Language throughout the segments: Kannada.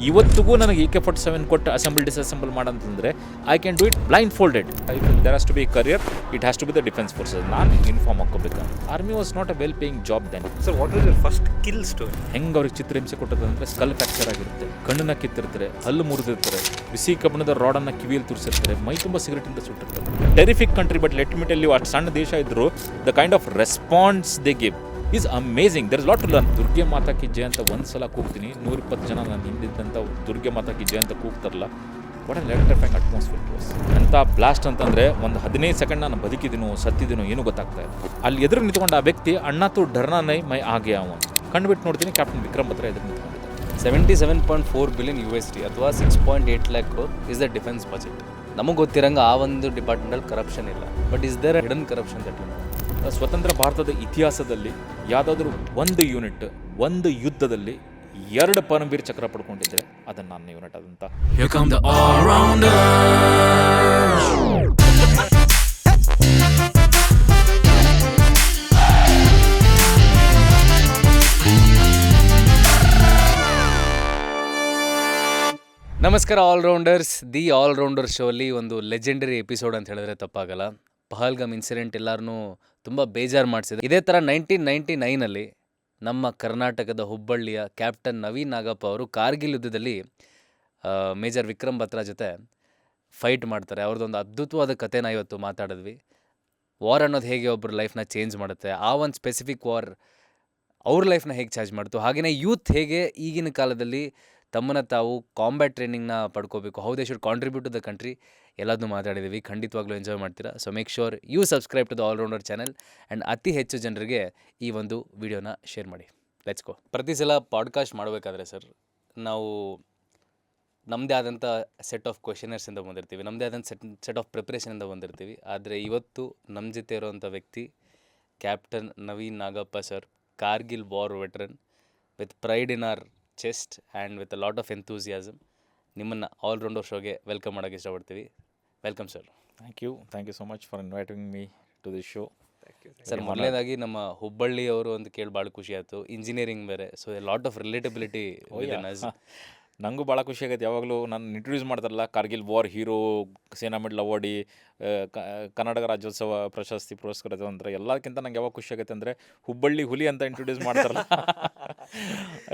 ಇವತ್ತಿಗೂ ನನಗೆ AK-47 ಕೊಟ್ಟು ಅಸೆಂಬಲ್ ಡಿಸೆಂಬಲ್ ಮಾಡಂತಂದರೆ I can do it blindfolded. There has to be career, it has to be the defence forces. ನಾನು ಯೂನಿಫಾರ್ಮ್ ಹಾಕ್ಕೋಬೇಕು. Army was not a well paying job then. Sir, what was your first kill story? ಹೆಂಗೆ ಅವ್ರಿಗೆ ಚಿತ್ರಹಿಂಸೆ ಕೊಟ್ಟದಂದರೆ ಸ್ಕಲ್ ಫ್ರ್ಯಾಕ್ಚರ್ ಆಗಿರುತ್ತೆ, ಕಣ್ಣನ್ನ ಕಿತ್ತಿರ್ತಾರೆ, ಹಲ್ಲು ಮುರಿದಿರ್ತಾರೆ, ಬಿಸಿ ಕಬ್ಬಿಣದ ರಾಡನ್ನು ಕಿವಿಯಲ್ಲಿ ತುರಿಸಿರ್ತಾರೆ, ಮೈ ತುಂಬ ಸಿಗರೆಟಿಂದ ಸುಟ್ಟಿರ್ತಾರೆ. Terrific country, but let me tell you, ಅಷ್ಟು ಸಣ್ಣ ದೇಶ ಇದ್ದರೂ the kind of response they give is amazing. There is lot to learn. Durge ಮಾತಾ ಕಿ ಜಯ ಅಂತ ಒಂದು ಸಲ ಕೂಗ್ತೀನಿ, 120 ಜನ ನಾನು ಹಿಂದಿದ್ದಂಥ ದುರ್ಗೆ ಮಾತಾ ಕಿ ಜಯ ಅಂತ ಕೂಗ್ತಾರಲ್ಲ, ವಾಟ್ ಅನ್ ಎಲೆಕ್ಟ್ರಿಫೈಂಗ್ ಅಟ್ಮಾಸ್ಫಿಯರ್ ವಾಸ್. ಅಂಥ ಬ್ಲಾಸ್ಟ್ ಅಂತಂದರೆ ಒಂದು 15 ಸೆಕೆಂಡ್ ನಾನು ಬದುಕಿದ್ದೀನೋ ಸತ್ತಿದ್ದೀನೋ ಏನೂ ಗೊತ್ತಾಗ್ತಾ ಇಲ್ಲ. ಅಲ್ಲಿ ಎದುರು ನಿಂತ್ಕೊಂಡು ಆ ವ್ಯಕ್ತಿ ಅಣ್ಣ ತು ಡರ್ನಾ ನೈ ಮೈ ಆಗೆ ಅವ ಕಂಡುಬಿಟ್ಟು ನೋಡ್ತೀನಿ, ಕ್ಯಾಪ್ಟನ್ ವಿಕ್ರಮ್ ಬತ್ರ ಎದುರು ನಿಂತ್ಕೊಂಡಿದ್ದಾರೆ. 77.4 billion USD ಅಥವಾ 6.8 lakh crore is the defence budget. ನಮಗೆ ಗೊತ್ತಿರಂಗೆ ಆ ಒಂದು ಡಿಪಾರ್ಟ್ಮೆಂಟಲ್ಲಿ ಕರಪ್ಷನ್ ಇಲ್ಲ, but is there hidden corruption that? ಸ್ವತಂತ್ರ ಭಾರತದ ಇತಿಹಾಸದಲ್ಲಿ ಯಾವುದಾದ್ರೂ ಒಂದು ಯೂನಿಟ್ ಒಂದು ಯುದ್ಧದಲ್ಲಿ 2 ಪರಮವೀರ್ ಚಕ್ರ ಪಡ್ಕೊಂಡಿದ್ರೆ ಅದನ್ನು ನಾನು ಯೂನಿಟ್ ಅದಂತ. Here come the all-rounders. ನಮಸ್ಕಾರ ಆಲ್ರೌಂಡರ್ಸ್. ದಿ ಆಲ್ರೌಂಡರ್ ಶೋಲಿ ಒಂದು ಲೆಜೆಂಡರಿ ಎಪಿಸೋಡ್ ಅಂತ ಹೇಳಿದ್ರೆ ತಪ್ಪಾಗಲ್ಲ. ಪಹಲ್ಗಾಮ್ ಇನ್ಸಿಡೆಂಟ್ ಎಲ್ಲರನ್ನೂ ತುಂಬ ಬೇಜಾರು ಮಾಡಿಸಿದೆ. ಇದೇ ಥರ 1999 ನಮ್ಮ ಕರ್ನಾಟಕದ ಹುಬ್ಬಳ್ಳಿಯ ಕ್ಯಾಪ್ಟನ್ ನವೀನ್ ನಾಗಪ್ಪ ಅವರು ಕಾರ್ಗಿಲ್ ಯುದ್ಧದಲ್ಲಿ ಮೇಜರ್ ವಿಕ್ರಮ್ ಬತ್ರಾ ಜೊತೆ ಫೈಟ್ ಮಾಡ್ತಾರೆ. ಅವ್ರದ್ದೊಂದು ಅದ್ಭುತವಾದ ಕಥೆನ ಇವತ್ತು ಮಾತಾಡಿದ್ವಿ. ವಾರ್ ಅನ್ನೋದು ಹೇಗೆ ಒಬ್ಬರ ಲೈಫ್ನ ಚೇಂಜ್ ಮಾಡುತ್ತೆ, ಆ ಒಂದು ಸ್ಪೆಸಿಫಿಕ್ ವಾರ್ ಅವ್ರ ಲೈಫ್ನ ಹೇಗೆ ಚಾರ್ಜ್ ಮಾಡ್ತು, ಹಾಗೆಯೇ ಯೂತ್ ಹೇಗೆ ಈಗಿನ ಕಾಲದಲ್ಲಿ ತಮ್ಮನ್ನು ತಾವು ಕಾಂಬ್ಯಾಟ್ ಟ್ರೈನಿಂಗ್ನ ಪಡ್ಕೋಬೇಕು, how they should contribute to the country, ಎಲ್ಲದನ್ನೂ ಮಾತಾಡಿದ್ದೀವಿ. ಖಂಡಿತವಾಗ್ಲೂ ಎಂಜಾಯ್ ಮಾಡ್ತೀರಾ. So make sure you subscribe to the Allrounder channel and ಅತಿ ಹೆಚ್ಚು ಜನರಿಗೆ ಈ ಒಂದು ವಿಡಿಯೋನ ಶೇರ್ ಮಾಡಿ. Let's go. ಪ್ರತಿ ಸಲ ಪಾಡ್ಕಾಸ್ಟ್ ಮಾಡಬೇಕಾದ್ರೆ ಸರ್, ನಾವು ನಮ್ಮದೇ ಆದಂಥ ಸೆಟ್ ಆಫ್ ಕ್ವೆಶನರ್ಸಿಂದ ಬಂದಿರ್ತೀವಿ, ನಮ್ಮದೇ ಆದಂಥ ಸೆಟ್ ಆಫ್ ಪ್ರಿಪ್ರೇಷನಿಂದ ಬಂದಿರ್ತೀವಿ. ಆದರೆ ಇವತ್ತು ನಮ್ಮ ಜೊತೆ ಇರೋವಂಥ ವ್ಯಕ್ತಿ captain Naveen Nagappa sir, Kargil war veteran with pride in our chest and with a lot of enthusiasm. ನಿಮ್ಮನ್ನು ಆಲ್ರೌಂಡರ್ ಶೋಗೆ ವೆಲ್ಕಮ್ ಮಾಡೋಕ್ಕೆ ಇಷ್ಟಪಡ್ತೀವಿ. Welcome sir. Thank you so much for inviting me to this show. Sir, ಮೊದಲನೇದಾಗಿ ನಮ್ಮ ಹುಬ್ಬಳ್ಳಿಯವರು ಅಂತ ಕೇಳಿ ಭಾಳ ಖುಷಿ ಆಯಿತು. ಇಂಜಿನಿಯರಿಂಗ್ ಬೇರೆ, ಸೊ ಲಾಟ್ ಆಫ್ ರಿಲೇಟಬಿಲಿಟಿ. ನನಗೂ ಭಾಳ ಖುಷಿ ಆಗೈತೆ. ಯಾವಾಗಲೂ ನಾನು ಇಂಟ್ರೊಡ್ಯೂಸ್ ಮಾಡ್ತಾರಲ್ಲ, ಕಾರ್ಗಿಲ್ ವಾರ್ ಹೀರೋ, ಸೇನಾ ಮೆಡಲ್ ಅವಾರ್ಡಿ, ಕರ್ನಾಟಕ ರಾಜ್ಯೋತ್ಸವ ಪ್ರಶಸ್ತಿ ಪುರಸ್ಕೃತ ಅಂತ ಎಲ್ಲಕ್ಕಿಂತ ನಂಗೆ ಯಾವಾಗ ಖುಷಿ ಆಗುತ್ತೆ ಅಂದರೆ ಹುಬ್ಬಳ್ಳಿ ಹುಲಿ ಅಂತ ಇಂಟ್ರೊಡ್ಯೂಸ್ ಮಾಡ್ತಾರಲ್ಲ,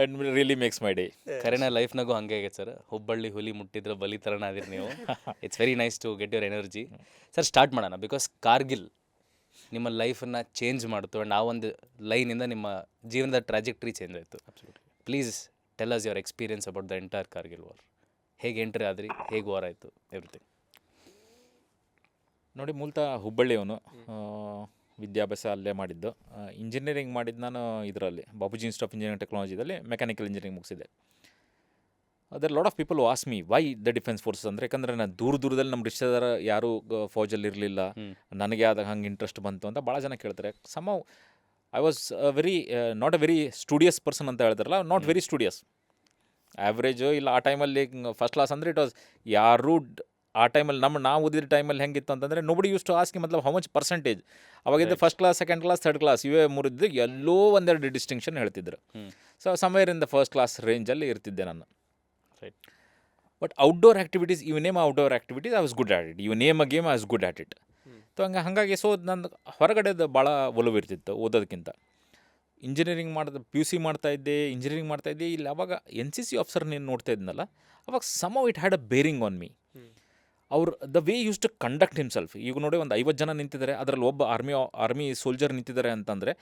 it really makes my day. ಕರೆನ ಲೈಫ್ನಾಗೂ ಹಂಗೆ ಆಗೈತೆ ಸರ್. ಹುಬ್ಬಳ್ಳಿ ಹುಲಿ ಮುಟ್ಟಿದ್ರೆ ಬಲಿ ಥರನ ಆದಿರಿ ನೀವು. It's very nice to get your energy. Sir, start ಮಾಡೋಣ. ಬಿಕಾಸ್ ಕಾರ್ಗಿಲ್ ನಿಮ್ಮ ಲೈಫನ್ನು ಚೇಂಜ್ ಮಾಡ್ತು ಆ್ಯಂಡ್ ಆ ಒಂದು ಲೈನಿಂದ ನಿಮ್ಮ ಜೀವನದ ಟ್ರಾಜೆಕ್ಟ್ರಿ ಚೇಂಜ್ ಆಯಿತು. Please tell us your experience about the entire Kargil war. ಹೇಗೆ ಎಂಟ್ರಿ ಆದ್ರಿ, ಹೇಗೆ ವಾರ್ ಆಯಿತು, ಎವ್ರಿಥಿಂಗ್. ನೋಡಿ, ಮೂಲತಃ ಹುಬ್ಬಳ್ಳಿಯವನು, ವಿದ್ಯಾಭ್ಯಾಸ ಅಲ್ಲೇ ಮಾಡಿದ್ದು. ಇಂಜಿನಿಯರಿಂಗ್ ಮಾಡಿದ್ದು ನಾನು ಇದರಲ್ಲಿ ಬಾಪೂಜಿ ಇನ್ಸ್ಟಿಟ್ಯೂಟ್ ಆಫ್ ಇಂಜಿನಿಯರಿಂಗ್ ಟೆಕ್ನಾಲಜಿದಲ್ಲಿ ಮೆಕ್ಯಾನಿಕಲ್ ಇಂಜಿನಿಯರಿಂಗ್ ಮುಗಿಸಿದೆ. Other lot of people was me why the defence forces ಅಂದರೆ, ಯಾಕಂದರೆ ನಾನು ದೂರದಲ್ಲಿ ನಮ್ಮ ರಿಶ್ತೆದಾರ ಯಾರೂ ಫೌಜಲ್ಲಿ ಇರಲಿಲ್ಲ, ನನಗೆ ಆದಾಗ ಹಂಗೆ ಇಂಟ್ರೆಸ್ಟ್ ಬಂತು ಅಂತ ಭಾಳ ಜನ ಕೇಳ್ತಾರೆ. Some I was not a very studious person ಅಂತ ಹೇಳ್ತಾರಲ್ಲ, ನಾಟ್ ವೆರಿ ಸ್ಟೂಡಿಯಸ್, ಆ್ಯಾವ್ರೇಜು. ಇಲ್ಲ ಆ ಟೈಮಲ್ಲಿ ಫಸ್ಟ್ ಕ್ಲಾಸ್ ಅಂದರೆ ಇಟ್ ವಾಸ್ ಯಾರು ಆ ಟೈಮಲ್ಲಿ ನಾವು ಓದಿದ ಟೈಮಲ್ಲಿ ಹೆಂಗಿತ್ತು ಅಂತಂದರೆ, ನೋಬಡಿ ಯೂಸ್ ಟು ಆಸ್ಕ್ ಮತ್ಲಬ್ ಹೌ ಮಚ್ ಪರ್ಸೆಂಟೇಜ್. ಅವಾಗಿದ್ದ first class, second class, third class ಇವೇ ಮುರಿದ್ದು ಎಲ್ಲೋ ಒಂದೆರಡು ಡಿಸ್ಟಿಂಕ್ಷನ್ ಹೇಳ್ತಿದ್ರು. So somewhere in the first class ರೇಂಜಲ್ಲಿ ಇರ್ತಿದ್ದೆ ನಾನು. Right. But outdoor activities, you name outdoor activities, I was good at it. You name a game, I was good at it. So ಹಾಗಾಗಿ ಸೊ ನಂದು ಹೊರಗಡೆದು ಭಾಳ ಒಲವು ಇರ್ತಿತ್ತು ಓದೋದಕ್ಕಿಂತ. ಇಂಜಿನಿಯರಿಂಗ್ PUC ಮಾಡ್ತಾಯಿದ್ದೆ, ಇಂಜಿನಿಯರಿಂಗ್ ಮಾಡ್ತಾಯಿದ್ದೆ. ಇಲ್ಲಿ ಅವಾಗ NCC ಆಫೀಸರ್ ನೀನು ನೋಡ್ತಾ ಇದ್ನಲ್ಲ, ಅವಾಗ some it had a bearing on me. ಅವ್ರು the way used to conduct himself. ಈಗ ನೋಡಿ, ಒಂದು 50 ಜನ ನಿಂತಿದ್ದಾರೆ, ಅದರಲ್ಲಿ ಒಬ್ಬ ಆರ್ಮಿ ಸೋಲ್ಜರ್ ನಿಂತಿದ್ದಾರೆ ಅಂತಂದರೆ,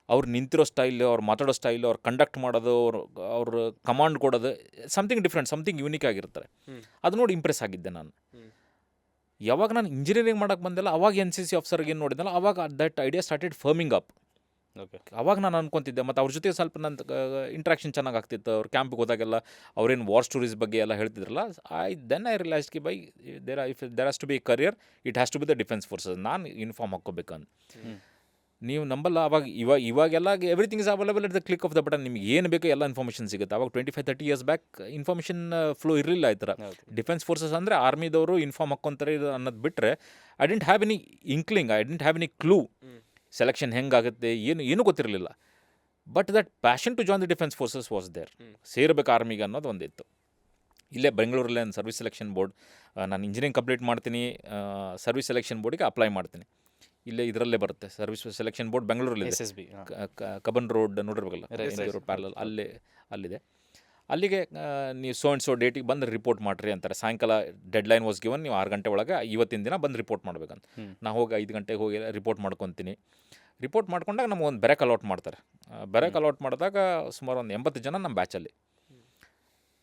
ಅವ್ರು ನಿಂತಿರೋ ಸ್ಟೈಲ್, ಅವ್ರು ಮಾತಾಡೋ ಸ್ಟೈಲ್, ಅವ್ರು ಕಂಡಕ್ಟ್ ಮಾಡೋದು, ಅವ್ರು ಕಮಾಂಡ್ ಕೊಡೋದು ಸಮಥಿಂಗ್ ಡಿಫ್ರೆಂಟ್, ಸಮಥಿಂಗ್ ಯೂನಿಕ್ ಆಗಿರ್ತಾರೆ. ಅದು ನೋಡಿ ಇಂಪ್ರೆಸ್ ಆಗಿದ್ದೆ ನಾನು. ಯಾವಾಗ ನಾನು ಇಂಜಿನಿಯರಿಂಗ್ ಮಾಡೋಕ್ಕೆ ಬಂದೆಲ್ಲ, ಅವಾಗ NCC ಆಫೀಸರ್ಗೆ ಏನು ನೋಡಿದ್ನಲ್ಲ, ಅವಾಗ that idea started firming up. Okay. ಅವಾಗ ನಾನು ಅನ್ಕೊತಿದ್ದೆ, ಮತ್ತು ಅವ್ರ ಜೊತೆ ಸ್ವಲ್ಪ ನನ್ನ ಇಂಟ್ರಾಕ್ಷನ್ ಚೆನ್ನಾಗಿ ಆಗ್ತಿತ್ತು. ಅವ್ರು ಕ್ಯಾಂಪಿಗೆ ಹೋದಾಗೆಲ್ಲ ಅವ್ರೇನು ವಾರ್ ಸ್ಟೋರೀಸ್ ಬಗ್ಗೆ ಎಲ್ಲ ಹೇಳ್ತಿದ್ರಲ್ಲ, ಐ ರಿಯಲೈಸ್ಡ್ ಕಿ by there has to be career, it has to be the defence forces. ನಾನು ಯೂನಿಫಾರ್ಮ್ ಹಾಕ್ಕೋಬೇಕಂತ. ನೀವು ನಂಬಲ್ಲ, ಇವಾಗೆಲ್ಲ everything is available at the click of the button. ನಿಮ್ಗೆ ಏನು ಬೇಕೋ ಎಲ್ಲ ಇನ್ಫಾರ್ಮೇಷನ್ ಸಿಗುತ್ತೆ. ಅವಾಗ 25-30 ಇಯರ್ಸ್ ಬ್ಯಾಕ್ ಇನ್ಫಾರ್ಮೇಷನ್ ಫ್ಲೋ ಇರಲಿಲ್ಲ ಈ ಥರ. ಡಿಫೆನ್ಸ್ ಫೋರ್ಸಸ್ ಅಂದರೆ ಆರ್ಮಿದವರು ಇನ್ಫಾರ್ಮ್ ಹಾಕ್ಕೊಂತಾರೆ ಅನ್ನೋದು ಬಿಟ್ಟರೆ, I didn't have any inkling, I didn't have any clue selection ಹೆಂಗಾಗುತ್ತೆ ಏನೂ ಗೊತ್ತಿರಲಿಲ್ಲ. But that passion to join the defence forces was there. ಸೇರಬೇಕು ಆರ್ಮಿಗೆ ಅನ್ನೋದು ಒಂದಿತ್ತು. ಇಲ್ಲೇ ಬೆಂಗಳೂರಲ್ಲೇ ಒಂದು ಸರ್ವಿಸ್ ಸೆಲೆಕ್ಷನ್ ಬೋರ್ಡ್, ನಾನು ಇಂಜಿನಿಯರಿಂಗ್ ಕಂಪ್ಲೀಟ್ ಮಾಡ್ತೀನಿ, ಸರ್ವಿಸ್ ಸೆಲೆಕ್ಷನ್ ಬೋರ್ಡಿಗೆ ಅಪ್ಲೈ ಮಾಡ್ತೀನಿ. ಇಲ್ಲೇ ಇದರಲ್ಲೇ ಬರುತ್ತೆ ಸರ್ವಿಸ್ ಸೆಲೆಕ್ಷನ್ ಬೋರ್ಡ್ ಬೆಂಗಳೂರಲ್ಲಿದೆ. SSB, ಕಬನ್ ರೋಡ್ ನೋಡಿರ್ಬೇಕಲ್ಲ, ಪ್ಯಾರಲಲ್ ಅಲ್ಲಿದೆ. ಅಲ್ಲಿಗೆ ನೀವು ಸೋ ಡೇಟಿಗೆ ಬಂದು ರಿಪೋರ್ಟ್ ಮಾಡಿರಿ ಅಂತಾರೆ. ಸಾಯಂಕಾಲ ಡೆಡ್ಲೈನ್ ವಾಸ್ ಗಿವನ್, ನೀವು 6 ಗಂಟೆ ಒಳಗೆ ಇವತ್ತಿನ ದಿನ ಬಂದು ರಿಪೋರ್ಟ್ ಮಾಡ್ಬೇಕಂತ. ನಾ ಹೋಗಿ 5 ಗಂಟೆಗೆ ಹೋಗಿ ರಿಪೋರ್ಟ್ ಮಾಡ್ಕೊತೀನಿ. ರಿಪೋರ್ಟ್ ಮಾಡ್ಕೊಂಡಾಗ ನಮ್ಗೆ ಒಂದು ಬೆರೆಕ್ ಅಲಾಟ್ ಮಾಡ್ತಾರೆ. ಬೆರೆಕ್ ಅಲಾಟ್ ಮಾಡಿದಾಗ ಸುಮಾರು ಒಂದು 80 ಜನ ನಮ್ಮ ಬ್ಯಾಚಲ್ಲಿ.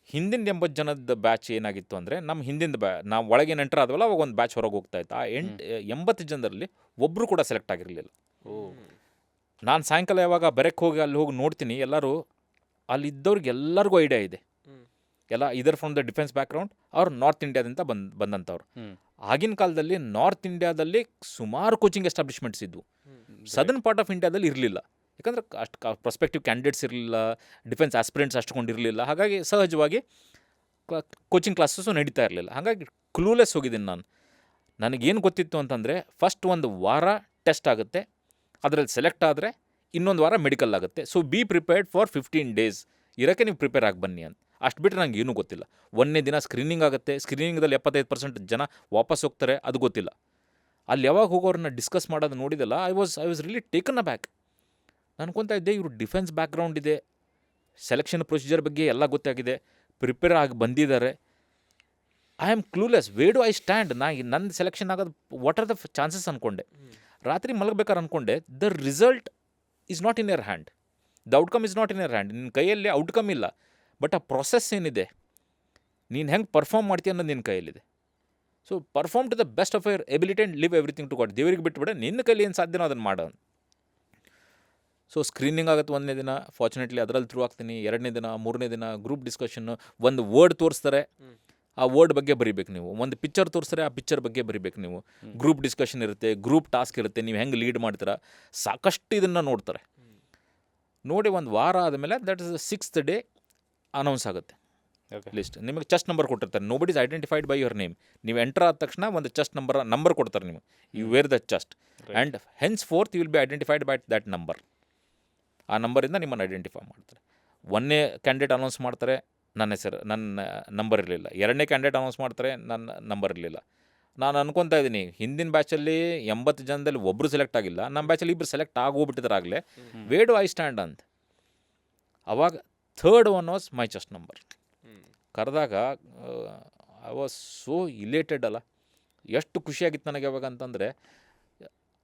ಹಿಂದಿನ 80 ಜನದ ಬ್ಯಾಚ್ ಏನಾಗಿತ್ತು ಅಂದರೆ, ನಮ್ಮ ಹಿಂದಿನ ನಾವು ಒಳಗೆ ಎಂಟರ್ ಆದವಲ್ಲ, ಅವಾಗ ಒಂದು ಬ್ಯಾಚ್ ಹೊರಗೆ ಹೋಗ್ತಾ ಇತ್ತು. ಆ 80 ಜನರಲ್ಲಿ ಒಬ್ಬರು ಕೂಡ ಸೆಲೆಕ್ಟ್ ಆಗಿರಲಿಲ್ಲ. ನಾನು ಸಾಯಂಕಾಲ ಯಾವಾಗ ಬೆರೆಕ್ ಹೋಗಿ ಅಲ್ಲಿ ಹೋಗಿ ನೋಡ್ತೀನಿ, ಎಲ್ಲರೂ ಅಲ್ಲಿದ್ದವ್ರಿಗೆ ಎಲ್ಲರಿಗೂ ಐಡಿಯಾ ಇದೆ. ಎಲ್ಲ ಇದರ್ ಫ್ರಮ್ ದ ಡಿಫೆನ್ಸ್ ಬ್ಯಾಕ್ಗ್ರೌಂಡ್ ಅವ್ರು ನಾರ್ತ್ ಇಂಡಿಯಾದಿಂದ ಬಂದಂಥವ್ರು. ಆಗಿನ ಕಾಲದಲ್ಲಿ ನಾರ್ತ್ ಇಂಡಿಯಾದಲ್ಲಿ ಸುಮಾರು ಕೋಚಿಂಗ್ ಎಸ್ಟಾಬ್ಲಿಷ್ಮೆಂಟ್ಸ್ ಇದ್ವು. ಸದರ್ನ್ ಪಾರ್ಟ್ ಆಫ್ ಇಂಡಿಯಾದಲ್ಲಿ ಇರಲಿಲ್ಲ. ಯಾಕಂದ್ರೆ ಅಷ್ಟು ಪ್ರಾಸ್ಪೆಕ್ಟಿವ್ ಕ್ಯಾಂಡಿಡೇಟ್ಸ್ ಇರಲಿಲ್ಲ, ಡಿಫೆನ್ಸ್ ಆಸ್ಪಿರೆಂಟ್ಸ್ ಅಷ್ಟೊಂದಿರಲಿಲ್ಲ. ಹಾಗಾಗಿ ಸಹಜವಾಗಿ ಕೋಚಿಂಗ್ ಕ್ಲಾಸಸ್ಸು ನಡೀತಾ ಇರಲಿಲ್ಲ. ಹಾಗಾಗಿ ಕ್ಲೂಲೆಸ್ ಹೋಗಿದ್ದೀನಿ ನಾನು. ನನಗೇನು ಗೊತ್ತಿತ್ತು ಅಂತಂದರೆ, ಫಸ್ಟ್ ಒಂದು ವಾರ ಟೆಸ್ಟ್ ಆಗುತ್ತೆ, ಅದರಲ್ಲಿ ಸೆಲೆಕ್ಟ್ ಆದರೆ ಇನ್ನೊಂದು ವಾರ ಮೆಡಿಕಲ್ ಆಗುತ್ತೆ. So be prepared for 15 days ಇರೋಕ್ಕೆ ನೀವು ಪ್ರಿಪೇರ್ ಆಗಿ ಬನ್ನಿ ಅಂತ. ಅಷ್ಟು ಬಿಟ್ಟರೆ ನಂಗೆ ಏನೂ ಗೊತ್ತಿಲ್ಲ. ಒಂದನೇ ದಿನ ಸ್ಕ್ರೀನಿಂಗ್ ಆಗುತ್ತೆ, ಸ್ಕ್ರೀನಿಂಗ್ದಲ್ಲಿ 75% ಜನ ವಾಪಸ್ ಹೋಗ್ತಾರೆ, ಅದು ಗೊತ್ತಿಲ್ಲ. ಅಲ್ಲಿ ಯಾವಾಗ ಹೋಗೋರನ್ನ ಡಿಸ್ಕಸ್ ಮಾಡೋದು ನೋಡಿದಲ್ಲ, I was really taken aback. ನಾನು ಅನ್ಕೊತಾ ಇದ್ದೆ, ಇವರು ಡಿಫೆನ್ಸ್ ಬ್ಯಾಕ್ಗ್ರೌಂಡ್ ಇದೆ, ಸೆಲೆಕ್ಷನ್ ಪ್ರೊಸೀಜರ್ ಬಗ್ಗೆ ಎಲ್ಲ ಗೊತ್ತಾಗಿದೆ, ಪ್ರಿಪೇರ್ ಆಗಿ ಬಂದಿದ್ದಾರೆ. I am clueless, where do I stand? ನನ್ನ ಸೆಲೆಕ್ಷನ್ ಆಗೋದು ವಾಟ್ ಆರ್ ದ ಚಾನ್ಸಸ್ ಅಂದ್ಕೊಂಡೆ. ರಾತ್ರಿ ಮಲಗಬೇಕಾದ್ರೆ ಅಂದ್ಕೊಂಡೆ, the result is not in your hand, the outcome is not in your hand. ನಿನ್ನ ಕೈಯಲ್ಲಿ ಔಟ್ಕಮ್ ಇಲ್ಲ, ಬಟ್ ಆ ಪ್ರೊಸೆಸ್ ಏನಿದೆ, ನೀನು ಹೆಂಗೆ ಪರ್ಫಾರ್ಮ್ ಮಾಡ್ತೀಯ ಅನ್ನೋದು ನಿನ್ನ ಕೈಯಲ್ಲಿದೆ. So perform to the best of your ability and leave everything to God. ದೇವರಿಗೆ ಬಿಟ್ಟುಬಿಡ, ನಿನ್ನ ಕೈಲಿ ಏನು ಸಾಧ್ಯನೋ ಅದನ್ನು ಮಾಡೋ. ಸೊ ಸ್ಕ್ರೀನಿಂಗ್ ಆಗುತ್ತೆ ಒಂದನೇ ದಿನ, ಫಾರ್ಚುನೇಟ್ಲಿ ಅದರಲ್ಲಿ ಥ್ರೂ ಆಗ್ತೀನಿ. 2ನೇ ದಿನ, 3ನೇ ದಿನ ಗ್ರೂಪ್ ಡಿಸ್ಕಷನ್ನು. ಒಂದು ವರ್ಡ್ ತೋರಿಸ್ತಾರೆ, ಆ ವರ್ಡ್ ಬಗ್ಗೆ ಬರೀಬೇಕು ನೀವು. ಒಂದು ಪಿಕ್ಚರ್ ತೋರಿಸ್ತಾರೆ, ಆ ಪಿಕ್ಚರ್ ಬಗ್ಗೆ ಬರೀಬೇಕು ನೀವು. ಗ್ರೂಪ್ ಡಿಸ್ಕಷನ್ ಇರುತ್ತೆ, ಗ್ರೂಪ್ ಟಾಸ್ಕ್ ಇರುತ್ತೆ, ನೀವು ಹೆಂಗೆ ಲೀಡ್ ಮಾಡ್ತೀರಾ, ಸಾಕಷ್ಟು ಇದನ್ನು ನೋಡ್ತಾರೆ. ನೋಡಿ ಒಂದು ವಾರ ಆದಮೇಲೆ that is 6th day announce ಆಗುತ್ತೆ ಲಿಸ್ಟ್. ನಿಮಗೆ ಚೆಸ್ಟ್ ನಂಬರ್ ಕೊಟ್ಟಿರ್ತಾರೆ. Nobody is identified by your name. ನೀವು ಎಂಟರ್ ಆದ ತಕ್ಷಣ ಒಂದು ಚೆಸ್ಟ್ ನಂಬರ್ ಕೊಡ್ತಾರೆ ನೀವು. You wear the chest and hence forth you will be identified by that number. ಆ ನಂಬರಿಂದ ನಿಮ್ಮನ್ನು ಐಡೆಂಟಿಫೈ ಮಾಡ್ತಾರೆ. 1ನೇ ಕ್ಯಾಂಡಿಡೇಟ್ ಅನೌನ್ಸ್ ಮಾಡ್ತಾರೆ, ನನ್ನ ಹೆಸರು, ನನ್ನ ನಂಬರ್ ಇರಲಿಲ್ಲ. 2ನೇ ಕ್ಯಾಂಡಿಡೇಟ್ ಅನೌನ್ಸ್ ಮಾಡ್ತಾರೆ, ನನ್ನ ನಂಬರ್ ಇರಲಿಲ್ಲ. ನಾನು ಅನ್ಕೊತಾ ಇದ್ದೀನಿ, ಹಿಂದಿನ ಬ್ಯಾಚಲ್ಲಿ 80 ಜನದಲ್ಲಿ ಒಬ್ಬರು ಸೆಲೆಕ್ಟ್ ಆಗಿಲ್ಲ, ನಮ್ಮ ಬ್ಯಾಚಲ್ಲಿ ಇಬ್ಬರು ಸೆಲೆಕ್ಟ್ ಆಗೋಗ್ಬಿಟ್ಟಿದ್ದಾರೆ ಆಗಲೇ. ವೇ ಡು ಐ ಸ್ಟ್ಯಾಂಡ್ ಅಂತ. ಅವಾಗ 3rd one was my chest number. ಕರೆದಾಗ ಐ ವಾಸ್ ಸೋ ಇಲೇಟೆಡ್ ಅಲ್ಲ, ಎಷ್ಟು ಖುಷಿಯಾಗಿತ್ತು ನನಗೆ ಅವಾಗ ಅಂತಂದರೆ.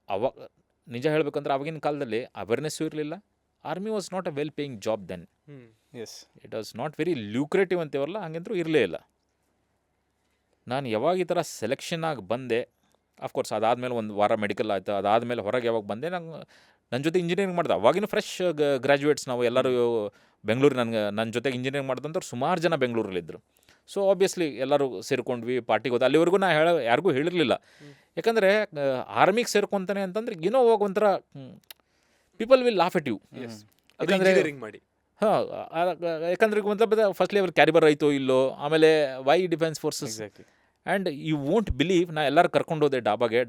ಅವಾಗ ನಿಜ ಹೇಳಬೇಕಂದ್ರೆ ಆವಾಗಿನ ಕಾಲದಲ್ಲಿ ಅವೇರ್ನೆಸ್ಸು ಇರಲಿಲ್ಲ. Army was not a well paying job then. It was not very lucrative ಅಂತೀವಲ್ಲ, ಹಾಗಂತೂ ಇರಲೇ ಇಲ್ಲ. ನಾನು ಯಾವಾಗ ಈ ಥರ ಸೆಲೆಕ್ಷನ್ ಆಗಿ ಬಂದೆ, ಅಫ್ಕೋರ್ಸ್ ಅದಾದಮೇಲೆ ಒಂದು ವಾರ ಮೆಡಿಕಲ್ ಆಯಿತು. ಅದಾದಮೇಲೆ ಹೊರಗೆ ಯಾವಾಗ ಬಂದೆ, ನನ್ನ ಜೊತೆ ಇಂಜಿನಿಯರಿಂಗ್ ಮಾಡಿದೆ. ಅವಾಗಿನ ಫ್ರೆಶ್ ಗ್ರ್ಯಾಜುಯೇಟ್ಸ್ ನಾವು ಎಲ್ಲರೂ ಬೆಂಗಳೂರು. ನನ್ನ ಜೊತೆಗೆ ಇಂಜಿನಿಯರಿಂಗ್ ಮಾಡಿದಂಥವ್ರು ಸುಮಾರು ಜನ ಬೆಂಗಳೂರಲ್ಲಿದ್ದರು. ಸೊ ಆಬ್ವಿಯಸ್ಲಿ ಎಲ್ಲರೂ ಸೇರ್ಕೊಂಡ್ವಿ, ಪಾರ್ಟಿಗೆ ಹೋದ. ಅಲ್ಲಿವರೆಗೂ ನಾ ಯಾರಿಗೂ ಹೇಳಿರಲಿಲ್ಲ. ಯಾಕಂದರೆ ಆರ್ಮಿಗೆ ಸೇರ್ಕೊತಾನೆ ಅಂತಂದ್ರೆ ಏನೋ ಹೋಗಿ ಒಂಥರ people will laugh at you. ಯಾಕಂದರೆ ಮಾಡಿ ಹಾಂ, ಯಾಕಂದ್ರೆ ಮೊದಲ ಫಸ್ಟ್ಲಿ ಅವ್ರು ಕ್ಯಾರಿಬರ್ ಆಯಿತೋ ಇಲ್ಲೋ, ಆಮೇಲೆ why defence forces. And you won't believe, ನಾ ಎಲ್ಲರೂ ಕರ್ಕೊಂಡು ಹೋದೆ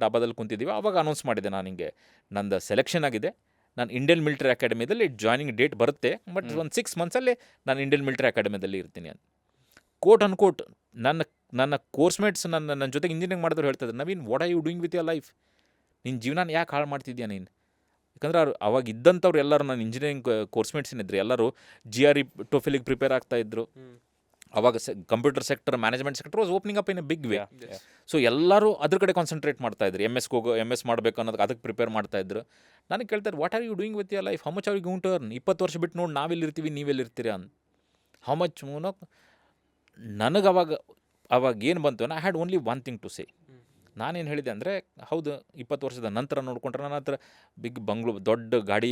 ಡಾಬಾದಲ್ಲಿ ಕುಂತಿದ್ದೀವಿ. ಆವಾಗ ಅನೌನ್ಸ್ ಮಾಡಿದೆ, ನಾನು ಹಿಂಗೆ ನಂದು ಸೆಲೆಕ್ಷನ್ ಆಗಿದೆ, ನಾನು ಇಂಡಿಯನ್ ಮಿಲಿಟರಿ ಅಕಾಡೆಮಿದಲ್ಲಿ ಜಾಯ್ನಿಂಗ್ ಡೇಟ್ ಬರುತ್ತೆ, ಬಟ್ ಒಂದು 6 monthsಲ್ಲಿ ನಾನು ಇಂಡಿಯನ್ ಮಿಲಿಟರಿ ಅಕಾಡೆಮಿದಲ್ಲಿ ಇರ್ತೀನಿ ಅಂತ. ಕೋಟ್ ಅನ್ಕೋಟ್ ನನ್ನ ಕೋರ್ಸ್ಮೇಟ್ಸ್, ನನ್ನ ಜೊತೆಗೆ ಇಂಜಿನಿಯರಿಂಗ್ ಮಾಡಿದ್ರು ಹೇಳ್ತಿದ್ರು, Naveen what are you doing with your life? ನಿನ್ನ ಜೀವನ ಯಾಕೆ ಹಾಳು ಮಾಡ್ತಿದ್ಯಾ ನೀನು? ಯಾಕಂದ್ರೆ ಅವಾಗ ಇದ್ದಂಥವ್ರು ಎಲ್ಲರೂ ನನ್ನ ಇಂಜಿನಿಯರಿಂಗ್ ಕೋರ್ಸ್ಮೇಟ್ಸ್ ಏನಿದ್ರು ಎಲ್ಲರೂ GRE ಟೋಫೆಲಿಗೆ ಪ್ರಿಪೇರ್ ಆಗ್ತಾಯಿದ್ರು. ಅವಾಗ computer sector, management sector was opening up in a big way. So ಎಲ್ಲರೂ ಅದ್ರ ಕಡೆ ಕಾನ್ಸಂಟ್ರೇಟ್ ಮಾಡ್ತಾಯಿದ್ರು. MS ಮಾಡಬೇಕು ಅನ್ನೋದಕ್ಕೆ ಅದಕ್ಕೆ ಪ್ರಿಪೇರ್ ಮಾಡ್ತಾಯಿದ್ರು. ನನಗೆ ಕೇಳ್ತಾರೆ, what are you doing with your life? How much are you going to earn? 20 ವರ್ಷ ಬಿಟ್ಟು ನೋಡಿ ನಾವೆಲ್ಲಿರ್ತೀವಿ, ನೀವೆಲ್ಲಿರ್ತೀರಿ ಅಂತ. ಹೌ ಮಚ್ ಮೂನೋ. ನನಗೆ ಅವಾಗ ಏನು ಬಂತು, I had only one thing to say. ನಾನೇನು ಹೇಳಿದೆ ಅಂದರೆ, ಹೌದು 20 ವರ್ಷದ ನಂತರ ನೋಡ್ಕೊಂಡ್ರೆ ನನ್ನ ಹತ್ರ ಬಿಗ್ ಬಂಗ್ಲೂ, ದೊಡ್ಡ ಗಾಡಿ,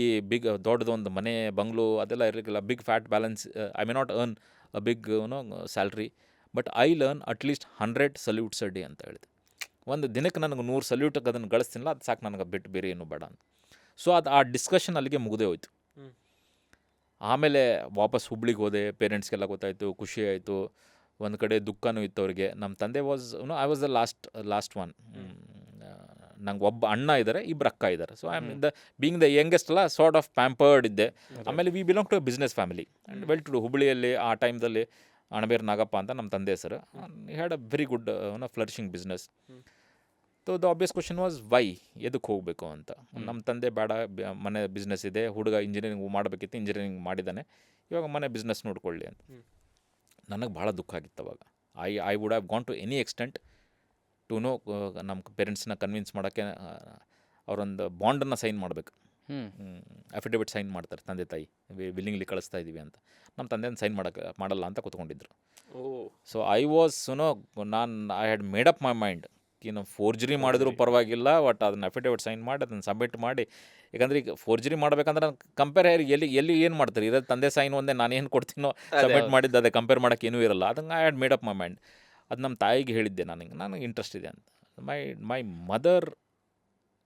ದೊಡ್ಡದೊಂದು ಮನೆ, ಬಂಗ್ಲೂ ಅದೆಲ್ಲ ಇರಲಿಲ್ಲ. Big fat balance. I may not earn a big salary, but I learn at least 100 salutes a day ಅಂತ ಹೇಳಿದೆ. ಒಂದು ದಿನಕ್ಕೆ ನನಗೆ 100 ಸಲ್ಯೂಟಿಗೆ ಅದನ್ನು ಗಳಿಸ್ತಿಲ್ಲ, ಅದು ಸಾಕು ನನಗೆ, ಬಿಟ್ಟು ಬೇರೆ ಏನು ಬೇಡ ಅಂತ. ಸೊ ಆ ಡಿಸ್ಕಷನ್ ಅಲ್ಲಿಗೆ ಮುಗಿದೇ ಹೋಯ್ತು. ಆಮೇಲೆ ವಾಪಸ್ ಹುಬ್ಳಿಗೆ ಹೋದೆ. ಪೇರೆಂಟ್ಸ್ಗೆಲ್ಲ ಗೊತ್ತಾಯಿತು, ಖುಷಿ ಆಯಿತು. ಒಂದು ಕಡೆ ದುಃಖನೂ ಇತ್ತು ಅವ್ರಿಗೆ. ನಮ್ಮ ತಂದೆ I was the last one. ನಂಗೆ ಒಬ್ಬ ಅಣ್ಣ ಇದ್ದಾರೆ, 2 ಅಕ್ಕ ಇದ್ದಾರೆ. So I am being the youngest ಅಲ್ಲ, ಸಾರ್ಟ್ ಆಫ್ ಪ್ಯಾಂಪರ್ಡ್ ಇದ್ದೆ. ಆಮೇಲೆ we belong to a business family and well to do. ಹುಬ್ಳಿಯಲ್ಲಿ ಆ ಟೈಮ್ದಲ್ಲಿ ಅಣಬೇರ್ ನಾಗಪ್ಪ ಅಂತ ನಮ್ಮ ತಂದೆ ಹೆಸರು. Had a very good flourishing business. So the obvious question was why, ಎದಕ್ಕೆ ಹೋಗಬೇಕು ಅಂತ. ನಮ್ಮ ತಂದೆ ಬೇಡ, ಮನೆ ಬಿಸ್ನೆಸ್ ಇದೆ, ಹುಡುಗ ಇಂಜಿನಿಯರಿಂಗ್ ಮಾಡಬೇಕಿತ್ತು, ಇಂಜಿನಿಯರಿಂಗ್ ಮಾಡಿದ್ದಾನೆ, ಇವಾಗ ಮನೆ ಬಿಸ್ನೆಸ್ ನೋಡ್ಕೊಳ್ಳಿ ಅಂತ. ನನಗೆ ಭಾಳ ದುಃಖ ಆಗಿತ್ತು ಅವಾಗ. I would have gone to any extent to no, ನಮ್ಮ ಪೇರೆಂಟ್ಸ್ನ ಕನ್ವಿನ್ಸ್ ಮಾಡೋಕ್ಕೆ ಅವರೊಂದು ಬಾಂಡನ್ನು ಸೈನ್ ಮಾಡಬೇಕು. ಅಫಿಡೇವಿಟ್ ಸೈನ್ ಮಾಡ್ತಾರೆ ತಂದೆ ತಾಯಿ, ವಿಲ್ಲಿಂಗ್ಲಿ ಕಳಿಸ್ತಾ ಇದ್ದೀವಿ ಅಂತ. ನಮ್ಮ ತಂದೆನ ಸೈನ್ ಮಾಡಲ್ಲ ಅಂತ ಕೂತ್ಕೊಂಡಿದ್ರು. So I was I had made up my mind, ಇನ್ನು ಫೋರ್ಜರಿ ಮಾಡಿದ್ರು ಪರವಾಗಿಲ್ಲ, ಬಟ್ ಅದನ್ನು ಅಫಿಡೇವಿಟ್ ಸೈನ್ ಮಾಡಿ ಅದನ್ನು ಸಬ್ಮಿಟ್ ಮಾಡಿ. ಯಾಕಂದರೆ ಈಗ ಫೋರ್ಜರಿ ಮಾಡ್ಬೇಕಂದ್ರೆ ನಾನು ಕಂಪೇರ್ ಎಲ್ಲಿ ಏನು ಮಾಡ್ತಾರೆ, ಇರೋದು ತಂದೆ ಸೈನ್ ಒಂದೇ, ನಾನೇನು ಕೊಡ್ತೀನೋ ಸಬ್ಮಿಟ್ ಮಾಡಿದ್ದು ಅದೇ, ಕಂಪೇರ್ ಮಾಡೋಕ್ಕೆ ಏನೂ ಇರಲ್ಲ. ಅದನ್ನು I had made up my mind. ಅದು ನಮ್ಮ ತಾಯಿಗೆ ಹೇಳಿದ್ದೆ, ನನಗೆ ಇಂಟ್ರೆಸ್ಟ್ ಇದೆ ಅಂತ. My mother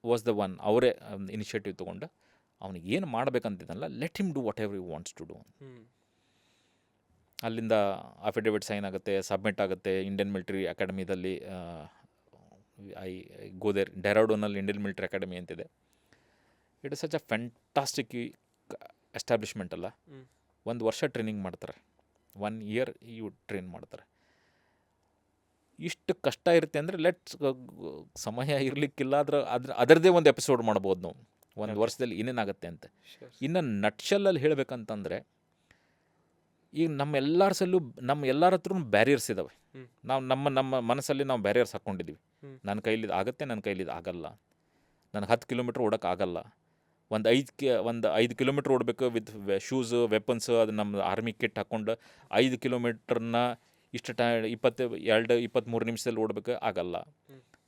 was the one, ಅವರೇ ಇನಿಷಿಯೇಟಿವ್ ತೊಗೊಂಡು ಅವ್ನಿಗೆ ಏನು ಮಾಡ್ಬೇಕಂತಿದ್ದಲ್ಲ, let him do whatever you wants to do. ಅಲ್ಲಿಂದ ಅಫಿಡೇವಿಟ್ ಸೈನ್ ಆಗುತ್ತೆ, ಸಬ್ಮಿಟ್ ಆಗುತ್ತೆ. ಇಂಡಿಯನ್ ಮಿಲಿಟರಿ ಅಕಾಡೆಮಿದಲ್ಲಿ ಐ ಗೋ ದೇರ್, ಡೆಹ್ರಾಡೂನಲ್ಲಿ ಇಂಡಿಯನ್ ಮಿಲಿಟರಿ ಅಕಾಡೆಮಿ ಅಂತಿದೆ. It is such a fantastic establishment ಅಲ್ಲ. 1 ವರ್ಷ ಟ್ರೈನಿಂಗ್ ಮಾಡ್ತಾರೆ, 1 ಇಯರ್ ಇವು ಟ್ರೈನ್ ಮಾಡ್ತಾರೆ. ಇಷ್ಟು ಕಷ್ಟ ಇರುತ್ತೆ ಅಂದರೆ ಸಮಯ ಇರಲಿಕ್ಕಿಲ್ಲ, ಅದರದ್ದೇ ಒಂದು ಎಪಿಸೋಡ್ ಮಾಡ್ಬೋದು ನಾವು, 1 ವರ್ಷದಲ್ಲಿ ಏನೇನಾಗುತ್ತೆ ಅಂತ. ಇನ್ನು ನಟ್ಶಲ್ಲಲ್ಲಿ ಹೇಳಬೇಕಂತಂದರೆ, ಈಗ ನಮ್ಮ ಎಲ್ಲರ ಹತ್ರನೂ ಬ್ಯಾರಿಯರ್ಸ್ ಇದ್ದಾವೆ. ನಾವು ನಮ್ಮ ಮನಸ್ಸಲ್ಲಿ ನಾವು ಬ್ಯಾರಿಯರ್ಸ್ ಹಾಕ್ಕೊಂಡಿದ್ದೀವಿ. ನನ್ನ ಕೈಲಿ ಆಗುತ್ತೆ, ನನ್ನ ಕೈಲಿ ಆಗಲ್ಲ, ನನಗೆ 10 ಕಿಲೋಮೀಟ್ರ್ ಓಡೋಕ್ಕಾಗಲ್ಲ, ಒಂದು 5 ಕಿಲೋಮೀಟ್ರ್ ಓಡಬೇಕು ವಿತ್ ಶೂಸು, ವೆಪನ್ಸು, ಅದು ನಮ್ಮ ಆರ್ಮಿ ಕಿಟ್ ಹಾಕ್ಕೊಂಡು 5 ಕಿಲೋಮೀಟ್ರನ್ನ ಇಷ್ಟು 23 ನಿಮಿಷದಲ್ಲಿ ಓಡಬೇಕು, ಆಗಲ್ಲ.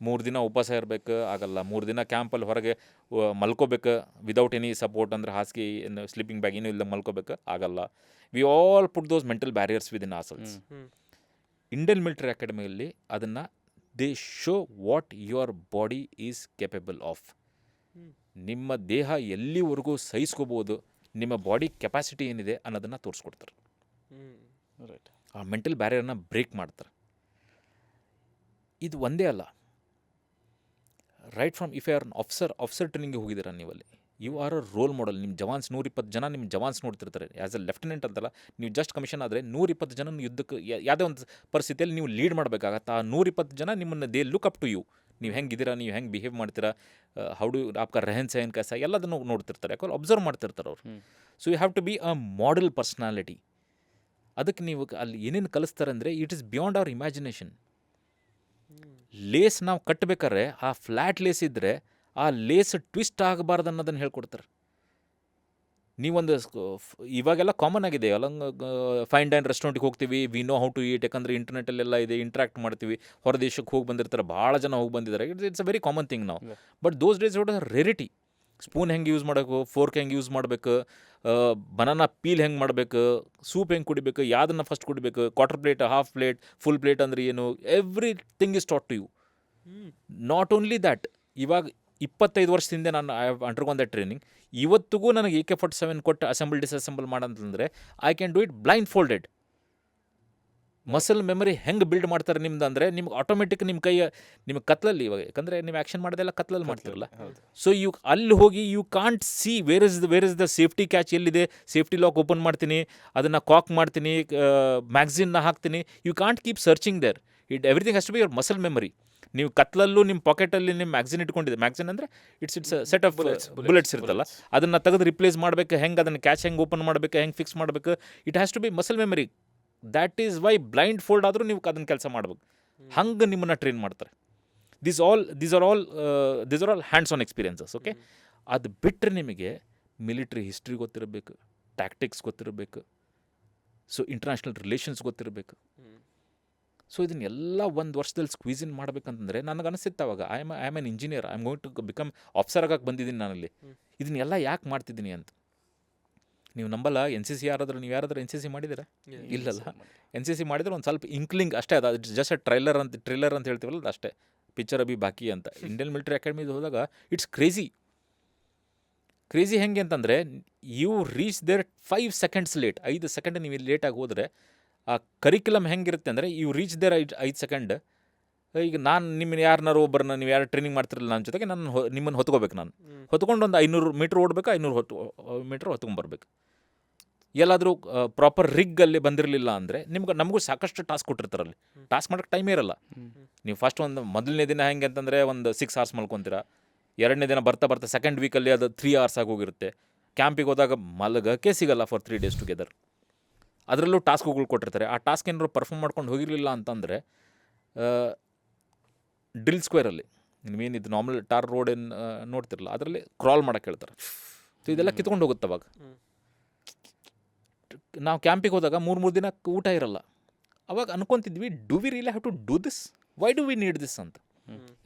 3 ದಿನ ಉಪವಾಸ ಇರಬೇಕು, ಆಗಲ್ಲ. 3 ದಿನ ಕ್ಯಾಂಪಲ್ಲಿ ಹೊರಗೆ ಮಲ್ಕೋಬೇಕು ವಿದೌಟ್ ಎನಿ ಸಪೋರ್ಟ್, ಅಂದರೆ ಹಾಸಿಗೆ, ಸ್ಲೀಪಿಂಗ್ ಬ್ಯಾಗ್ ಏನೂ ಇಲ್ಲ, ಮಲ್ಕೋಬೇಕು, ಆಗಲ್ಲ. We all put those mental barriers within ourselves. Indian military ಅಕಾಡೆಮಿಯಲ್ಲಿ ಅದನ್ನು they show what your body is capable of. ನಿಮ್ಮ ದೇಹ ಎಲ್ಲಿವರೆಗೂ ಸಹಿಸ್ಕೋಬೋದು, ನಿಮ್ಮ ಬಾಡಿ ಕೆಪಾಸಿಟಿ ಏನಿದೆ ಅನ್ನೋದನ್ನು ತೋರಿಸ್ಕೊಡ್ತಾರೆ. ರೈಟ್, ಆ ಮೆಂಟಲ್ ಬ್ಯಾರಿಯರ್ನ ಬ್ರೇಕ್ ಮಾಡ್ತಾರೆ. ಇದು ಒಂದೇ ಅಲ್ಲ, right from if you are officer ಟ್ರೈನಿಂಗ್ಗೆ ಹೋಗಿದ್ದೀರ ನೀವಲ್ಲಿ, you are a role model. ನಿಮ್ಮ ಜವಾನ್ಸ್ 120 ಜನ ನಿಮ್ಮ ಜವಾನ್ಸ್ ನೋಡ್ತಿರ್ತಾರೆ. ಆ್ಯಸ್ ಎ ಲೆಫ್ಟಿನೆಂಟ್ ಅಂತಲ್ಲ, ನೀವು ಜಸ್ಟ್ ಕಮಿಷನ್ ಆದರೆ 120 ಜನ ಯುದ್ಧಕ್ಕೆ ಯಾವುದೇ ಒಂದು ಪರಿಸ್ಥಿತಿಯಲ್ಲಿ ನೀವು ಲೀಡ್ ಮಾಡಬೇಕಾಗತ್ತೆ. ಆ 120 ಜನ ನಿಮ್ಮನ್ನು they look up to you. ನೀವು ಹೆಂಗಿದ್ದೀರಾ, ನೀವು ಹೆಂಗೆ ಬಿಹೇವ್ ಮಾಡ್ತೀರಾ, ಹೌ ಡು ಆಪ್ಕ ರೆಹನ್ ಸಹನ್ ಕೈಸ, ಎಲ್ಲದನ್ನು ನೋಡ್ತಿರ್ತಾರೆ, ಯಾಕಂದ್ರೆ ಅಬ್ಸರ್ವ್ ಮಾಡ್ತಿರ್ತಾರೆ ಅವರು. So you have to be a model personality. ಅದಕ್ಕೆ ನೀವು ಅಲ್ಲಿ ಏನೇನು ಕಲಿಸ್ತಾರೆ ಅಂದರೆ, it is beyond our imagination. Laces ನಾವು ಕಟ್ಟಬೇಕಾದ್ರೆ ಆ ಫ್ಲ್ಯಾಟ್ ಲೇಸ್ ಇದ್ದರೆ ಆ ಲೇಸ್ ಟ್ವಿಸ್ಟ್ ಆಗಬಾರ್ದು ಅನ್ನೋದನ್ನು ಹೇಳ್ಕೊಡ್ತಾರೆ. ನೀವೊಂದು ಇವಾಗೆಲ್ಲ ಕಾಮನ್ ಆಗಿದೆ, ಎಲ್ಲ ಫೈನ್ ಡೈನ್ ರೆಸ್ಟೋರೆಂಟಿಗೆ ಹೋಗ್ತೀವಿ, we know how to eat, ಯಾಕಂದರೆ ಇಂಟರ್ನೆಟಲ್ಲೆಲ್ಲ ಇದೆ, ಇಂಟ್ರಾಕ್ಟ್ ಮಾಡ್ತೀವಿ. ಹೊರ ದೇಶಕ್ಕೆ ಹೋಗಿ ಬಂದಿರ್ತಾರೆ, ಭಾಳ ಜನ ಹೋಗಿ ಬಂದಿದ್ದಾರೆ. It's a very common thing ನಾವು. But those days it was rarity. Spoon ಹೆಂಗೆ ಯೂಸ್ ಮಾಡಬೇಕು, ಫೋರ್ಕ್ ಹೆಂಗೆ ಯೂಸ್ ಮಾಡಬೇಕು, ಬನಾನಾ ಪೀಲ್ ಹೆಂಗೆ ಮಾಡಬೇಕು, ಸೂಪ್ ಹೆಂಗೆ ಕುಡಿಬೇಕು, ಯಾವುದನ್ನು ಫಸ್ಟ್ ಕುಡಿಬೇಕು, quarter plate, half plate, full plate ಅಂದರೆ ಏನು, everything is taught to you. Not only that, ಇವಾಗ 25 ವರ್ಷದಿಂದ ನಾನು I have undergone that training. ಇವತ್ತಿಗೂ ನನಗೆ AK-47 ಕೊಟ್ಟು ಅಸೆಂಬಲ್ ಡಿಸ್ಅಸೆಂಬಲ್ ಮಾಡಂತಂದರೆ I can do it blind folded. Muscle memory ಹೆಂಗೆ ಬಿಲ್ಡ್ ಮಾಡ್ತಾರೆ ನಿಮ್ದು ಅಂದರೆ, ನಿಮ್ಗೆ ಆಟೋಮೆಟಿಕ್ ನಿಮ್ಮ ಕತ್ಲಲ್ಲಿ, ಇವಾಗ ಯಾಕಂದರೆ ನೀವು ಆ್ಯಕ್ಷನ್ ಮಾಡೋದೆಲ್ಲ ಕತ್ಲಲ್ಲಿ ಮಾಡ್ತಿರಲ್ಲ. ಸೊ ಅಲ್ಲಿ ಹೋಗಿ you can't see where is the safety catch ಎಲ್ಲಿದೆ, ಸೇಫ್ಟಿ ಲಾಕ್ ಓಪನ್ ಮಾಡ್ತೀನಿ, ಅದನ್ನು ಕಾಕ್ ಮಾಡ್ತೀನಿ, ಮ್ಯಾಗ್ಝಿನ್ನ ಹಾಕ್ತೀನಿ. You can't keep searching there. Everything has to be your muscle memory. ನೀವು ಕತ್ಲಲ್ಲೂ ನಿಮ್ಮ ಪಾಕೆಟಲ್ಲಿ ನಿಮ್ಮ ಮ್ಯಾಗ್ಝಿನ್ ಇಟ್ಕೊಂಡಿದೆ. ಮ್ಯಾಗ್ಝಿನ್ ಅಂದರೆ ಇಟ್ಸ್ ಸೆಟ್ ಆಫ್ ಬುಲೆಟ್ಸ್ ಇರುತ್ತಲ್ಲ, ಅದನ್ನು ತೆಗೆದು ರಿಪ್ಲೇಸ್ ಮಾಡಬೇಕು, ಹೆಂಗೆ ಅದನ್ನು ಕ್ಯಾಚ್ ಹೆಂಗೆ ಓಪನ್ ಮಾಡಬೇಕು, ಹೆಂಗೆ ಫಿಕ್ಸ್ ಮಾಡಬೇಕು, it has to be muscle memory. That is why blind fold ಆದರೂ ನೀವು ಅದನ್ನು ಕೆಲಸ ಮಾಡಬೇಕು. ಹಂಗೆ ನಿಮ್ಮನ್ನು ಟ್ರೈನ್ ಮಾಡ್ತಾರೆ. These are all hands on experiences. Okay, ಅದು ಬಿಟ್ಟರೆ ನಿಮಗೆ ಮಿಲಿಟ್ರಿ ಹಿಸ್ಟ್ರಿ ಗೊತ್ತಿರಬೇಕು, ಟ್ಯಾಕ್ಟಿಕ್ಸ್ ಗೊತ್ತಿರಬೇಕು, ಸೊ ಇಂಟರ್ನ್ಯಾಷನಲ್ ರಿಲೇಷನ್ಸ್ ಗೊತ್ತಿರಬೇಕು. ಸೊ ಇದನ್ನೆಲ್ಲ 1 ವರ್ಷದಲ್ಲಿ ಸ್ಕ್ವೀಸ್ ಇನ್ ಮಾಡಬೇಕಂತಂದರೆ ನನಗೆ ಅನಿಸುತ್ತೆ ಅವಾಗ I am an engineer, I am going to become officer ಆಗಕ್ಕೆ ಬಂದಿದ್ದೀನಿ ನಾನಲ್ಲಿ. ಇದನ್ನೆಲ್ಲ ಯಾಕೆ ಮಾಡ್ತಿದ್ದೀನಿ ಅಂತ ನೀವು ನಂಬಲ್ಲ. NCC ನೀವು ಯಾರಾದರೂ NCC ಮಾಡಿದ್ದೀರಾ? ಇಲ್ಲಲ್ಲ. NCC ಮಾಡಿದ್ರೆ ಒಂದು ಸ್ವಲ್ಪ ಇಂಕ್ಲಿಂಗ್ ಅಷ್ಟೇ, ಅದು ಜಸ್ಟ್ ಟ್ರೈಲರ್ ಅಂತ ಹೇಳ್ತೀವಲ್ಲ, ಅದು ಅಷ್ಟೇ, ಪಿಕ್ಚರ್ ಅಭಿ ಬಾಕಿ ಅಂತ. ಇಂಡಿಯನ್ ಮಿಲಿಟರಿ ಅಕಾಡೆಮಿದು ಹೋದಾಗ ಇಟ್ಸ್ ಕ್ರೇಜಿ ಹೆಂಗೆ ಅಂತಂದರೆ, you reach there 5 seconds late. 5 second ನೀವು ಲೇಟಾಗಿ ಹೋದರೆ ಆ ಕರಿಕ್ಯುಲಮ್ ಹೆಂಗಿರುತ್ತೆ ಅಂದರೆ, ಯು ರೀಚ್ ದೇರ್ 5 ಸೆಕೆಂಡ್. ಈಗ ನಾನು ನಿಮ್ಮನ್ನು ಯಾರನ್ನಾರು ಒಬ್ಬರನ್ನ, ನೀವು ಯಾರು ಟ್ರೈನಿಂಗ್ ಮಾಡ್ತಿರಲ್ಲ ನನ್ನ ಜೊತೆಗೆ, ನಿಮ್ಮನ್ನು ಹೊತ್ಕೋಬೇಕು. ನಾನು ಹೊತ್ಕೊಂಡು ಒಂದು 500 ಮೀಟ್ರ್ ಓಡಬೇಕು, 500 ಮೀಟ್ರ್ ಹೊತ್ಕೊಂಡ್ಬರ್ಬೇಕು. ಎಲ್ಲಾದರೂ ಪ್ರಾಪರ್ ರಿಗ್ಗಲ್ಲಿ ಬಂದಿರಲಿಲ್ಲ ಅಂದರೆ ನಮಗೂ ಸಾಕಷ್ಟು ಟಾಸ್ಕ್ ಕೊಟ್ಟಿರ್ತಾರಲ್ಲಿ. ಟಾಸ್ಕ್ ಮಾಡೋಕ್ಕೆ ಟೈಮೇ ಇರಲ್ಲ. ನೀವು ಫಸ್ಟ್ ಒಂದು ಮೊದಲನೇ ದಿನ ಹೆಂಗೆ ಅಂತಂದರೆ ಒಂದು 6 hours ಮಲ್ಕೊತೀರಾ. ಎರಡನೇ ದಿನ ಬರ್ತಾ ಬರ್ತಾ ಸೆಕೆಂಡ್ ವೀಕಲ್ಲಿ ಅದು 3 hours ಆಗೋಗಿರುತ್ತೆ. ಕ್ಯಾಂಪಿಗೆ ಹೋದಾಗ ಮಲಗಕ್ಕೆ ಸಿಗಲ್ಲ ಫಾರ್ 3 days ಟುಗೆದರ್. ಅದರಲ್ಲೂ ಟಾಸ್ಕ್ಗಳು ಕೊಟ್ಟಿರ್ತಾರೆ. ಆ ಟಾಸ್ಕ್ ಏನಾದ್ರು ಪರ್ಫಾರ್ಮ್ ಮಾಡ್ಕೊಂಡು ಹೋಗಿರಲಿಲ್ಲ ಅಂತಂದರೆ ಡ್ರಿಲ್ ಸ್ಕ್ವೇರಲ್ಲಿ ನೀವೇನು ಇದು ನಾರ್ಮಲ್ ಟಾರ್ ರೋಡ್ ಏನು ನೋಡ್ತಿರಲ್ಲ, ಅದರಲ್ಲಿ ಕ್ರಾಲ್ ಮಾಡೋಕ್ಕೆ ಹೇಳ್ತಾರೆ. ಸೊ ಇದೆಲ್ಲ ಕಿತ್ಕೊಂಡು ಹೋಗುತ್ತೆ ಅವಾಗ. ನಾವು ಕ್ಯಾಂಪಿಗೆ ಹೋದಾಗ 3 ದಿನ ಊಟ ಇರಲ್ಲ. ಅವಾಗ ಅನ್ಕೊತಿದ್ವಿ, do we really have to do this, why do we need this ಅಂತ.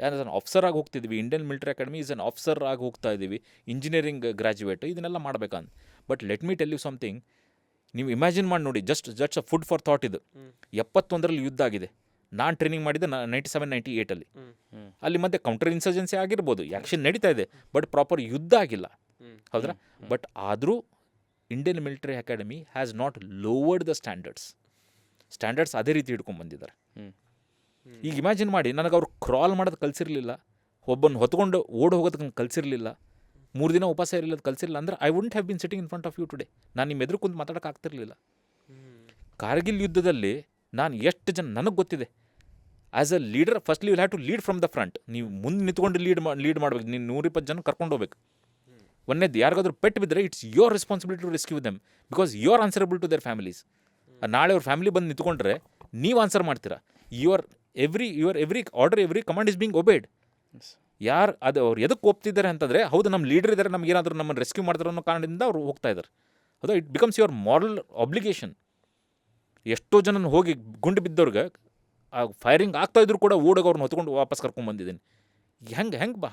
ಯಾರು ಆಫೀಸರ್ ಆಗಿ ಹೋಗ್ತಿದ್ವಿ, Indian military academy is an officer ಆಗಿ ಹೋಗ್ತಾ ಇದ್ದೀವಿ, ಇಂಜಿನಿಯರಿಂಗ್ ಗ್ರ್ಯಾಜುಯೇಟ್, ಇದನ್ನೆಲ್ಲ ಮಾಡಬೇಕಂತ. But let me tell you something, ನೀವು ಇಮ್ಯಾಜಿನ್ ಮಾಡಿ ನೋಡಿ, just a food for thought ಇದು. 71ರಲ್ಲಿ ಯುದ್ಧ ಆಗಿದೆ. ನಾನು ಟ್ರೈನಿಂಗ್ ಮಾಡಿದ್ದೆ 97-98ಅಲ್ಲಿ. ಅಲ್ಲಿ ಮತ್ತೆ ಕೌಂಟರ್ ಇನ್ಸರ್ಜೆನ್ಸಿ ಆಗಿರ್ಬೋದು, ಆ್ಯಕ್ಷನ್ ನಡೀತಾ ಇದೆ, ಬಟ್ ಪ್ರಾಪರ್ ಯುದ್ಧ ಆಗಿಲ್ಲ, ಹೌದ್ರಾ? ಬಟ್ ಆದರೂ Indian military academy has not lowered the standards ಅದೇ ರೀತಿ ಹಿಡ್ಕೊಂಡು ಬಂದಿದ್ದಾರೆ. ಈಗ ಇಮ್ಯಾಜಿನ್ ಮಾಡಿ, ನನಗೆ ಅವ್ರು ಕ್ರಾಲ್ ಮಾಡೋದು ಕಲಿಸಿರಲಿಲ್ಲ, ಒಬ್ಬನ ಹೊತ್ಕೊಂಡು ಓಡಿ ಹೋಗೋದಕ್ಕೆ ಕಲಿಸಿರಲಿಲ್ಲ, 3 ದಿನ ಉಪವಾಸ ಇರಲಿಲ್ಲ ಕಲಿಸಿರಲಿಲ್ಲ ಅಂದರೆ I wouldn't have been sitting in front of you today. ನಾನು ನಿಮ್ಮ ಎದುರು ಕುಂತು ಮಾತಾಡೋಕೆ ಆಗ್ತಿರಲಿಲ್ಲ. ಕಾರ್ಗಿಲ್ ಯುದ್ಧದಲ್ಲಿ ನಾನು ಎಷ್ಟು ಜನ ನನಗೆ ಗೊತ್ತಿದೆ. As a leader, firstly will have to lead from the front. ನೀವು ಮುಂದೆ ನಿಂತ್ಕೊಂಡು ಲೀಡ್ ಮಾಡಬೇಕು. ನೀನು 120 ಜನ ಕರ್ಕೊಂಡು ಹೋಗ್ಬೇಕು. ಒಂದೇದು ಯಾರಿಗಾದ್ರೂ ಪೆಟ್ಟು ಬಿದ್ದರೆ it's your responsibility to rescue them, because you are answerable to their families. ನಾಳೆ ಅವ್ರ ಫ್ಯಾಮಿಲಿ ಬಂದು ನಿಂತ್ಕೊಂಡ್ರೆ ನೀವು ಆನ್ಸರ್ ಮಾಡ್ತೀರಾ. Every order, every command is being obeyed. ಯಾರು ಅದು ಅವ್ರು ಎದಕ್ಕೆ ಒಪ್ತಿದ್ದಾರೆ ಅಂತಂದರೆ, ಹೌದು ನಮ್ಮ ಲೀಡರ್ ಇದ್ದಾರೆ, ನಮಗೇನಾದರೂ ನಮ್ಮನ್ನು ರೆಸ್ಕ್ಯೂ ಮಾಡ್ತಾರೆ ಅನ್ನೋ ಕಾರಣದಿಂದ ಅವ್ರು ಹೋಗ್ತಾ ಇದ್ದಾರೆ. ಅದು it becomes your moral obligation. ಎಷ್ಟೋ ಜನ ಹೋಗಿ ಗುಂಡು ಬಿದ್ದವ್ರಿಗೆ ಫೈರಿಂಗ್ ಆಗ್ತಾಯಿದ್ರು ಕೂಡ ಓಡೋಗಿ ಅವ್ರನ್ನ ಹೊತ್ಕೊಂಡು ವಾಪಸ್ ಕರ್ಕೊಂಡ್ಬಂದಿದ್ದೀನಿ.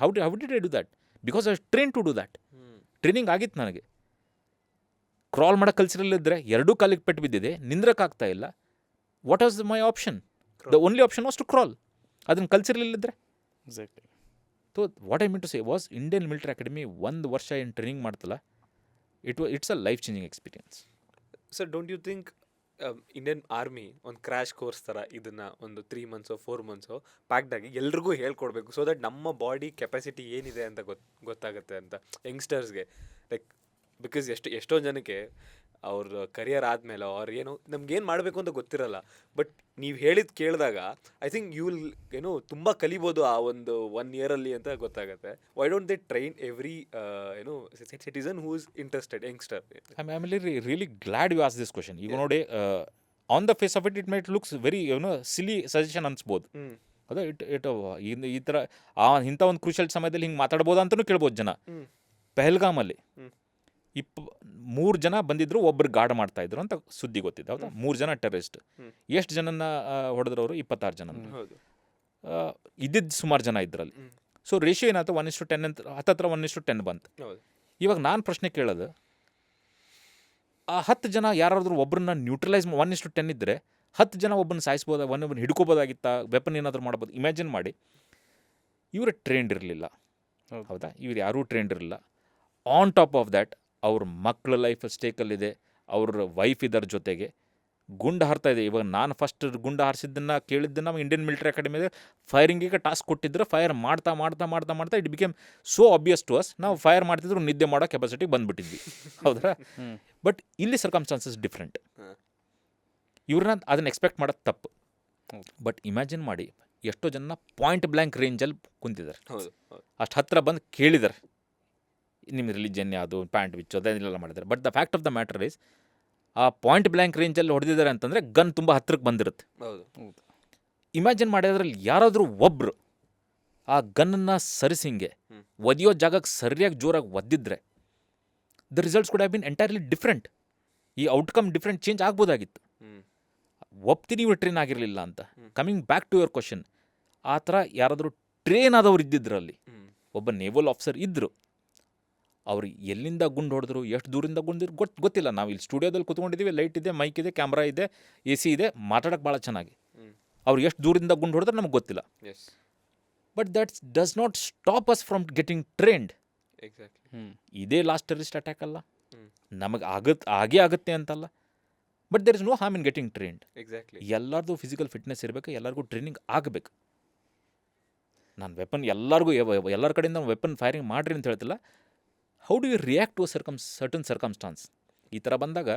How did I do that? Because I train to do that. Training ಆಗಿತ್ತು ನನಗೆ. ಕ್ರಾಲ್ ಮಾಡೋಕ್ಕೆ ಕಲಿಸಿರಲಿದ್ದರೆ 2 ಕಾಲಿಗೆ ಪೆಟ್ಟು ಬಿದ್ದಿದೆ, ನಿಂದ್ರಕ್ಕಾಗ್ತಾ ಇಲ್ಲ. What was my option? The only option was to crawl. ಅದನ್ನು ಕಲಿಸಿರಲಿಲ್ಲದ್ರೆ exactly. So what I mean to say was, Indian military academy 1 ವರ್ಷ ಏನು ಟ್ರೈನಿಂಗ್ ಮಾಡ್ತಲ್ಲ, it's a life changing experience. Sir, don't you think Indian army ಒಂದು ಕ್ರ್ಯಾಶ್ ಕೋರ್ಸ್ ಥರ ಇದನ್ನು ಒಂದು 3 months 4 months ಪ್ಯಾಕ್ಡಾಗಿ ಎಲ್ರಿಗೂ ಹೇಳ್ಕೊಡ್ಬೇಕು, ಸೊ ದಟ್ ನಮ್ಮ ಬಾಡಿ ಕೆಪಾಸಿಟಿ ಏನಿದೆ ಅಂತ ಗೊತ್ತಾಗುತ್ತೆ ಅಂತ ಯಂಗ್ಸ್ಟರ್ಸ್ಗೆ. ಲೈಕ್ ಬಿಕಾಸ್ ಎಷ್ಟೋ ಜನಕ್ಕೆ ಅವ್ರ ಕರಿಯರ್ ಆದಮೇಲೆ ಅವ್ರು ನಮ್ಗೇನು ಮಾಡಬೇಕು ಅಂತ ಗೊತ್ತಿರಲ್ಲ. ಬಟ್ ನೀವು ಹೇಳಿದ್ದು ಕೇಳಿದಾಗ ಐ ಥಿಂಕ್ ಯು ವಿಲ್ ತುಂಬ ಕಲಿಬೋದು ಆ ಒಂದು 1 year ಅಂತ ಗೊತ್ತಾಗುತ್ತೆ. Why don't they train every citizen who is interested, youngster? I am really glad you ask this question. ಈಗ ನೋಡಿ, on the face of it might looks very silly suggestion ಅನ್ಸ್ಬೋದು. ಅದು ಈ ಥರ ಇಂಥ ಒಂದು ಕ್ರೂಷಿಯಲ್ ಸಮಯದಲ್ಲಿ ಹಿಂಗೆ ಮಾತಾಡ್ಬೋದು ಅಂತಲೂ ಕೇಳ್ಬೋದು ಜನ. ಪೆಹಲ್ಗಾಮಲ್ಲಿ 3 ಜನ ಬಂದಿದ್ರು, ಒಬ್ಬರು ಗಾರ್ಡ್ ಮಾಡ್ತಾಯಿದ್ರು ಅಂತ ಸುದ್ದಿ ಗೊತ್ತಿದೆ, ಹೌದಾ? 3 ಜನ ಟೆರರಿಸ್ಟ್. ಎಷ್ಟು ಜನನ ಹೊಡೆದ್ರು ಅವರು? 26 ಜನ. ಇದ್ದಿದ್ದು ಸುಮಾರು ಜನ ಇದ್ರಲ್ಲಿ. ಸೊ ರೇಷಿಯೋ ಏನಾಯ್ತು? 1:10 ಅಂತ, ಹತ್ತತ್ರ 1:10 ಬಂತು. ಇವಾಗ ನಾನು ಪ್ರಶ್ನೆ ಕೇಳೋದು, ಆ 10 ಜನ ಯಾರಾದ್ರೂ ಒಬ್ಬರನ್ನ ನ್ಯೂಟ್ರಲೈಸ್ 1:10 ಇದ್ದರೆ 10 ಜನ ಒಬ್ಬನ ಸಾಯಿಸ್ಬೋದ, ಒಬ್ಬನ ಹಿಡ್ಕೋಬೋದಾಗಿತ್ತಾ? ವೆಪನ್ ಏನಾದರೂ ಮಾಡ್ಬೋದು? ಇಮ್ಯಾಜಿನ್ ಮಾಡಿ. ಇವರು ಟ್ರೈನ್ಡ್ ಇರಲಿಲ್ಲ, ಹೌದಾ? ಇವ್ರು ಯಾರೂ ಟ್ರೈನ್ಡ್ ಇರಲಿಲ್ಲ. ಆನ್ ಟಾಪ್ ಆಫ್ ದ್ಯಾಟ್ ಅವ್ರ ಮಕ್ಕಳ ಲೈಫ್ ಸ್ಟೇಕಲ್ಲಿದೆ, ಅವ್ರ ವೈಫ್ ಇದರ ಜೊತೆಗೆ ಗುಂಡು ಹಾರ್ತಾ ಇದೆ. ಇವಾಗ ನಾನು ಫಸ್ಟ್ ಗುಂಡು ಹಾರಿಸಿದ್ದನ್ನು ಕೇಳಿದ್ದನ್ನು ನಾವು ಇಂಡಿಯನ್ ಮಿಲಿಟರಿ ಅಕಾಡೆಮಿಯಲ್ಲಿ ಫೈರಿಂಗಿಗೆ ಟಾಸ್ಕ್ ಕೊಟ್ಟಿದ್ರೆ ಫೈರ್ ಮಾಡ್ತಾ it became so obvious to us. ನಾವು ಫೈರ್ ಮಾಡ್ತಿದ್ರು ನಿದ್ದೆ ಮಾಡೋ ಕೆಪಾಸಿಟಿ ಬಂದುಬಿಟ್ಟಿದ್ವಿ, ಹೌದಾ? ಬಟ್ ಇಲ್ಲಿ ಸರ್ಕಮ್ಸ್ಟಾನ್ಸಸ್ ಡಿಫ್ರೆಂಟ್. ಇವ್ರನ್ನ ಅದನ್ನು ಎಕ್ಸ್ಪೆಕ್ಟ್ ಮಾಡೋದು ತಪ್ಪು. ಬಟ್ ಇಮ್ಯಾಜಿನ್ ಮಾಡಿ, ಎಷ್ಟೋ ಜನ ಪಾಯಿಂಟ್ ಬ್ಲ್ಯಾಂಕ್ ರೇಂಜಲ್ಲಿ ಕುಂತಿದ್ದಾರೆ, ಅಷ್ಟು ಹತ್ತಿರ ಬಂದು ಕೇಳಿದ್ದಾರೆ ನಿಮ್ಮ ರಿಲಿಜನ್ ಯಾವುದು, ಪ್ಯಾಂಟ್ ಬಿಚ್ಚು, ಅದನ್ನೆಲ್ಲ ಮಾಡಿದ್ದಾರೆ. But the fact of the matter is, ಆ ಪಾಯಿಂಟ್ ಬ್ಲ್ಯಾಂಕ್ ರೇಂಜಲ್ಲಿ ಹೊಡೆದಿದ್ದಾರೆ ಅಂತಂದರೆ ಗನ್ ತುಂಬ ಹತ್ತಿರಕ್ಕೆ ಬಂದಿರುತ್ತೆ. ಇಮ್ಯಾಜಿನ್ ಮಾಡಿ, ಅದರಲ್ಲಿ ಯಾರಾದರೂ ಒಬ್ಬರು ಆ ಗನ್ನನ್ನು ಸರಿಸಿಂಗೆ ಒದೆಯೋ ಜಾಗಕ್ಕೆ ಸರಿಯಾಗಿ ಜೋರಾಗಿ ಒದ್ದಿದ್ರೆ the results could have been entirely different. ಈ ಔಟ್ಕಮ್ ಡಿಫ್ರೆಂಟ್ ಚೇಂಜ್ ಆಗ್ಬೋದಾಗಿತ್ತು. ಒಪ್ತೀನಿ ಇವರು ಟ್ರೈನ್ ಆಗಿರಲಿಲ್ಲ ಅಂತ. Coming back to your question, ಆ ಥರ ಯಾರಾದರೂ ಟ್ರೈನ್ ಆದವ್ರು ಇದ್ದಿದ್ರಲ್ಲಿ, ಒಬ್ಬ ನೇವಲ್ ಆಫೀಸರ್ ಇದ್ದರು, ಅವ್ರು ಎಲ್ಲಿಂದ ಗುಂಡು ಹೊಡೆದ್ರು, ಎಷ್ಟು ದೂರಿಂದ ಗುಂಡಿದ್ರು ಗೊತ್ತಿಲ್ಲ. ನಾವು ಇಲ್ಲಿ ಸ್ಟುಡಿಯೋದಲ್ಲಿ ಕೂತ್ಕೊಂಡಿದ್ದೀವಿ, ಲೈಟ್ ಇದೆ, ಮೈಕ್ ಇದೆ, ಕ್ಯಾಮ್ರಾ ಇದೆ, AC ಇದೆ, ಮಾತಾಡೋಕ್ಕೆ ಭಾಳ ಚೆನ್ನಾಗಿ. ಅವ್ರು ಎಷ್ಟು ದೂರಿಂದ ಗುಂಡು ಹೊಡೆದ್ರೆ ನಮಗೆ ಗೊತ್ತಿಲ್ಲ. But that does not stop us from getting trained. ಇದೇ ಲಾಸ್ಟ್ ಟೆರರಿಸ್ಟ್ ಅಟ್ಯಾಕ್ ಅಲ್ಲ, ನಮಗೆ ಆಗೇ ಆಗುತ್ತೆ ಅಂತಲ್ಲ. But there is no harm in getting trained. ಎಲ್ಲರದು ಫಿಸಿಕಲ್ ಫಿಟ್ನೆಸ್ ಇರಬೇಕು, ಎಲ್ಲರಿಗೂ ಟ್ರೈನಿಂಗ್ ಆಗಬೇಕು. ನಾನು ವೆಪನ್ ಎಲ್ಲರ ಕಡೆಯಿಂದ ವೆಪನ್ ಫೈರಿಂಗ್ ಮಾಡಿರಿ ಅಂತ ಹೇಳ್ತಿಲ್ಲ. How do you react to certain circumstances? ಈ ಥರ ಬಂದಾಗ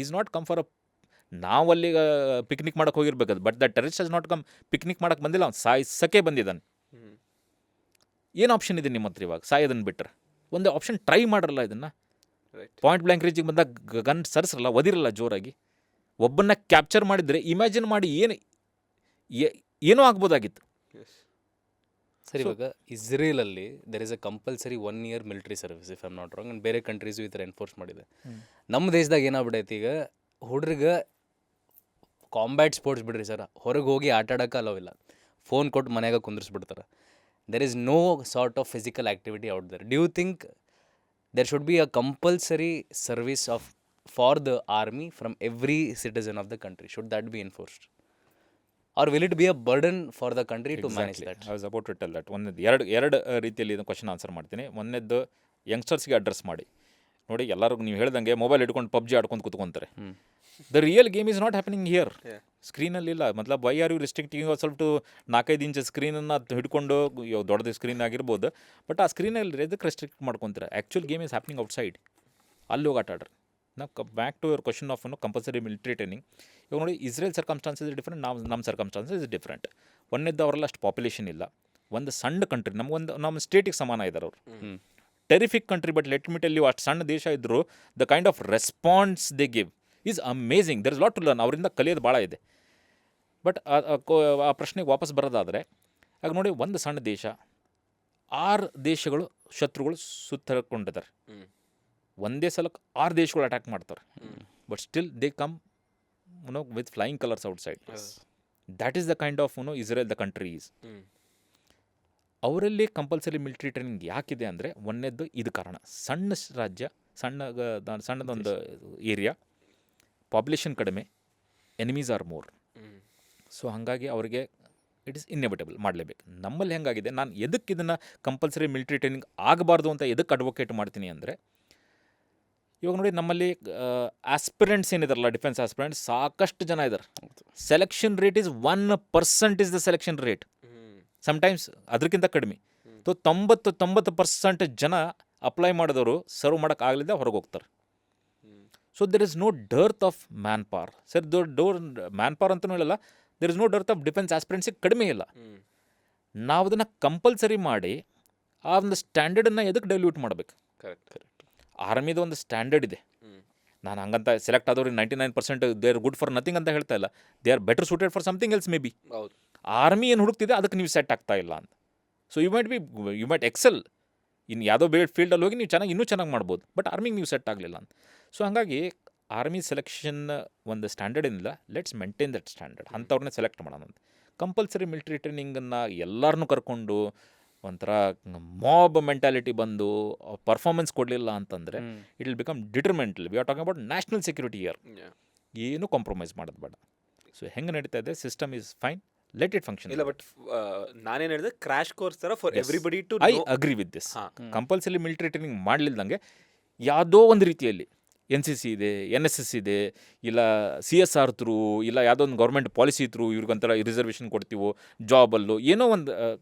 is not come for a ನಾವು ಅಲ್ಲಿಗೆ ಪಿಕ್ನಿಕ್ ಮಾಡೋಕೆ ಹೋಗಿರ್ಬೇಕದು, but the terrorist has not come picnic ಮಾಡೋಕೆ ಬಂದಿಲ್ಲ, ಅವ್ನು ಸಾಯಿಸಕ್ಕೆ ಬಂದಿದ್ದಾನೆ. ಏನು ಆಪ್ಷನ್ ಇದೆ ನಿಮ್ಮ ಹತ್ರ ಇವಾಗ ಸಾಯೋದನ್ನು ಬಿಟ್ಟರೆ? ಒಂದು ಆಪ್ಷನ್ ಟ್ರೈ ಮಾಡರಲ್ಲ ಇದನ್ನು. ಪಾಯಿಂಟ್ ಬ್ಲ್ಯಾಂಕ್ ರೇಂಜಿಗೆ ಬಂದಾಗ ಗನ್ ಸರಿಸರಲ್ಲ, ಒದಿರಲ್ಲ ಜೋರಾಗಿ. ಒಬ್ಬನ್ನ ಕ್ಯಾಪ್ಚರ್ ಮಾಡಿದರೆ ಇಮ್ಯಾಜಿನ್ ಮಾಡಿ ಏನೋ ಆಗ್ಬೋದಾಗಿತ್ತು. ಸರ್, ಇವಾಗ ಇಸ್ರೇಲಲ್ಲಿ there is a compulsory 1 year military service, if I'm not wrong. And ಬೇರೆ ಕಂಟ್ರೀಸು ಈ ಥರ ಎನ್ಫೋರ್ಸ್ ಮಾಡಿದೆ. ನಮ್ಮ ದೇಶದಾಗ ಏನಾಗ್ಬಿಡೈತಿ ಈಗ, ಹುಡ್ರಿಗೆ ಕಾಂಬ್ಯಾಟ್ ಸ್ಪೋರ್ಟ್ಸ್ ಬಿಡ್ರಿ ಸರ್, ಹೊರಗೆ ಹೋಗಿ ಆಟ ಆಡೋಕೆ ಅಲೋವಿಲ್ಲ, ಫೋನ್ ಕೊಟ್ಟು ಮನ್ಯಾಗ ಕುಂದಿರಿಸ್ಬಿಡ್ತಾರೆ. There is no sort of physical activity out there. Do you think there should be a compulsory service for the army from every citizen of the country? Should that be enforced, or will it be a burden for the country to manage that? I was about to tell that. ಎರಡು ರೀತಿಯಲ್ಲಿ ಇದನ್ನು ಕ್ವಶನ್ ಆನ್ಸರ್ ಮಾಡ್ತೀನಿ. ಒಂದನೇದ್ದು ಯಂಗ್ಸ್ಟರ್ಸ್ಗೆ ಅಡ್ರೆಸ್ ಮಾಡಿ. ನೋಡಿ, ಎಲ್ಲರಿಗೂ ನೀವು ಹೇಳ್ದಂಗೆ ಮೊಬೈಲ್ ಇಟ್ಕೊಂಡು ಪಬ್ಜಿ ಆಡ್ಕೊಂಡು ಕೂತ್ಕೊಂತಾರೆ. The real game is not happening here. ಸ್ಕ್ರೀನಲ್ಲಿ ಇಲ್ಲ. ಮತ್ಲಬ್ ವೈ ಆರ್ ಯು ರಿಸ್ಟ್ರಿಕ್ಟಿಂಗ್ ಸ್ವಲ್ಪ 4-5 ಇಂಚ್ ಸ್ಕ್ರೀನನ್ನು ಹಿಡ್ಕೊಂಡು, ದೊಡ್ಡದು ಸ್ಕ್ರೀನ್ ಆಗಿರ್ಬೋದು, ಬಟ್ ಆ ಸ್ಕ್ರೀನಲ್ಲಿ ಎದಕ್ಕೆ ರೆಸ್ಟ್ರಿಕ್ಟ್ ಮಾಡ್ಕೊತೀರ? Actual game is happening outside. ಅಲ್ಲಿ ಹೋಗಿ ಆಟ ಆಡ್ರಿ. ನಾವು back to your question of compulsory military training. ಇವಾಗ ನೋಡಿ, ಇಸ್ರೇಲ್ ಸರ್ಕಮ್ಸ್ಟಾನ್ಸಸ್ ಡಿಫ್ರೆಂಟ್, ನಮ್ಮ ಸರ್ಕಮ್ಸ್ಟಾನ್ಸಸ್ ಇಸ್ ಡಿಫ್ರೆಂಟ್. ಒಂದನೇದ್ದು ಅವರೆಲ್ಲ ಅಷ್ಟು ಪಾಪ್ಯುಲೇಷನ್ ಇಲ್ಲ, ಒಂದು ಸಣ್ಣ ಕಂಟ್ರಿ, ನಮ್ಮ ಸ್ಟೇಟಿಗೆ ಸಮಾನ ಇದ್ದಾರೆ ಅವರು. Terrific country, but let me tell you, ಅಷ್ಟು ಸಣ್ಣ ದೇಶ ಇದ್ದರೂ the kind of response they give is amazing. There is lot to learn. ಅವರಿಂದ ಕಲಿಯೋದು ಭಾಳ ಇದೆ. ಬಟ್ ಆ ಪ್ರಶ್ನೆಗೆ ವಾಪಸ್ ಬರೋದಾದರೆ, ಆಗ ನೋಡಿ, ಒಂದು ಸಣ್ಣ ದೇಶ, 6 ದೇಶಗಳು ಶತ್ರುಗಳು ಸುತ್ತಕೊಂಡಿದ್ದಾರೆ. ಒಂದೇ ಸಲಕ್ಕೆ 6 ದೇಶಗಳು ಅಟ್ಯಾಕ್ ಮಾಡ್ತಾರೆ. But still they come with flying colours outside. That is the kind of Israel the country is. ಅವರಲ್ಲಿ ಕಂಪಲ್ಸರಿ ಮಿಲಿಟರಿ ಟ್ರೈನಿಂಗ್ ಯಾಕಿದೆ ಅಂದರೆ, ಒಂದನೇದ್ದು ಇದು ಕಾರಣ. ಸಣ್ಣ ರಾಜ್ಯ, ಸಣ್ಣದೊಂದು ಏರಿಯಾ, ಪಾಪ್ಯುಲೇಷನ್ ಕಡಿಮೆ, ಎನಿಮೀಸ್ ಆರ್ ಮೋರ್. ಸೊ ಹಾಗಾಗಿ ಅವರಿಗೆ ಇಟ್ ಈಸ್ ಇನ್ನೆವಿಟಬಲ್, ಮಾಡಲೇಬೇಕು. ನಮ್ಮಲ್ಲಿ ಹೆಂಗಾಗಿದೆ, ನಾನು ಎದಕ್ಕೆ ಇದನ್ನು ಕಂಪಲ್ಸರಿ ಮಿಲಿಟರಿ ಟ್ರೈನಿಂಗ್ ಆಗಬಾರ್ದು ಅಂತ ಎದಕ್ಕೆ ಅಡ್ವೊಕೇಟ್ ಮಾಡ್ತೀನಿ ಅಂದರೆ, ಇವಾಗ ನೋಡಿ, ನಮ್ಮಲ್ಲಿ ಆಸ್ಪಿರೆಂಟ್ಸ್ ಏನಿದಾರಲ್ಲ, ಡಿಫೆನ್ಸ್ ಆಸ್ಪಿರೆಂಟ್ಸ್ ಸಾಕಷ್ಟು ಜನ ಇದ್ದಾರೆ. Selection rate is 1% is the selection rate. Sometimes ಅದಕ್ಕಿಂತ ಕಡಿಮೆ. 90% ಜನ ಅಪ್ಲೈ ಮಾಡಿದವರು ಸರ್ವ್ ಮಾಡೋಕ್ಕಾಗಲಿದ್ದ ಹೊರಗೆ ಹೋಗ್ತಾರೆ. So there is no dearth of man power. Sir, man power ಅಂತಲೂ ಹೇಳಲ್ಲ, there is no dearth of defence ಆಸ್ಪಿರೆಂಟ್ಸಿಗೆ ಕಡಿಮೆ ಇಲ್ಲ. ನಾವು ಅದನ್ನು ಕಂಪಲ್ಸರಿ ಮಾಡಿ ಆ ಒಂದು ಸ್ಟ್ಯಾಂಡರ್ಡನ್ನು ಎದಕ್ಕೆ ಡೈಲ್ಯೂಟ್ ಮಾಡಬೇಕು? ಕರೆಕ್ಟ್. ಆರ್ಮಿದು ಒಂದು ಸ್ಟ್ಯಾಂಡರ್ಡ್ ಇದೆ. ನಾನು ಹಂಗಂತ ಸೆಲೆಕ್ಟ್ ಆದವ್ರಿಗೆ 99% they are good for nothing ಅಂತ ಹೇಳ್ತಾ ಇಲ್ಲ. They are better suited for something else maybe. Army ಏನು ಹುಡುಕ್ತಿದೆ ಅದಕ್ಕೆ ನೀವು ಸೆಟ್ ಆಗ್ತಾ ಇಲ್ಲ ಅಂತ. ಸೊ ಯು ಮೈಟ್ ಎಕ್ಸೆಲ್ ಇನ್ನು ಯಾವುದೋ ಬೇರೆ ಫೀಲ್ಡಲ್ಲಿ ಹೋಗಿ ನೀವು ಇನ್ನೂ ಚೆನ್ನಾಗಿ ಮಾಡ್ಬೋದು, ಬಟ್ ಆರ್ಮಿಗೆ ನೀವು ಸೆಟ್ ಆಗಲಿಲ್ಲ ಅಂತ. ಸೊ ಹಾಗಾಗಿ ಆರ್ಮಿ ಸೆಲೆಕ್ಷನ್ ಒಂದು ಸ್ಟ್ಯಾಂಡರ್ಡ್ ಏನಿಲ್ಲ, ಲೆಟ್ಸ್ ಮೇಂಟೈನ್ ದಟ್ ಸ್ಟ್ಯಾಂಡರ್ಡ್. ಅಂಥವ್ರನ್ನೇ ಸೆಲೆಕ್ಟ್ ಮಾಡೋಣ ಅಂತ. ಕಂಪಲ್ಸರಿ ಮಿಲಿಟರಿ ಟ್ರೈನಿಂಗನ್ನು ಎಲ್ಲರನ್ನೂ ಕರ್ಕೊಂಡು ಒಂಥರ ಮಾಬ್ ಮೆಂಟಾಲಿಟಿ ಬಂದು ಪರ್ಫಾರ್ಮೆನ್ಸ್ ಕೊಡಲಿಲ್ಲ ಅಂತಂದರೆ it will become detrimental. We are talking about national security here. ಏನು ಕಾಂಪ್ರಮೈಸ್ ಮಾಡೋದು ಬೇಡ. ಸೊ ಹೆಂಗೆ ನಡೀತಾ ಇದೆ, system is fine, let it function. ಇಲ್ಲ, ಬಟ್ ನಾನೇನು ಹೇಳಿದೆ, ಕ್ರ್ಯಾಶ್ ಕೋರ್ಸ್ ಥರ for everybody too. I agree with this. Compulsory military training ಮಾಡಲಿಲ್ದಂಗೆ ಯಾವುದೋ ಒಂದು ರೀತಿಯಲ್ಲಿ NCC ಇದೆ, NSS ಇದೆ, ಇಲ್ಲ CSR ಥ್ರೂ, ಇಲ್ಲ ಯಾವುದೋ ಒಂದು ಗೌರ್ಮೆಂಟ್ ಪಾಲಿಸಿ ಥ್ರೂ ಇವ್ರಿಗೊಂಥರ ರಿಸರ್ವೇಷನ್ ಕೊಡ್ತೀವೋ, ಜಾಬಲ್ಲೋ ಏನೋ ಒಂದು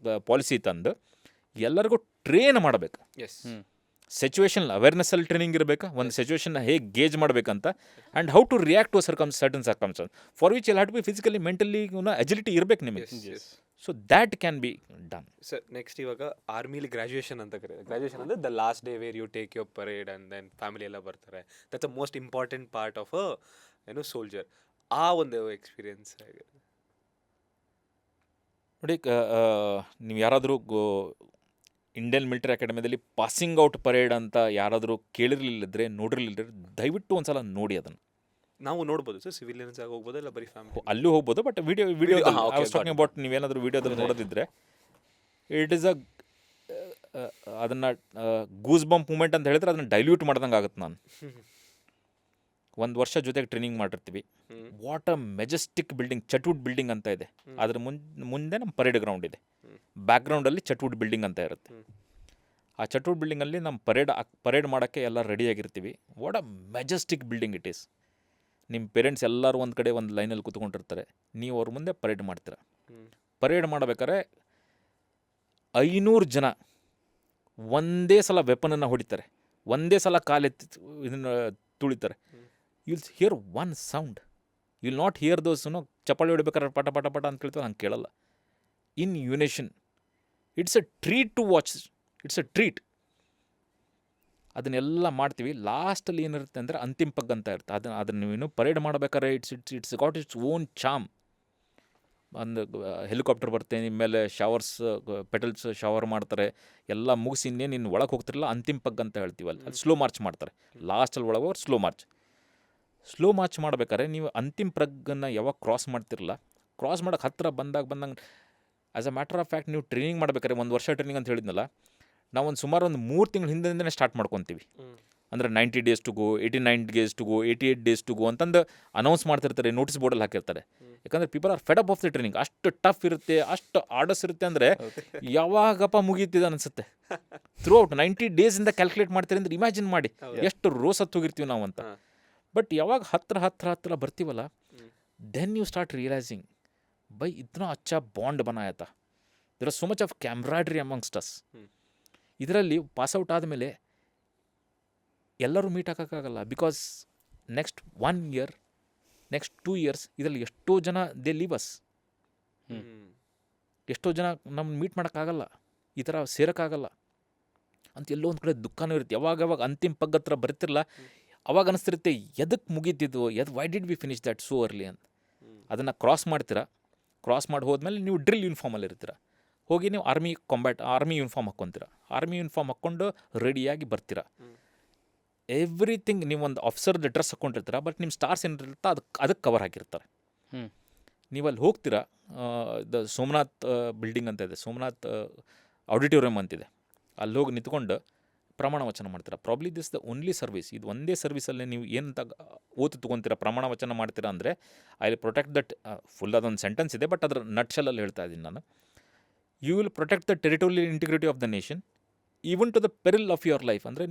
ಪಾಲಿಸಿ ತಂದು ಎಲ್ಲರಿಗೂ ಟ್ರೈನ್ ಮಾಡಬೇಕು. ಸಿಚುವೇಶನ್ ಅವೇರ್ನೆಸ್ಸಲ್ಲಿ ಟ್ರೈನಿಂಗ್ ಇರಬೇಕು. ಒಂದು ಸಿಚುವೇಶನ್ನ ಹೇಗೆ ಗೇಜ್ ಮಾಡಬೇಕಂತ, and how to react to certain circumstances for which all have to be physically mentally agility ಇರಬೇಕು ನಿಮಗೆ. So that can be done. Sir, next ಇವಾಗ ಆರ್ಮಿಲಿ ಗ್ರ್ಯಾಜುಯೇಷನ್ ಅಂತ ಕರೀತಾರೆ. ಗ್ರ್ಯಾಜುಯೇಷನ್ ಅಂದರೆ the last day where you take your parade and then family ಎಲ್ಲ ಬರ್ತಾರೆ. That's a most important part of soldier. ಆ ಒಂದು ಎಕ್ಸ್ಪೀರಿಯನ್ಸ್ ನೋಡಿ, ನೀವು ಯಾರಾದರೂ ಇಂಡಿಯನ್ ಮಿಲಿಟರಿ ಅಕಾಡೆಮಿಯಲ್ಲಿ ಪಾಸಿಂಗ್ ಔಟ್ ಪರೇಡ್ ಅಂತ ಯಾರಾದರೂ ಕೇಳಿರಲಿಲ್ಲದ್ರೆ, ನೋಡಿರಲಿಲ್ಲದ್ರೆ, ದಯವಿಟ್ಟು ಒಂದು ಸಲ ನೋಡಿ. ಅದನ್ನು ನಾವು ನೋಡ್ಬೋದು ಸರ್. ಸಿವಿಲಿಯನ್ಸ್ ಆಗಿ ಹೋಗ್ಬೋದು, ಇಲ್ಲ ಬರೀ ಫ್ಯಾಮಿಲಿ ಅಲ್ಲೂ ಹೋಗ್ಬೋದು. ಬಟ್ ವಿಡಿಯೋ ಟಾಕಿಂಗ್ ಅಬೌಟ್ ನೀವೇನಾದರೂ ವಿಡಿಯೋದಲ್ಲಿ ನೋಡೋದಿದ್ರೆ ಇಟ್ ಈಸ್ ಅದನ್ನು ಗೂಸ್ ಬಂಪ್ ಮೂಮೆಂಟ್ ಅಂತ ಹೇಳಿದ್ರೆ ಅದನ್ನು ಡೈಲ್ಯೂಟ್ ಮಾಡ್ದಂಗೆ ಆಗುತ್ತೆ. ನಾನು 1 ವರ್ಷ ಜೊತೆಗೆ ಟ್ರೈನಿಂಗ್ ಮಾಡಿರ್ತೀವಿ. What a majestic building, Chetwode building ಅಂತ ಇದೆ. ಅದ್ರ ಮುಂದೆ ನಮ್ಮ ಪರೇಡ್ ಗ್ರೌಂಡ್ ಇದೆ. ಬ್ಯಾಕ್ಗ್ರೌಂಡಲ್ಲಿ ಚಟ್ವುಡ್ ಬಿಲ್ಡಿಂಗ್ ಅಂತ ಇರುತ್ತೆ. ಆ ಚಟ್ವುಡ್ ಬಿಲ್ಡಿಂಗಲ್ಲಿ ನಮ್ಮ ಪರೇಡ್ ಮಾಡೋಕ್ಕೆ ಎಲ್ಲ ರೆಡಿಯಾಗಿರ್ತೀವಿ. What a majestic building it is. ನಿಮ್ಮ ಪೇರೆಂಟ್ಸ್ ಎಲ್ಲರೂ ಒಂದು ಕಡೆ ಒಂದು ಲೈನಲ್ಲಿ ಕೂತ್ಕೊಂಡಿರ್ತಾರೆ, ನೀವು ಅವ್ರ ಮುಂದೆ ಪರೇಡ್ ಮಾಡ್ತೀರ. ಪರೇಡ್ ಮಾಡಬೇಕಾದ್ರೆ 500 ಜನ ಒಂದೇ ಸಲ ವೆಪನನ್ನು ಹೊಡಿತಾರೆ, ಒಂದೇ ಸಲ ಕಾಲೆತ್ತಿ ಇದನ್ನು ತುಳಿತಾರೆ. Will hear one sound. You will not hear those ಚಪ್ಪಾಳಿ ಹೊಡಿಬೇಕಾದ್ರೆ ಪಟ ಪಟ ಪಟ ಅಂತ ಕೇಳ್ತಾರೆ, ಹಂಗೆ ಕೇಳಲ್ಲ. In unison it's a treat to watch, it's a treat. ಅದನ್ನೆಲ್ಲ ಮಾಡ್ತೀವಿ. ಲಾಸ್ಟಲ್ಲಿ ಏನಿರುತ್ತೆ ಅಂದರೆ ಅಂತಿಮ ಪಗ್ ಅಂತ ಇರುತ್ತೆ. ಅದನ್ನು ನೀವೇನು ಪರೇಡ್ ಮಾಡಬೇಕಾದ್ರೆ ಇಟ್ಸ್ ಗಾಟ್ ಇಟ್ಸ್ ಓನ್ ಚಾಮ್. ಒಂದು ಹೆಲಿಕಾಪ್ಟರ್ ಬರುತ್ತೆ, ನಿಮ್ಮ ಮೇಲೆ ಶವರ್ಸ್ ಪೆಟಲ್ಸ್ ಶವರ್ ಮಾಡ್ತಾರೆ, ಎಲ್ಲ ಮುಗಿಸಿ ಇನ್ನೇನು ನೀನು ಒಳಗೆ ಹೋಗ್ತಿರಲ್ಲ, ಅಂತಿಮ ಪಗ್ ಅಂತ ಹೇಳ್ತೀವಲ್ಲ, ಅದು ಸ್ಲೋ ಮಾರ್ಚ್ ಮಾಡ್ತಾರೆ. ಲಾಸ್ಟಲ್ಲಿ ಒಳಗೆ ಹೋಗಿ ಸ್ಲೋ ಮಾರ್ಚ್ ಮಾಡ್ಬೇಕಾದ್ರೆ ನೀವು ಅಂತಿಮ ಪಗ್ಗನ್ನು ಯಾವಾಗ ಕ್ರಾಸ್ ಮಾಡ್ತಿರಲ್ಲ, ಕ್ರಾಸ್ ಮಾಡೋಕ್ಕೆ ಹತ್ತಿರ ಬಂದಂಗೆ as a matter of fact ನೀವು ಟ್ರೈನಿಂಗ್ ಮಾಡ್ಬೇಕಾದ್ರೆ 1 ವರ್ಷ ಟ್ರೈನಿಂಗ್ ಅಂತ ಹೇಳಿದ್ನಲ್ಲ, ನಾವು ಸುಮಾರು 3 ತಿಂಗಳು ಹಿಂದಿಂದನೇ ಸ್ಟಾರ್ಟ್ ಮಾಡ್ಕೊತೀವಿ. ಅಂದರೆ 90 days to go, 89 days to go, 88 days to go ಅಂತಂದು ಅನೌನ್ಸ್ ಮಾಡ್ತಿರ್ತಾರೆ, ನೋಟಿಸ್ ಬೋರ್ಡಲ್ಲಿ ಹಾಕಿರ್ತಾರೆ. ಯಾಕಂದರೆ people are fed up of the training. ಅಷ್ಟು ಟಫ್ ಇರುತ್ತೆ, ಅಷ್ಟು ಆರ್ಡರ್ಸ್ ಇರುತ್ತೆ ಅಂದರೆ ಯಾವಾಗಪ್ಪ ಮುಗೀತಿದೆ ಅನಿಸುತ್ತೆ. ಥ್ರೂ ಔಟ್ 90 days ಕ್ಯಾಲ್ಕುಲೇಟ್ ಮಾಡ್ತೀರಿ ಅಂದರೆ ಇಮ್ಯಾಜಿನ್ ಮಾಡಿ ಎಷ್ಟು ರೋಸ್ ಹತ್ತು ಹೋಗಿರ್ತೀವಿ ನಾವು ಅಂತ. ಬಟ್ ಯಾವಾಗ ಹತ್ರ ಬರ್ತೀವಲ್ಲ, ದೆನ್ ಯು ಸ್ಟಾರ್ಟ್ ರಿಯಲೈಸಿಂಗ್ ಬೈ ಇतना अच्छा ಬಾಂಡ್ बनाया था, there are so much of camaraderie amongst us. ಇದರಲ್ಲಿ ಪಾಸ್ಔಟ್ ಆದಮೇಲೆ ಎಲ್ಲರೂ ಮೀಟ್ ಹಾಕೋಕ್ಕಾಗಲ್ಲ. Because next 1 year, next 2 years ಇದರಲ್ಲಿ ಎಷ್ಟೋ ಜನ ದೇ ಲೀವ್ ಅಸ್. ಎಷ್ಟೋ ಜನ ನಮ್ಮನ್ನು ಮೀಟ್ ಮಾಡೋಕ್ಕಾಗಲ್ಲ, ಈ ಥರ ಸೇರೋಕ್ಕಾಗಲ್ಲ ಅಂತ ಎಲ್ಲೋ ಒಂದು ಕಡೆ ದುಃಖನೂ ಇರುತ್ತೆ. ಯಾವಾಗ ಅಂತಿಮ ಪಗ್ ಹತ್ರ ಬರ್ತಿರಲ್ಲ, ಅವಾಗ ಅನಿಸ್ತಿರುತ್ತೆ ಎದಕ್ಕೆ ಮುಗೀತಿದ್ದು, why did we finish that so early ಅಂತ. ಅದನ್ನು ಕ್ರಾಸ್ ಮಾಡ್ತೀರಾ, ಕ್ರಾಸ್ ಮಾಡಿ ಹೋದ್ಮೇಲೆ ನೀವು ಡ್ರಿಲ್ ಯೂನಿಫಾರ್ಮಲ್ಲಿ ಇರ್ತೀರ, ಹೋಗಿ ನೀವು ಆರ್ಮಿ ಯೂನಿಫಾರ್ಮ್ ಹಾಕ್ಕೊತೀರ, ಆರ್ಮಿ ಯೂನಿಫಾರ್ಮ್ ಹಾಕ್ಕೊಂಡು ರೆಡಿಯಾಗಿ ಬರ್ತೀರ. ಎವ್ರಿಥಿಂಗ್ ನೀವು ಒಂದು ಆಫೀಸರ್ದು ಡ್ರೆಸ್ ಹಾಕ್ಕೊಂಡಿರ್ತೀರ, ಬಟ್ ನಿಮ್ಮ ಸ್ಟಾರ್ಸ್ ಏನಿರುತ್ತೆ ಅದಕ್ಕೆ ಕವರ್ ಹಾಕಿರ್ತಾರೆ. ನೀವಲ್ಲಿ ಹೋಗ್ತೀರಾ, ದ ಸೋಮನಾಥ್ ಬಿಲ್ಡಿಂಗ್ ಅಂತ ಇದೆ, ಸೋಮನಾಥ್ ಆಡಿಟೋರಿಯಂ ಅಂತಿದೆ, ಅಲ್ಲಿ ಹೋಗಿ ನಿಂತ್ಕೊಂಡು ಪ್ರಮಾಣ ವಚನ ಮಾಡ್ತೀರಾ. Probably this the only service, ಇದು ಒಂದೇ ಸರ್ವಿಸಲ್ಲೇ ನೀವು ಏನಂತ ಓದು ತೊಗೊತೀರಾ, ಪ್ರಮಾಣ ವಚನ ಮಾಡ್ತೀರಾ ಅಂದರೆ I will protect that, full ಅದೊಂದು ಸೆಂಟೆನ್ಸ್ ಇದೆ ಬಟ್ ಅದರ ನಟ್ಶಲಲ್ಲಿ ಹೇಳ್ತಾ ಇದ್ದೀನಿ ನಾನು. You will protect the territorial integrity of the nation even to the peril of your life. ಅಂದರೆ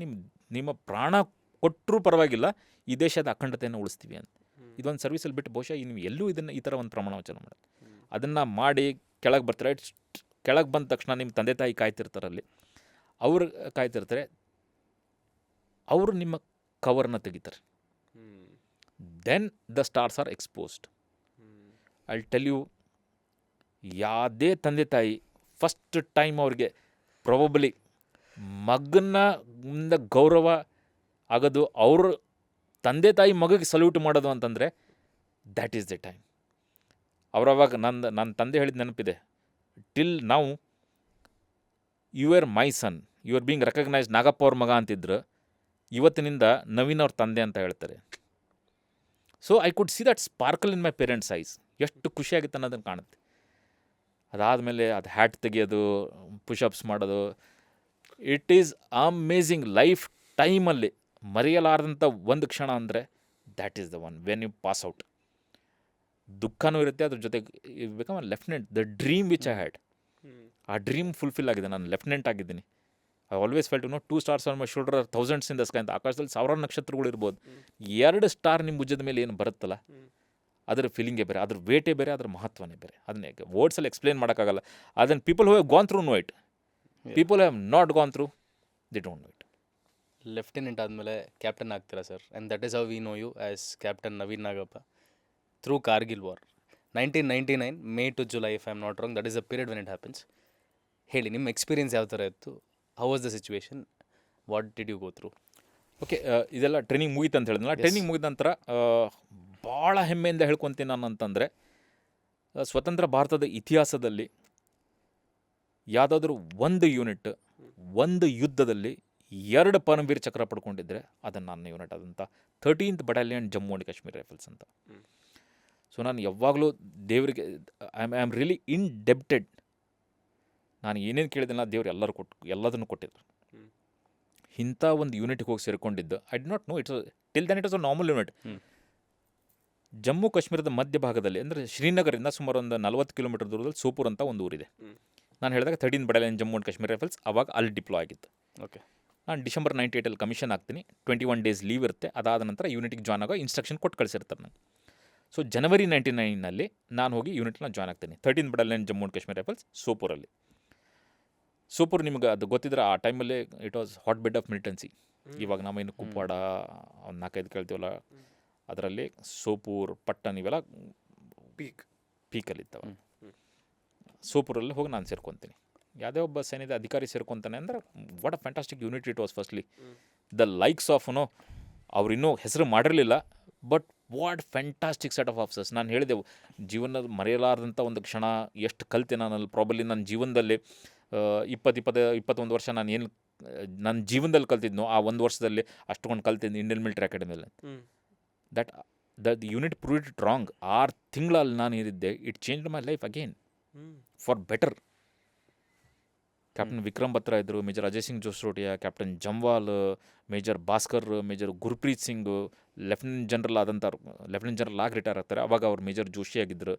ನಿಮ್ಮ ಪ್ರಾಣ ಕೊಟ್ಟರೂ ಪರವಾಗಿಲ್ಲ, ಈ ದೇಶದ ಅಖಂಡತೆಯನ್ನು ಉಳಿಸ್ತೀವಿ ಅಂತ. ಇದೊಂದು ಸರ್ವಿಸಲ್ಲಿ ಬಿಟ್ಟು ಬಹುಶಃ ನೀವು ಎಲ್ಲೂ ಈ ಥರ ಒಂದು ಪ್ರಮಾಣ ವಚನ ಮಾಡೋದು. ಅದನ್ನು ಮಾಡಿ ಕೆಳಗೆ ಬರ್ತಾರೆ. ಕೆಳಗೆ ಬಂದ ತಕ್ಷಣ ನಿಮ್ಮ ತಂದೆ ತಾಯಿ ಕಾಯ್ತಿರ್ತಾರಲ್ಲಿ, ಅವ್ರು ಕಾಯ್ತಿರ್ತಾರೆ, ಅವರು ನಿಮ್ಮ ಕವರ್ನ ತೆಗಿತಾರೆ. Then the stars are exposed. I tell you, ಯಾವುದೇ ತಂದೆ ತಾಯಿ ಫಸ್ಟ್ ಟೈಮ್ ಅವ್ರಿಗೆ ಪ್ರೊಬಬ್ಲಿ ಮಗನ ಮುಂದೆ ಗೌರವ ಆಗೋದು, ಅವರು ತಂದೆ ತಾಯಿ ಮಗಗೆ ಸಲ್ಯೂಟ್ ಮಾಡೋದು ಅಂತಂದರೆ ದ್ಯಾಟ್ ಈಸ್ ದ ಟೈಮ್. ಅವರವಾಗ ನನ್ನ ತಂದೆ ಹೇಳಿದ ನೆನಪಿದೆ, ಟಿಲ್ ನಾವು you are my son, you are being recognised, Nagappa ಅವ್ರ ಮಗ ಅಂತಿದ್ರು, ಇವತ್ತಿನಿಂದ ನವೀನ್ ಅವ್ರ ತಂದೆ ಅಂತ ಹೇಳ್ತಾರೆ. So I could see that sparkle in my parents eyes. ಎಷ್ಟು ಖುಷಿಯಾಗಿತ್ತು ಅನ್ನೋದನ್ನು ಕಾಣುತ್ತೆ. ಅದಾದಮೇಲೆ ಅದು ಹ್ಯಾಟ್ ತೆಗಿಯೋದು, ಪುಷಪ್ಸ್ ಮಾಡೋದು, ಇಟ್ ಈಸ್ ಅಮೇಝಿಂಗ್. ಲೈಫ್ ಟೈಮಲ್ಲಿ ಮರೆಯಲಾರದಂಥ ಒಂದು ಕ್ಷಣ ಅಂದರೆ that is the one when you pass out. ದುಃಖನೂ ಇರುತ್ತೆ, ಅದ್ರ ಜೊತೆಗೆ become lieutenant. The dream which I had, ಆ ಡ್ರೀಮ್ ಫುಲ್ಫಿಲ್ ಆಗಿದೆ. ನಾನು ಲೆಫ್ಟಿನೆಂಟ್ ಆಗಿದ್ದೀನಿ. I always felt 2 stars on my shoulder are thousands in the sky ಅಂತ. ಆಕಾಶದಲ್ಲಿ 1000 ನಕ್ಷತ್ರಗಳು ಇರ್ಬೋದು, 2 ಸ್ಟಾರ್ ನಿಮ್ಮ ಭುಜದ ಮೇಲೆ ಏನು ಬರುತ್ತಲ್ಲ, ಅದರ ಫೀಲಿಂಗೇ ಬೇರೆ, ಅದ್ರ ವೇಟೇ ಬೇರೆ, ಅದ್ರ ಮಹತ್ವನೇ ಬೇರೆ. ಅದನ್ನೇ ವರ್ಡ್ಸಲ್ಲಿ ಎಕ್ಸ್ಪ್ಲೇನ್ ಮಾಡೋಕ್ಕಾಗಲ್ಲ. ಅದನ್ನು people who have gone through know it, people have not gone through the don't know it. Lieutenant ಆದಮೇಲೆ ಕ್ಯಾಪ್ಟನ್ ಆಗ್ತೀರಾ sir, and that is how we know you as captain Naveen Nagappa through Kargil war 1999 May to July, if I am not wrong, that is the period when it happens. ಹೇಳಿ, ನಿಮ್ಮ ಎಕ್ಸ್ಪೀರಿಯನ್ಸ್ ಯಾವ ಥರ ಇತ್ತು? How was the situation? What did you go through? Okay, ಇದೆಲ್ಲ ಟ್ರೈನಿಂಗ್ ಮುಗೀತು ಅಂತ ಹೇಳಿದ್ನಲ್ಲ. ಟ್ರೈನಿಂಗ್ ಮುಗಿದ ನಂತರ ಭಾಳ ಹೆಮ್ಮೆಯಿಂದ ಹೇಳ್ಕೊತೀನಿ ನಾನು ಅಂತಂದರೆ, ಸ್ವತಂತ್ರ ಭಾರತದ ಇತಿಹಾಸದಲ್ಲಿ ಯಾವುದಾದ್ರೂ ಒಂದು ಯೂನಿಟ್ ಒಂದು ಯುದ್ಧದಲ್ಲಿ 2 ಪರಮವೀರ್ ಚಕ್ರ ಪಡ್ಕೊಂಡಿದ್ದರೆ ಅದನ್ನು ನನ್ನ ಯೂನಿಟ್ ಆದಂಥ 13th Battalion Jammu and Kashmir rifles ಅಂತ. ಸೊ ನಾನು ಯಾವಾಗಲೂ ದೇವರಿಗೆ ಐ ಆಮ್ ರಿಯಲಿ ಇಂಡೆಬ್ಟೆಡ್. ನಾನು ಏನೇನು ಕೇಳಿದಿಲ್ಲ, ದೇವ್ರು ಎಲ್ಲದನ್ನು ಕೊಟ್ಟಿದ್ರು. ಇಂಥ ಒಂದು ಯೂನಿಟ್ಗೆ ಹೋಗಿ ಸೇರಿಕೊಂಡಿದ್ದು, I did not know, till then it was a normal unit. Jammu ಕಾಶ್ಮೀರದ ಮಧ್ಯಭಾಗದಲ್ಲಿ, ಅಂದರೆ ಶ್ರೀನಗರಿಂದ ಸುಮಾರು ಒಂದು 40 ಕಿಲೋಮೀಟರ್ ದೂರದಲ್ಲಿ ಸೋಪುರ್ ಅಂತ ಒಂದು ಊರಿದೆ. ನಾನು ಹೇಳಿದಾಗ 13th Battalion Jammu and Kashmir rifles ಅವಾಗ ಅಲ್ಲಿ ಡಿಪ್ಲೋ ಆಗಿತ್ತು. ಓಕೆ, ನಾನು December 98 ಕಮಿಷನ್ ಆಗ್ತೀನಿ. 21 days ಲೀವ್ ಇರುತ್ತೆ. ಅದಾದ ನಂತರ ಯೂನಿಟಿಗೆ ಜಾಯ್ನ್ ಆಗೋ ಇನ್ಸ್ಟ್ರಕ್ಷನ್ ಕೊಟ್ಟು ಕಳಿಸಿರ್ತಾರೆ ನನಗೆ. ಸೊ January 99 ನಾನು ಹೋಗಿ ಯೂನಿಟ್ನ ಜಾಯ್ನ್ ಆಗ್ತೀನಿ. 13th Battalion Jammu and Kashmir rifles ಸೋಪುರಲ್ಲಿ. ಸೋಪುರ್ ನಿಮ್ಗೆ ಅದು ಗೊತ್ತಿದ್ರೆ, ಆ ಟೈಮಲ್ಲಿ it was hot bed of militancy. ಇವಾಗ ನಾವೇನು ಕುಪ್ವಾಡ ಒಂದು 4-5 ಕೇಳ್ತೀವಲ್ಲ, ಅದರಲ್ಲಿ ಸೋಪೂರ್, ಪಟ್ಟಣ ಇವೆಲ್ಲ ಪೀಕ್. ಪೀಕಲ್ಲಿದ್ದಾವೆ. ಸೋಪೂರಲ್ಲಿ ಹೋಗಿ ನಾನು ಸೇರ್ಕೊತೀನಿ. ಯಾವುದೇ ಒಬ್ಬ ಸೈನ್ಯದ ಅಧಿಕಾರಿ ಸೇರ್ಕೊತಾನೆ ಅಂದರೆ what a fantastic unit it was. Firstly the likes of ಅವ್ರಿನ್ನೂ ಹೆಸರು ಮಾಡಿರಲಿಲ್ಲ, but what fantastic set of officers. ನಾನು ಹೇಳಿದೆವು, ಜೀವನದ ಮರೆಯಲಾರದಂಥ ಒಂದು ಕ್ಷಣ. ಎಷ್ಟು ಕಲಿತೆ ನಾನಲ್ಲಿ ಪ್ರಾಬಲಿ ನನ್ನ ಜೀವನದಲ್ಲಿ 21 ವರ್ಷ ನಾನು ಏನು ನನ್ನ ಜೀವನದಲ್ಲಿ ಕಲ್ತಿದ್ನೋ ಆ ಒಂದು ವರ್ಷದಲ್ಲಿ ಅಷ್ಟೊಂದು ಕಲ್ತಿದ್ದು ಇಂಡಿಯನ್ ಮಿಲಿಟರಿ ಅಕಾಡೆಮಿಯಲ್ಲಿ. That unit prove it wrong. 6 ತಿಂಗಳಲ್ಲಿ ನಾನು ಏನಿದ್ದೆ, it change my life again for better. Captain Vikram Batra ಇದ್ದರು, major Ajay Singh Jasrotia, captain Jamwal, major Bhaskar, major Gurpreet Singh, lieutenant general ಆಗಿ ರಿಟೈರ್ ಆಗ್ತಾರೆ. ಅವಾಗ ಅವ್ರು ಮೇಜರ್ ಜೋಶಿ ಆಗಿದ್ದರು.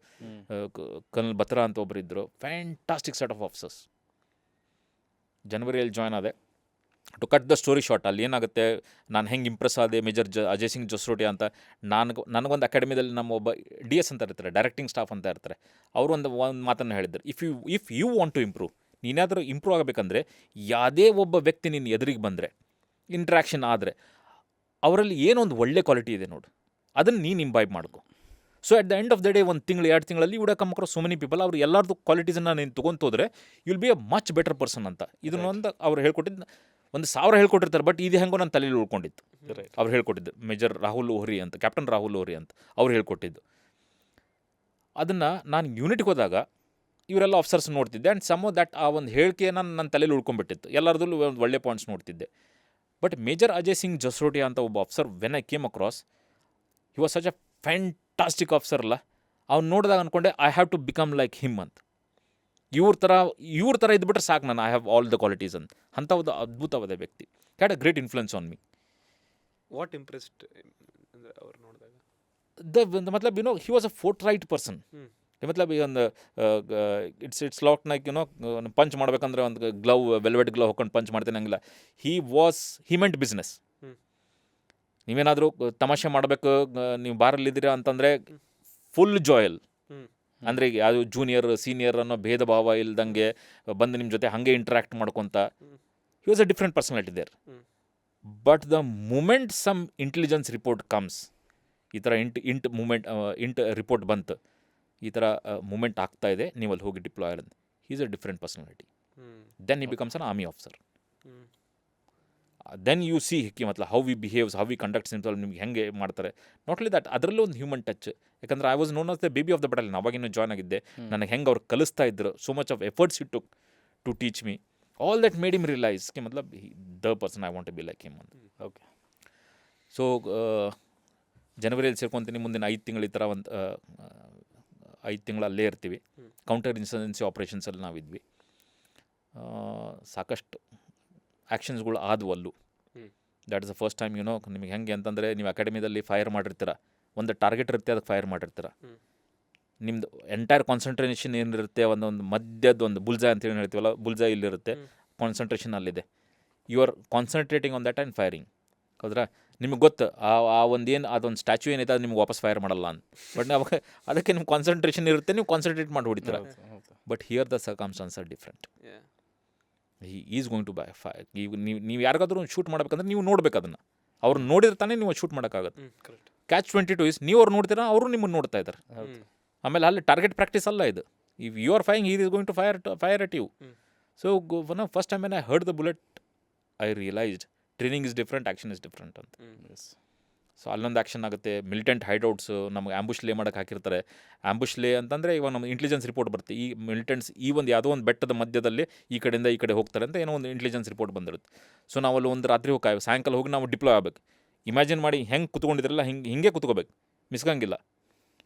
ಕರ್ನಲ್ ಬತ್ರಾ ಅಂತ ಒಬ್ಬರು ಇದ್ದರು. Fantastic set of officers. ಜನವರಿಯಲ್ಲಿ ಜಾಯ್ನ್ ಆದೆ. To cut the story short, ಅಲ್ಲಿ ಏನಾಗುತ್ತೆ, ನಾನು ಹೆಂಗೆ ಇಂಪ್ರೆಸ್ ಆದೆ ಮೇಜರ್ ಅಜಯ್ ಸಿಂಗ್ ಜೋಸ್ರೋಟಿಯಾ ಅಂತ. ನನಗೊಂದು ಅಕಾಡೆಮಿದಲ್ಲಿ ನಮ್ಮ ಒಬ್ಬ DS ಅಂತ ಇರ್ತಾರೆ, ಡೈರೆಕ್ಟಿಂಗ್ ಸ್ಟಾಫ್ ಅಂತ ಇರ್ತಾರೆ. ಅವರು ಒಂದು ಮಾತನ್ನು ಹೇಳಿದ್ರು, if you want to improve, ನೀನಾದರೂ ಇಂಪ್ರೂವ್ ಆಗಬೇಕಂದ್ರೆ ಯಾವುದೇ ಒಬ್ಬ ವ್ಯಕ್ತಿ ನಿನ್ನ ಎದುರಿಗೆ ಬಂದರೆ, ಇಂಟ್ರ್ಯಾಕ್ಷನ್ ಆದರೆ, ಅವರಲ್ಲಿ ಏನೊಂದು ಒಳ್ಳೆ ಕ್ವಾಲಿಟಿ ಇದೆ ನೋಡು, ಅದನ್ನು ನೀನು ಇಂಬೈಬ್ ಮಾಡ್ಕೊ. So at the end of the day 1 ತಿಂಗಳು 2 ತಿಂಗಳಲ್ಲಿ would come across so many people. ಅವ್ರು ಎಲ್ಲರದ್ದು ಕ್ವಾಲಿಟೀಸನ್ನು ನೀನು ತೊಗೊಂತೋದ್ರೆ you'll be a much better person ಅಂತ. ಇದನ್ನೊಂದು ಅವ್ರು ಹೇಳ್ಕೊಟ್ಟಿದ್ದು 1000 ಹೇಳ್ಕೊಟ್ಟಿರ್ತಾರೆ, ಬಟ್ ಇದು ಹೆಂಗೋ ನನ್ನ ತಲೆಯಲ್ಲಿ ಉಳ್ಕೊಂಡಿತ್ತು. ಅವ್ರು ಹೇಳ್ಕೊಟ್ಟಿದ್ದು ಮೇಜರ್ ರಾಹುಲ್ ಓಹ್ರಿ ಅಂತ, ಕ್ಯಾಪ್ಟನ್ ರಾಹುಲ್ ಓಹ್ರಿ ಅಂತ ಅವ್ರು ಹೇಳ್ಕೊಟ್ಟಿದ್ದು. ಅದನ್ನು ನಾನು ಯೂನಿಟ್ಗೆ ಹೋದಾಗ ಇವರೆಲ್ಲ ಆಫೀಸರ್ಸ್ ನೋಡ್ತಿದ್ದೆ. ಆ್ಯಂಡ್ ಸಮ್ ದಟ್ ಆ ಒಂದು ಹೇಳಿಕೆಯನ್ನು ನನ್ನ ತಲೆಯಲ್ಲಿ ಉಳ್ಕೊಂಡ್ಬಿಟ್ಟಿತ್ತು. ಎಲ್ಲರದಲ್ಲೂ ಒಂದು ಒಳ್ಳೆ ಪಾಯಿಂಟ್ಸ್ ನೋಡ್ತಿದ್ದೆ. ಬಟ್ ಮೇಜರ್ ಅಜಯ್ ಸಿಂಗ್ ಜೋಸ್ರೋಟಿಯಾ ಅಂತ ಒಬ್ಬ officer, when I came across, he was such a fantastic officer ಅಲ್ಲ. ಅವ್ನು ನೋಡಿದಾಗ ಅಂದ್ಕೊಂಡೆ I have to become like him ಅಂತ. ಇವ್ರ ಥರ ಇದ್ಬಿಟ್ರೆ ಸಾಕು, ನಾನು I have all the qualities ಅಂತ. ಅಂಥ ಒಂದು ಅದ್ಭುತವಾದ ವ್ಯಕ್ತಿ. Had a great influence on me. What impressed ಅಂದರೆ ಅವ್ರು ನೋಡಿದಾಗ? मतलब he was a forthright person. मतलब ಒಂದು ಇಟ್ಸ್ ಲಾಕ್ ಲೈಕ್ ಪಂಚ್ ಮಾಡ್ಬೇಕಂದ್ರೆ ಒಂದು ವೆಲ್ವೆಟ್ ಗ್ಲೌ ಹಾಕೊಂಡು ಪಂಚ್ ಮಾಡ್ತೇನೆ ಹಂಗಿಲ್ಲ. ಹಿ ಮೆಂಟ್ ಬಿಸ್ನೆಸ್. ನೀವೇನಾದರೂ ತಮಾಷೆ ಮಾಡಬೇಕು, ನೀವು ಬಾರಲ್ಲಿದ್ದೀರಾ ಅಂತಂದರೆ ಫುಲ್ ಜಾಯಲ್. ಅಂದರೆ ಯಾವುದು ಜೂನಿಯರ್ ಸೀನಿಯರ್ ಅನ್ನೋ ಭೇದ ಭಾವ ಇಲ್ದಂಗೆ ಬಂದು ನಿಮ್ಮ ಜೊತೆ ಹಾಗೆ ಇಂಟ್ರ್ಯಾಕ್ಟ್ ಮಾಡ್ಕೊತ. He was a different personality there. But the moment some intelligence report comes, ಈ ಥರ ಇಂಟ್ ರಿಪೋರ್ಟ್ ಬಂತು, ಈ ಥರ ಮೂಮೆಂಟ್ ಆಗ್ತಾ ಇದೆ, ನೀವು ಅಲ್ಲಿ ಹೋಗಿ ಡಿಪ್ಲಾಯ್ ಅಂತ. He is a different personality. Then he becomes an army officer. Then you see how we behaves, how we conducts himself, ನಿಮ್ಗೆ ಹೆಂಗೆ ಮಾಡ್ತಾರೆ. ನಾಟ್ ಓನ್ಲಿ ದಟ್, ಅದರಲ್ಲೂ ಒಂದು ಹ್ಯೂಮನ್ ಟಚ್. ಯಾಕಂದರೆ I was known as the baby of the battalion. ಅವಾಗಿನ್ನೂ ಜಾಯ್ನ್ ಆಗಿದ್ದೆ. ನನಗೆ ಹೆಂಗೆ ಅವ್ರು ಕಲಿಸ್ತಾ ಇದ್ರು, so much of efforts it to teach me. All that made him realise the person I want to be like him ಅಂತ. ಓಕೆ. ಸೊ ಜನವರಿಯಲ್ಲಿ ಸೇರ್ಕೊತೀನಿ. ಮುಂದಿನ 5 ತಿಂಗಳು ಈ ಥರ ಒಂದು 5 ತಿಂಗಳು ಅಲ್ಲೇ ಇರ್ತೀವಿ. ಕೌಂಟರ್ ಇನ್ಸರ್ಜೆನ್ಸಿ ಆಪ್ರೇಷನ್ಸಲ್ಲಿ ನಾವಿದ್ವಿ. ಸಾಕಷ್ಟು ಆ್ಯಕ್ಷನ್ಸ್ಗಳು ಆದವು ಅಲ್ಲೂ. That is the first time. ನಿಮಗೆ ಹೆಂಗೆ ಅಂತಂದರೆ, ನೀವು ಅಕಾಡೆಮಿದಲ್ಲಿ ಫೈರ್ ಮಾಡಿರ್ತೀರ, ಒಂದು ಟಾರ್ಗೆಟ್ ಇರುತ್ತೆ, ಅದಕ್ಕೆ ಫೈರ್ ಮಾಡಿರ್ತೀರ. ನಿಮ್ಮದು ಎಂಟೈರ್ ಕಾನ್ಸಂಟ್ರೇಷನ್ ಏನಿರುತ್ತೆ, ಒಂದೊಂದು ಮಧ್ಯದ ಒಂದು ಬುಲ್ಜಾ ಅಂತ ಏನು ಹೇಳ್ತೀವಲ್ಲ, ಬುಲ್ಜಾ ಇಲ್ಲಿರುತ್ತೆ, ಕಾನ್ಸಂಟ್ರೇಷನ್ ಅಲ್ಲಿದೆ. You are concentrating on that and firing. ಹೌದ್ರಾ? ನಿಮಗೆ ಗೊತ್ತು ಆ ಒಂದೇನು ಅದೊಂದು ಸ್ಟ್ಯಾಚ್ಯೂ ಏನಿದೆ ಅದು ನಿಮ್ಗೆ ವಾಪಸ್ ಫೈರ್ ಮಾಡಲ್ಲ ಅಂತ. ಬಟ್ ಅವಾಗ ಅದಕ್ಕೆ ನಿಮ್ಮ ಕಾನ್ಸಂಟ್ರೇಷನ್ ಇರುತ್ತೆ, ನೀವು ಕಾನ್ಸಂಟ್ರೇಟ್ ಮಾಡಿ ಹೊಡಿತೀರ. But here the circumstance are different. He is going to by fire. ನೀವು ಯಾರಿಗಾದ್ರೂ ಶೂಟ್ ಮಾಡ್ಬೇಕಂದ್ರೆ ನೀವು ನೋಡ್ಬೇಕು ಅದನ್ನು. ಅವ್ರು ನೋಡಿರ್ತಾನೆ ನೀವು ಶೂಟ್ ಮಾಡೋಕ್ಕಾಗತ್ತೆ. ಕ್ಯಾಚ್ 22 ಇಸ್, ನೀವು ಅವ್ರು ನೋಡ್ತೀರಾ, ಅವರು ನಿಮ್ಮನ್ನು ನೋಡ್ತಾ ಇದ್ದಾರೆ. ಆಮೇಲೆ ಅಲ್ಲಿ ಟಾರ್ಗೆಟ್ ಪ್ರಾಕ್ಟೀಸ್ ಅಲ್ಲ ಇದು. If you are firing, he is going to fire at you. So first time when I heard the bullet, I realised training is different, action is different ಅಂತ. ಸೊ ಅಲ್ಲೊಂದು ಆ್ಯಕ್ಷನ್ ಆಗುತ್ತೆ. ಮಿಲಿಟೆಂಟ್ ಹೈಡ್ಔಟ್ಸು ನಮಗೆ ಆ್ಯಂಬುಷ್ ಲೇ ಮಾಡೋಕ್ಕೆ ಹಾಕಿರ್ತಾರೆ. ಆ್ಯಂಬುಷ್ ಲೇ ಅಂತಂದರೆ ಇವಾಗ ನಮ್ಮ ಇಂಟೆಲಿಜೆನ್ಸ್ ರಿಪೋರ್ಟ್ ಬರುತ್ತೆ. ಈ ಮಿಲಿಟೆಂಟ್ಸ್ ಈ ಒಂದು ಯಾವುದೋ ಒಂದು ಬೆಟ್ಟದ ಮಧ್ಯದಲ್ಲಿ ಈ ಕಡೆಯಿಂದ ಈ ಕಡೆ ಹೋಗ್ತಾರೆ ಅಂತ ಏನೋ ಒಂದು ಇಂಟೆಲಿಜೆನ್ಸ್ ರಿಪೋರ್ಟ್ ಬಂದಿರುತ್ತೆ. ಸೊ ನಾವಲ್ಲಿ ಒಂದು ರಾತ್ರಿ ಹೋಗಿ ಸಾಯಂಕಾಲ ಹೋಗಿ ನಾವು ಡಿಪ್ಲಾಯ್ ಆಗಬೇಕು. ಇಮ್ಯಾಜಿನ್ ಮಾಡಿ, ಹೆಂಗೆ ಕುತ್ಕೊಂಡಿದ್ರಲ್ಲ ಹಿಂಗೆ ಕುತ್ಕೋಬೇಕು, ಮಿಸ್ಕಂಗಿಲ್ಲ.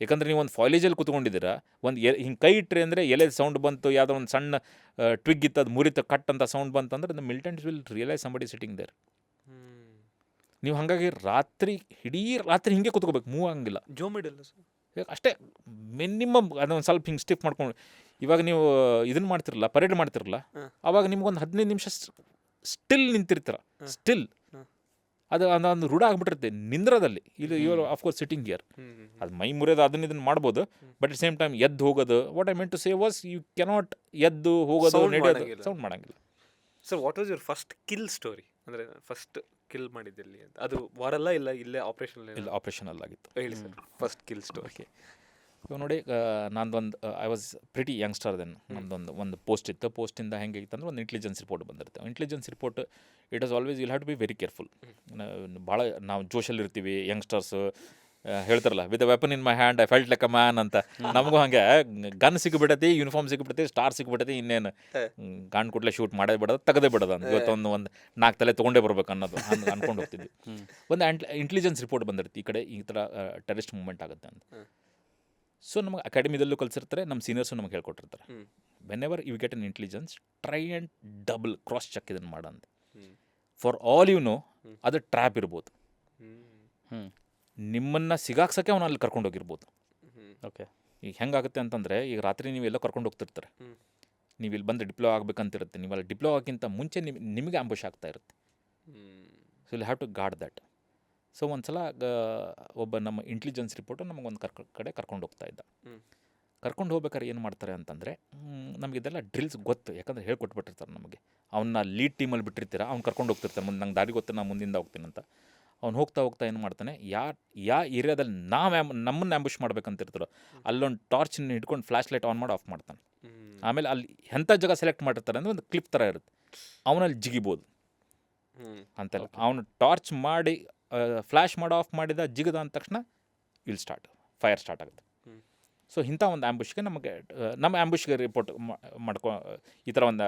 ಯಾಕಂದರೆ ನೀವು ಒಂದು ಫಾಯಿಲೇಜಲ್ಲಿ ಕುತ್ಕೊಂಡಿದ್ದೀರಾ, ಒಂದು ಹಿಂಗೆ ಕೈ ಇಟ್ಟರೆ ಅಂದರೆ ಎಲೆ ಸೌಂಡ್ ಬಂತು, ಯಾವುದೋ ಒಂದು ಸಣ್ಣ ಟ್ವಿಗ್ ಇತ್ತು, ಅದು ಮುರಿತು, ಕಟ್ ಅಂತ ಸೌಂಡ್ ಬಂತು ಅಂದರೆ the militants will realise somebody sitting there. ನೀವು ಹಾಗಾಗಿ ಇಡೀ ರಾತ್ರಿ ಹಿಂಗೆ ಕುತ್ಕೋಬೇಕು, ಮೂವ್ ಆಗಂಗಿಲ್ಲ. ಜೋಮಿಡಲ್ಲ ಅಷ್ಟೇ ಮಿನಿಮಮ್. ಅದೊಂದು ಸ್ವಲ್ಪ ಹಿಂಗೆ ಸ್ಟಿಫ್ ಮಾಡ್ಕೊಂಡು, ಇವಾಗ ನೀವು ಇದನ್ನು ಮಾಡ್ತಿರಲ್ಲ, ಪರೇಡ್ ಮಾಡ್ತಿರಲ್ಲ, ಆವಾಗ ನಿಮ್ಗೊಂದು 15 ನಿಮಿಷ ಸ್ಟಿಲ್ ನಿಂತಿರ್ತೀರ. ಸ್ಟಿಲ್ ಅದೊಂದು ರೂಢ ಆಗಿಬಿಟ್ಟಿರುತ್ತೆ ನಿಂದ್ರದಲ್ಲಿ. ಇದು ಇವರು ಆಫ್ಕೋರ್ಸ್ ಸಿಟ್ಟಿಂಗ್ ಹಿಯರ್. ಅದು ಮೈ ಮುರಿಯೋದು ಅದನ್ನು ಮಾಡ್ಬೋದು, ಬಟ್ ಅಟ್ ಸೇಮ್ ಟೈಮ್ ಎದ್ದು ಹೋಗೋದು. What I meant to say was, you cannot ಎದ್ದು ಹೋಗೋದು, ನಡೆಯೋದು, ಸೌಂಡ್ ಮಾಡೋಂಗಿಲ್ಲ. Sir, what was your first kill story? ಅಂದರೆ ಫಸ್ಟ್ ಕಿಲ್ ಮಾಡಿದ್ದಲ್ಲಿ ಅಂತ ಅದು ವಾರಲ್ಲ ಇಲ್ಲ ಇಲ್ಲೇ ಆಪರೇಷನ್ ಇಲ್ಲ ಆಪ್ರೇಷನಲ್ಲಾಗಿತ್ತು. ಹೇಳಿ sir first kill story. Okay, ಇವಾಗ ನೋಡಿ, ನಂದೊಂದು I was pretty youngster then. ನಮ್ಮದೊಂದು ಪೋಸ್ಟ್ ಇತ್ತು. ಪೋಸ್ಟಿಂದ ಹೆಂಗಿತ್ತು ಅಂದ್ರೆ ಒಂದು ಇಂಟೆಲಿಜೆನ್ಸ್ ರಿಪೋರ್ಟ್ ಬಂದಿರುತ್ತೆ. Intelligence report it was always will have to be very careful. ಭಾಳ ನಾವು ಜೋಶಲ್ಲಿರ್ತೀವಿ ಯಂಗ್ಸ್ಟರ್ಸು. ಹೇಳ್ತಾರಲ್ಲ, with weapon in my hand I felt like a man ಅಂತ. ನಮಗೂ ಹಾಗೆ ಗನ್ ಸಿಕ್ಬಿಟ್ಟೈತಿ, ಯೂನಿಫಾರ್ಮ್ ಸಿಕ್ಬಿಟ್ಟೈತಿ, ಸ್ಟಾರ್ ಸಿಕ್ಬಿಟ್ಟೈತಿ, ಇನ್ನೇನು ಗನ್ ಕೊಟ್ಲೆ ಶೂಟ್ ಮಾಡೇ ಬಿಡೋದು, ತೆಗದೇ ಬಿಡೋದು ಅಂತ. ಇವತ್ತೊಂದು 4 ತಲೆ ತೊಗೊಂಡೇ ಬರ್ಬೇಕು ಅನ್ನೋದು ಅನ್ಕೊಂಡು ಹೋಗ್ತಿದ್ವಿ. ಒಂದು ಇಂಟೆಲಿಜೆನ್ಸ್ ರಿಪೋರ್ಟ್ ಬಂದಿರುತ್ತೆ, ಈ ಕಡೆ ಈ ಥರ ಟೆರರಿಸ್ಟ್ ಮೂವ್ಮೆಂಟ್ ಆಗುತ್ತೆ ಅಂತ. ಸೊ ನಮಗೆ ಅಕಾಡೆಮಿದಲ್ಲೂ ಕಲಿಸಿರ್ತಾರೆ, ನಮ್ಮ ಸೀನಿಯರ್ಸು ನಮಗೆ ಹೇಳ್ಕೊಟ್ಟಿರ್ತಾರೆ, whenever you get an intelligence try and double cross check ಇದನ್ನು ಮಾಡಂತ. ಫಾರ್ ಆಲ್ ಯು ನೋ ಅದು ಟ್ರ್ಯಾಪ್ ಇರ್ಬೋದು, ನಿಮ್ಮನ್ನು ಸಿಗಾಕ್ಸೋಕ್ಕೆ ಅವನು ಅಲ್ಲಿ ಕರ್ಕೊಂಡೋಗಿರ್ಬೋದು. ಓಕೆ, ಈಗ ಹೆಂಗಾಗುತ್ತೆ ಅಂತಂದರೆ, ಈಗ ರಾತ್ರಿ ನೀವೆಲ್ಲ ಕರ್ಕೊಂಡು ಹೋಗ್ತಿರ್ತಾರೆ, ನೀವು ಇಲ್ಲಿ ಬಂದು ಡಿಪ್ಲೋ ಆಗಬೇಕಂತಿರುತ್ತೆ. ನೀವು ಅಲ್ಲಿ ಡಿಪ್ಲೋ ಆಗೋಕ್ಕಿಂತ ಮುಂಚೆ ನಿಮಗೆ ಆಂಬುಷ್ ಆಗ್ತಾ ಇರುತ್ತೆ. So you have to guard that. So ಒಂದು ಸಲ ಒಬ್ಬ ನಮ್ಮ ಇಂಟೆಲಿಜೆನ್ಸ್ ರಿಪೋರ್ಟು ನಮಗೊಂದು ಕಡೆ ಕರ್ಕೊಂಡು ಹೋಗ್ತಾ ಇದ್ದ. ಕರ್ಕೊಂಡು ಹೋಗ್ಬೇಕಾದ್ರೆ ಏನು ಮಾಡ್ತಾರೆ ಅಂತಂದರೆ, ನಮಗಿದೆಲ್ಲ ಡ್ರಿಲ್ಸ್ ಗೊತ್ತು, ಯಾಕಂದರೆ ಹೇಳ್ಕೊಟ್ಬಿಟ್ಟಿರ್ತಾರೆ ನಮಗೆ. ಅವನ್ನ ಲೀಡ್ ಟೀಮಲ್ಲಿ ಬಿಟ್ಟಿರ್ತೀರ, ಅವ್ನು ಕರ್ಕೊಂಡು ಹೋಗ್ತಿರ್ತಾರೆ. ಮುಂದೆ ನಂಗೆ ದಾರಿ ಗೊತ್ತು, ನಾನು ಮುಂದಿಂದ ಹೋಗ್ತೀನಿ ಅಂತ. ಅವ್ನು ಹೋಗ್ತಾ ಏನು ಮಾಡ್ತಾನೆ, ಯಾವ ಏರಿಯಾದಲ್ಲಿ ನಮ್ಮನ್ನು ಆಂಬುಷ್ ಮಾಡ್ಬೇಕಂತಿರ್ತಾರೋ ಅಲ್ಲೊಂದು ಟಾರ್ಚನ್ನ ಹಿಡ್ಕೊಂಡು ಫ್ಲ್ಯಾಶ್ ಲೈಟ್ ಆನ್ ಮಾಡಿ ಆಫ್ ಮಾಡ್ತಾನೆ. ಆಮೇಲೆ ಅಲ್ಲಿ ಎಂಥ ಜಾಗ ಸೆಲೆಕ್ಟ್ ಮಾಡಿರ್ತಾರೆ ಅಂದರೆ ಒಂದು ಕ್ಲಿಪ್ ಥರ ಇರುತ್ತೆ, ಅವನಲ್ಲಿ ಜಿಗಿಬೋದು ಅಂತೆಲ್ಲ. ಅವನು ಟಾರ್ಚ್ ಮಾಡಿ ಫ್ಲ್ಯಾಶ್ ಮಾಡಿ ಆಫ್ ಮಾಡಿದ ಜಿಗದ ಅಂದ ತಕ್ಷಣ ಫೈರ್ ಸ್ಟಾರ್ಟ್ ಆಗುತ್ತೆ. ಸೊ ಇಂಥ ಒಂದು ಆ್ಯಂಬುಷ್ಗೆ ನಮ್ಮ ಆ್ಯಂಬುಷ್ಗೆ ರಿಪೋರ್ಟ್ ಈ ಥರ ಒಂದು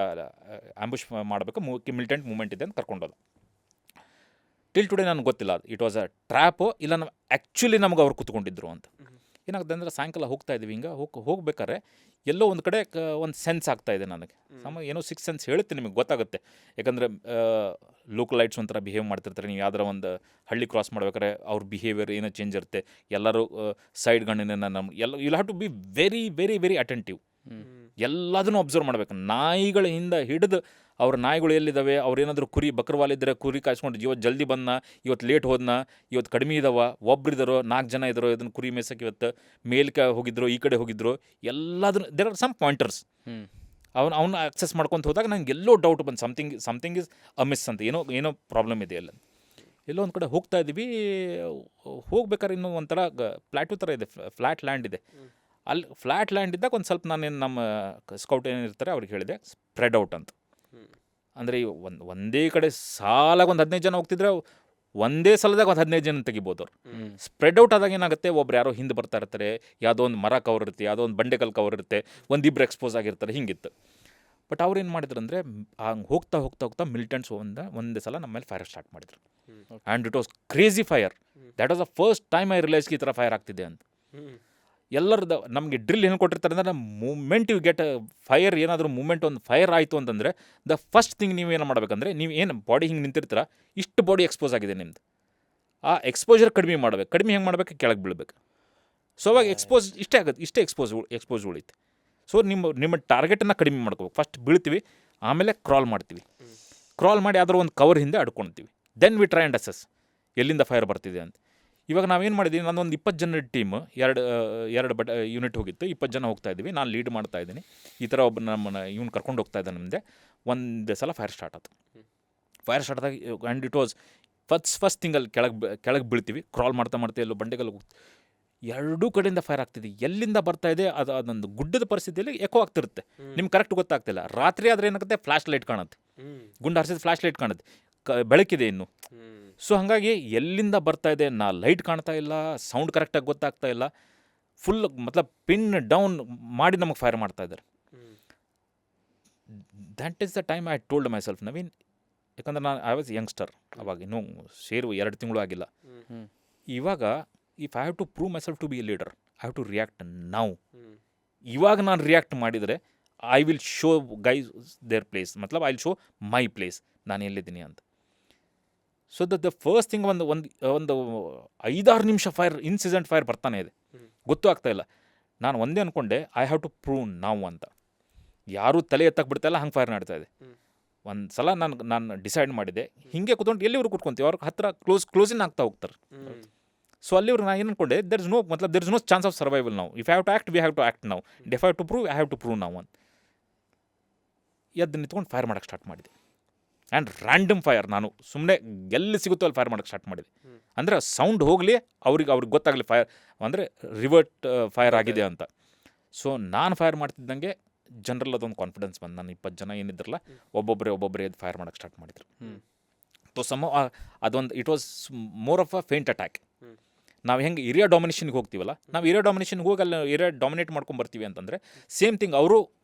ಆ್ಯಂಬುಷ್ ಮಾಡಬೇಕು, ಮಿಲಿಟೆಂಟ್ ಮೂವ್ಮೆಂಟ್ ಇದೆ ಅಂತ ಕರ್ಕೊಂಡೋದು. ಟಿಲ್ ಟುಡೇ ನನಗೆ ಗೊತ್ತಿಲ್ಲ ಅದು ಇಟ್ ವಾಸ್ ಅ ಟ್ರ್ಯಾಪು ಇಲ್ಲ ನಾವು ಆ್ಯಕ್ಚುಲಿ ನಮಗೆ ಅವ್ರು ಕೂತ್ಕೊಂಡಿದ್ರು ಅಂತ. ಏನಾಗುತ್ತೆ ಅಂದರೆ, ಸಾಯಂಕಾಲ ಹೋಗ್ತಾ ಇದ್ದೀವಿ, ಹಿಂಗೆ ಹೋಗ್ಬೇಕಾದ್ರೆ ಎಲ್ಲೋ ಒಂದು ಕಡೆ ಒಂದು ಸೆನ್ಸ್ ಆಗ್ತಾಯಿದೆ ನನಗೆ. ಏನೋ 6 ಸೆನ್ಸ್ ಹೇಳುತ್ತೆ, ನಿಮಗೆ ಗೊತ್ತಾಗುತ್ತೆ. ಯಾಕಂದರೆ ಲೋಕಲ್ ಲೈಟ್ಸ್ ಒಂಥರ ಬಿಹೇವ್ ಮಾಡ್ತಿರ್ತಾರೆ. ನೀವು ಯಾವ್ದಾರ ಒಂದು ಹಳ್ಳಿ ಕ್ರಾಸ್ ಮಾಡ್ಬೇಕಾದ್ರೆ ಅವ್ರ ಬಿಹೇವಿಯರ್ ಏನೋ ಚೇಂಜ್ ಇರುತ್ತೆ. ಎಲ್ಲರೂ ಸೈಡ್ ಗಣ್ಣಿನ you have to be very very very attentive. ಎಲ್ಲದನ್ನೂ ಅಬ್ಸರ್ವ್ ಮಾಡ್ಬೇಕು. ನಾಯಿಗಳಿಂದ ಹಿಡಿದು ಅವ್ರ ನಾಯಿಗಳು ಎಲ್ಲಿದ್ದಾವೆ, ಅವ್ರೇನಾದರೂ ಕುರಿ ಬಕ್ರವಾಲಿದ್ದರೆ ಕುರಿ ಕಾಯಿಸ್ಕೊಂಡು ಇವತ್ತು ಜಲ್ದಿ ಬಂದ, ಇವತ್ತು ಲೇಟ್ ಹೋದ್ನ, ಇವತ್ತು ಕಡಿಮೆ ಇದಾವ, ಒಬ್ರಿದ್ದಾರೋ 4 ಜನ ಇದ್ದಾರೋ, ಇದನ್ನು ಕುರಿ ಮೇಸಕ್ಕೆ ಇವತ್ತು ಮೇಲ್ಕೆ ಹೋಗಿದ್ರು, ಈ ಕಡೆ ಹೋಗಿದ್ರು, ಎಲ್ಲದನ್ನು ದೇರ್ ಆರ್ ಸಮ್ ಪಾಯಿಂಟರ್ಸ್. ಅವನ್ನ ಆಕ್ಸೆಸ್ ಮಾಡ್ಕೊತ ಹೋದಾಗ ನಂಗೆ ಎಲ್ಲೋ ಡೌಟ್ ಬಂದು ಸಮಥಿಂಗ್ ಇಸ್ ಅಮಿಸ್ ಅಂತ, ಏನೋ ಪ್ರಾಬ್ಲಮ್ ಇದೆ ಎಲ್ಲ. ಎಲ್ಲೋ ಒಂದು ಕಡೆ ಹೋಗ್ತಾ ಇದ್ದೀವಿ, ಹೋಗ್ಬೇಕಾದ್ರೆ ಇನ್ನೂ ಒಂಥರ ಪ್ಲ್ಯಾಟು ಥರ ಇದೆ, ಫ್ಲ್ಯಾಟ್ ಲ್ಯಾಂಡ್ ಇದೆ. ಅಲ್ಲಿ ಫ್ಲ್ಯಾಟ್ ಲ್ಯಾಂಡ್ ಇದ್ದಾಗ ಒಂದು ಸ್ವಲ್ಪ ನಾನೇನು ನಮ್ಮ ಸ್ಕೌಟ್ ಏನಿರ್ತಾರೆ ಅವ್ರಿಗೆ ಹೇಳಿದೆ, ಸ್ಪ್ರೆಡ್ ಔಟ್ ಅಂತ. ಅಂದರೆ ಒಂದೇ ಕಡೆ ಸಾಲಾಗ ಒಂದು 15 ಜನ ಹೋಗ್ತಿದ್ರೆ ಒಂದೇ ಸಲದಾಗ ಒಂದು 15 ಜನ ತೆಗಿಬೋದು ಅವ್ರು. ಸ್ಪ್ರೆಡ್ ಔಟ್ ಆದಾಗ ಏನಾಗುತ್ತೆ, ಒಬ್ರು ಯಾರೋ ಹಿಂದೆ ಬರ್ತಾ ಇರ್ತಾರೆ, ಯಾವುದೋ ಒಂದು ಮರ ಕವರ್ ಇರುತ್ತೆ, ಯಾವುದೋ ಒಂದು ಬಂಡೆಕಲ್ ಕವರ್ ಇರುತ್ತೆ, ಒಂದಿಬ್ಬರು ಎಕ್ಸ್ಪೋಸ್ ಆಗಿರ್ತಾರೆ, ಹಿಂಗಿತ್ತು. ಬಟ್ ಅವ್ರು ಏನು ಮಾಡಿದ್ರು ಅಂದರೆ, ಹಂಗೆ ಹೋಗ್ತಾ ಮಿಲಿಟೆಂಟ್ಸ್ ಒಂದೇ ಸಲ ನಮ್ಮ ಮೇಲೆ ಫೈರ್ ಸ್ಟಾರ್ಟ್ ಮಾಡಿದ್ರು. And it was crazy fire. That was the first time I realise ಈ ಥರ ಫೈರ್ ಆಗ್ತಿದೆ ಅಂತ. ಎಲ್ಲರದ್ದು ನಮಗೆ ಡ್ರಿಲ್ ಏನು ಕೊಟ್ಟಿರ್ತಾರೆ ಅಂದರೆ, ಮೂಮೆಂಟ್ ಯು ಗೆಟ್ ಫೈರ್, ಏನಾದರೂ ಮೂಮೆಂಟ್ ಒಂದು ಫೈರ್ ಆಯಿತು ಅಂತಂದರೆ ದ ಫಸ್ಟ್ ಥಿಂಗ್ ನೀವು ಏನು ಮಾಡಬೇಕಂದ್ರೆ, ನೀವು ಏನು ಬಾಡಿ ಹಿಂಗೆ ನಿಂತಿರ್ತೀರ, ಇಷ್ಟು ಬಾಡಿ ಎಕ್ಸ್ಪೋಸ್ ಆಗಿದೆ ನಿಮ್ಮದು, ಆ ಎಕ್ಸ್ಪೋಜರ್ ಕಡಿಮೆ ಮಾಡಬೇಕು. ಕಡಿಮೆ ಹೆಂಗೆ ಮಾಡಬೇಕು, ಕೆಳಗೆ ಬೀಳಬೇಕು. ಸೊ ಅವಾಗ ಇಷ್ಟೇ ಎಕ್ಸ್ಪೋಸ್ ಉಳಿತು. ಸೊ ನಿಮ್ಮ ಟಾರ್ಗೆಟನ್ನು ಕಡಿಮೆ ಮಾಡ್ಕೋಬೇಕು. ಫಸ್ಟ್ ಬೀಳ್ತೀವಿ, ಆಮೇಲೆ ಕ್ರಾಲ್ ಮಾಡ್ತೀವಿ. ಕ್ರಾಲ್ ಮಾಡಿ ಯಾವ್ದಾದ್ರು ಒಂದು ಕವರ್ ಹಿಂದೆ ಅಡ್ಕೊಳ್ತೀವಿ. Then we try and assess ಎಲ್ಲಿಂದ ಫೈರ್ ಬರ್ತಿದೆ ಅಂತ. ಇವಾಗ ನಾವೇನು ಮಾಡಿದ್ದೀವಿ, ನಾನೊಂದು 20 ಜನರ ಟೀಮ್, ಎರಡು ಯೂನಿಟ್ ಹೋಗಿತ್ತು, 20 ಜನ ಹೋಗ್ತಾ ಇದ್ದೀವಿ, ನಾನು ಲೀಡ್ ಮಾಡ್ತಾ ಇದ್ದೀನಿ. ಈ ಥರ ನಮ್ಮನ್ನು ಇವ್ನು ಕರ್ಕೊಂಡು ಹೋಗ್ತಾ ಇದ್ದಾನೆ. ಮುಂದೆ ಒಂದು ಸಲ ಫೈರ್ ಸ್ಟಾರ್ಟ್ ಆಯಿತು. ಫೈರ್ ಸ್ಟಾರ್ಟ್ ಆಗಿ ಆ್ಯಂಡ್ ಇಟ್ ವಾಸ್ ಫಸ್ಟ್ ತಿಂಗಲ್ಲಿ ಕೆಳಗೆ ಬೀಳ್ತೀವಿ, ಕ್ರಾಲ್ ಮಾಡ್ತಾ ಎಲ್ಲೋ ಬಂಡೆಗಲ್ಲಿ ಹೋಗ್ತೀವಿ. ಎರಡೂ ಕಡೆಯಿಂದ ಫೈರ್ ಆಗ್ತಿದೆ. ಎಲ್ಲಿಂದ ಬರ್ತಾ ಇದೆ ಅದೊಂದು ಗುಡ್ಡದ ಪರಿಸ್ಥಿತಿಯಲ್ಲಿ ಎಕೋ ಆಗ್ತಿರುತ್ತೆ, ನಿಮ್ಗೆ ಕರೆಕ್ಟ್ ಗೊತ್ತಾಗ್ತಿಲ್ಲ. ರಾತ್ರಿ ಆದರೆ ಏನಾಗುತ್ತೆ, ಫ್ಲ್ಯಾಶ್ ಲೈಟ್ ಕಾಣುತ್ತೆ, ಗುಂಡು ಹಾರಿಸಿದ ಫ್ಲ್ಯಾಶ್ ಲೈಟ್ ಕಾಣುತ್ತೆ, ಬೆಳಕಿದೆ ಇನ್ನು. ಸೊ ಹಾಗಾಗಿ ಎಲ್ಲಿಂದ ಬರ್ತಾ ಇದೆ ಲೈಟ್ ಕಾಣ್ತಾ ಇಲ್ಲ, ಸೌಂಡ್ ಕರೆಕ್ಟಾಗಿ ಗೊತ್ತಾಗ್ತಾ ಇಲ್ಲ, ಫುಲ್ ಪಿನ್ ಡೌನ್ ಮಾಡಿ ನಮಗೆ ಫೈರ್ ಮಾಡ್ತಾ ಇದ್ದಾರೆ. That is the time I told my self, Naveen, ಯಾಕಂದ್ರೆ ಐ ವಾಸ್ ಯಂಗ್ಸ್ಟರ್ ಅವಾಗ, ಇನ್ನೂ 2 ತಿಂಗಳು ಆಗಿಲ್ಲ. ಇವಾಗ if I have to prove myself to be a leader, I have to react now. ಇವಾಗ ನಾನು ರಿಯಾಕ್ಟ್ ಮಾಡಿದರೆ I will show guys their place, I will show my place, ನಾನು ಎಲ್ಲಿದ್ದೀನಿ ಅಂತ. ಸೊ ದ ಫಸ್ಟ್ ಥಿಂಗ್ ಒಂದು 5-6 ನಿಮಿಷ ಇನ್ಸಿಡೆಂಟ್ ಫೈರ್ ಬರ್ತಾನೆ ಇದೆ, ಗೊತ್ತೂ ಆಗ್ತಾಯಿಲ್ಲ. ನಾನು ಒಂದೇ ಅಂದ್ಕೊಂಡೆ, ಐ ಹ್ಯಾವ್ ಟು ಪ್ರೂವ್ ನಾವು ಅಂತ. ಯಾರೂ ತಲೆ ಎತ್ತಕ್ಕೆ ಬಿಡ್ತಾಯಿಲ್ಲ, ಹಂಗೆ ಫೈರ್ ಮಾಡ್ತಾ ಇದೆ. ಒಂದು ಸಲ ನಾನು ಡಿಸೈಡ್ ಮಾಡಿದೆ, ಹೀಗೆ ಕೂತ್ಕೊಂಡು ಎಲ್ಲಿವ್ರು ಕೂತ್ಕೊಂತೀವಿ, ಅವ್ರ ಹತ್ರ ಕ್ಲೋಸಿನ್ ಆಗ್ತಾ ಹೋಗ್ತಾರೆ. ಸೊ ಅಲ್ಲಿವ್ರು ನಾನು ಏನು ಅಂದ್ಕೊಂಡೆ, there is no chance of survival ನಾವು. If I have to act, we have to act ನಾವು. If I have to prove, I have to prove ನಾವು ಅಂತ ಎದ್ದು ನಿಂತ್ಕೊಂಡು ಫೈರ್ ಮಾಡೋಕ್ಕೆ ಸ್ಟಾರ್ಟ್ ಮಾಡಿದೆ. And random fire. ನಾನು ಸುಮ್ಮನೆ ಎಲ್ಲಿ ಸಿಗುತ್ತೋ ಅಲ್ಲಿ ಫೈರ್ ಮಾಡೋಕ್ಕೆ ಸ್ಟಾರ್ಟ್ ಮಾಡಿದೆ. ಅಂದರೆ ಸೌಂಡ್ ಹೋಗಲಿ, ಅವ್ರಿಗೆ ಗೊತ್ತಾಗಲಿ ಫೈರ್ ಅಂದರೆ ರಿವರ್ಟ್ ಫೈರ್ ಆಗಿದೆ ಅಂತ. ಸೊ ನಾನು ಫೈರ್ ಮಾಡ್ತಿದ್ದಂಗೆ ಜನರಲ್ ಅದೊಂದು ಕಾನ್ಫಿಡೆನ್ಸ್ ಬಂದು, ನಾನು 20 ಜನ ಏನಿದ್ರಲ್ಲ ಒಬ್ಬೊಬ್ಬರೇ ಎದ್ದು ಫೈರ್ ಮಾಡೋಕ್ಕೆ ಸ್ಟಾರ್ಟ್ ಮಾಡಿದ್ರು. ಸೊ ಅದೊಂದು it was more of a faint attack. ನಾವು ಹೆಂಗೆ ಏರಿಯಾ ಡಾಮಿನೇಷನ್ಗೆ ಹೋಗ್ತೀವಲ್ಲ, ನಾವು ಏರಿಯಾ ಡಾಮಿನೇಷನ್ಗೆ ಹೋಗಿ ಅಲ್ಲಿ ಏರಿಯಾ ಡಾಮಿನೇಟ್ ಮಾಡ್ಕೊಂಬರ್ತೀವಿ ಅಂತಂದರೆ ಸೇಮ್ ಥಿಂಗ್ ಅವರು